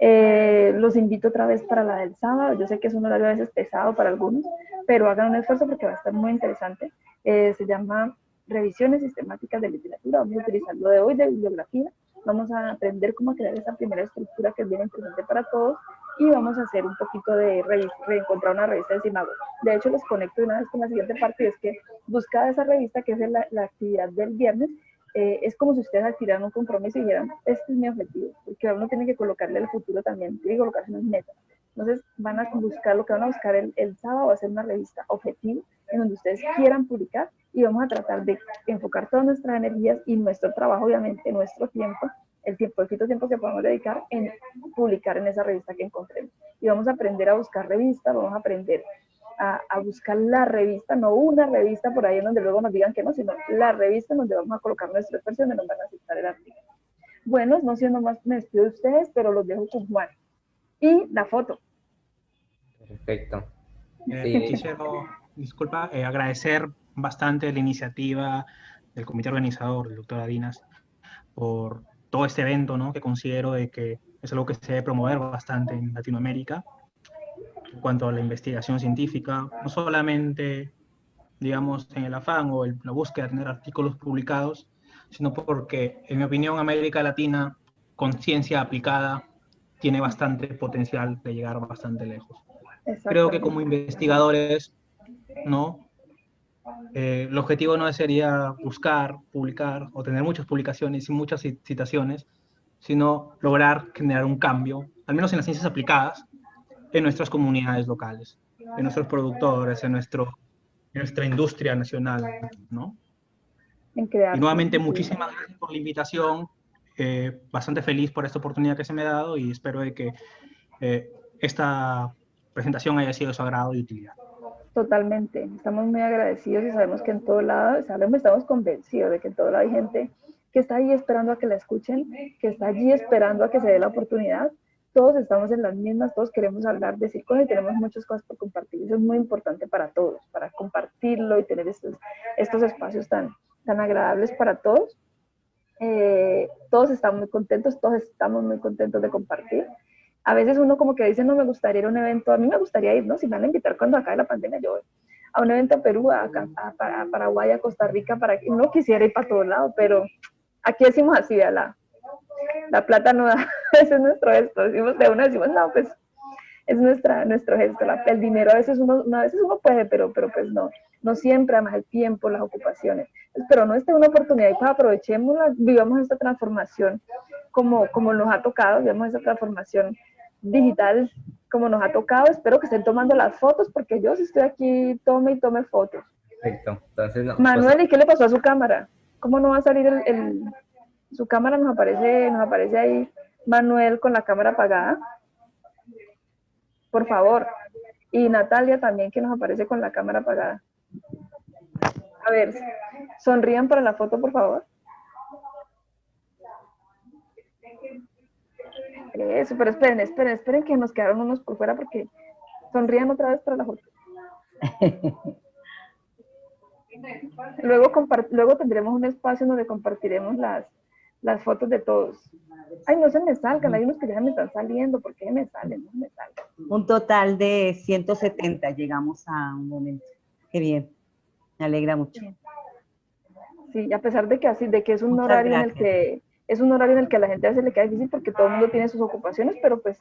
Los invito otra vez para la del sábado. Yo sé que es un horario a veces pesado para algunos, pero hagan un esfuerzo porque va a estar muy interesante. Se llama Revisiones Sistemáticas de Literatura. Vamos a utilizar lo de hoy de bibliografía. Vamos a aprender cómo crear esa primera estructura que es bien interesante para todos y vamos a hacer un poquito de reencontrar una revista del Simago. De hecho, los conecto de una vez con la siguiente parte, y es que buscar esa revista, que es la actividad del viernes, es como si ustedes adquirieran un compromiso y dijeran, este es mi objetivo, porque uno tiene que colocarle el futuro también, tiene que colocarse unas metas. Entonces van a buscar, lo que van a buscar el sábado va a ser una revista objetivo, en donde ustedes quieran publicar, y vamos a tratar de enfocar todas nuestras energías y nuestro trabajo, obviamente, nuestro tiempo, el poquito tiempo que podamos dedicar en publicar en esa revista que encontremos. Y vamos a aprender a buscar revistas, vamos a aprender a buscar la revista, no una revista por ahí en donde luego nos digan que no, sino la revista en donde vamos a colocar nuestra expresión y nos van a aceptar el artículo. Bueno, no siendo más, me despido de ustedes, pero los dejo con Juan. Y la foto. Perfecto. Quisiera, disculpa, agradecer bastante la iniciativa del comité organizador, del doctor Adinas, por todo este evento, ¿no? Que considero de que es algo que se debe promover bastante en Latinoamérica en cuanto a la investigación científica, no solamente, digamos, en el afán o la búsqueda de tener artículos publicados, sino porque, en mi opinión, América Latina, con ciencia aplicada, tiene bastante potencial de llegar bastante lejos. Creo que como investigadores, ¿no? El objetivo no sería buscar, publicar o tener muchas publicaciones y muchas citaciones, sino lograr generar un cambio, al menos en las ciencias aplicadas, en nuestras comunidades locales, en nuestros productores, en nuestra industria nacional, ¿no? Y nuevamente, muchísimas gracias por la invitación, bastante feliz por esta oportunidad que se me ha dado y espero de que esta presentación haya sido de su agrado y utilidad. Totalmente, estamos muy agradecidos y sabemos que en todo lado, estamos convencidos de que en todo lado hay gente que está ahí esperando a que la escuchen, que está allí esperando a que se dé la oportunidad. Todos estamos en las mismas, todos queremos hablar, decir cosas y tenemos muchas cosas por compartir. Eso es muy importante para todos, para compartirlo y tener estos espacios tan agradables para todos. Todos estamos muy contentos de compartir. A veces uno como que dice, no me gustaría ir a un evento, a mí me gustaría ir, ¿no? Si me van a invitar cuando acabe la pandemia, yo voy a un evento a Perú, a Paraguay, a Costa Rica, para que uno quisiera ir para todos lados, pero aquí decimos así, la plata no da, ese es nuestro gesto, decimos no, pues es nuestro gesto, el dinero a veces uno puede, pero pues no siempre, además el tiempo, las ocupaciones, pero no, esta es una oportunidad y pues aprovechémosla, vivamos esta transformación como nos ha tocado, vivamos esta transformación digital como nos ha tocado. Espero que estén tomando las fotos porque yo sí estoy aquí, tome fotos. Perfecto. Entonces, no, Manuel, pues, ¿y qué le pasó a su cámara? ¿Cómo no va a salir su cámara? Nos aparece ahí Manuel con la cámara apagada. Por favor. Y Natalia también, que nos aparece con la cámara apagada. A ver, sonrían para la foto, por favor. Eso, pero esperen que nos quedaron unos por fuera porque sonrían otra vez para la foto. Luego tendremos un espacio donde compartiremos las fotos de todos. Ay, no se me salgan, hay unos que ya me están saliendo, ¿por qué me salen? No me salgan. Un total de 170 llegamos a un momento. Qué bien, me alegra mucho. Sí, a pesar de que es un horario en el que a la gente a veces le queda difícil porque todo el mundo tiene sus ocupaciones, pero pues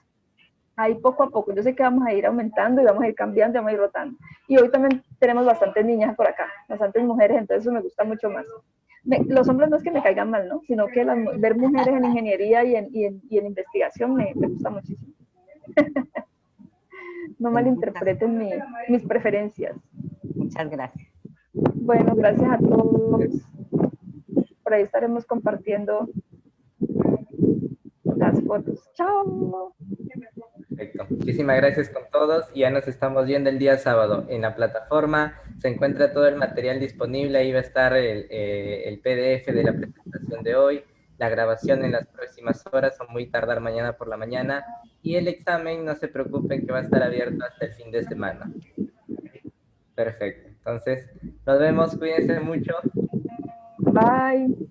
ahí poco a poco, yo sé que vamos a ir aumentando y vamos a ir cambiando y vamos a ir rotando. Y hoy también tenemos bastantes niñas por acá, bastantes mujeres, entonces eso me gusta mucho más. Los hombres no es que me caigan mal, ¿no? Sino que ver mujeres en ingeniería y en investigación me gusta muchísimo. No malinterpreten mis preferencias. Muchas gracias. Bueno, gracias a todos. Por ahí estaremos compartiendo las fotos. ¡Chao! Perfecto. Muchísimas gracias con todos y ya nos estamos viendo el día sábado. En la plataforma se encuentra todo el material disponible, ahí va a estar el PDF de la presentación de hoy, la grabación en las próximas horas o muy tardar mañana por la mañana y el examen, no se preocupen que va a estar abierto hasta el fin de semana. Perfecto. Entonces, nos vemos, cuídense mucho. Bye.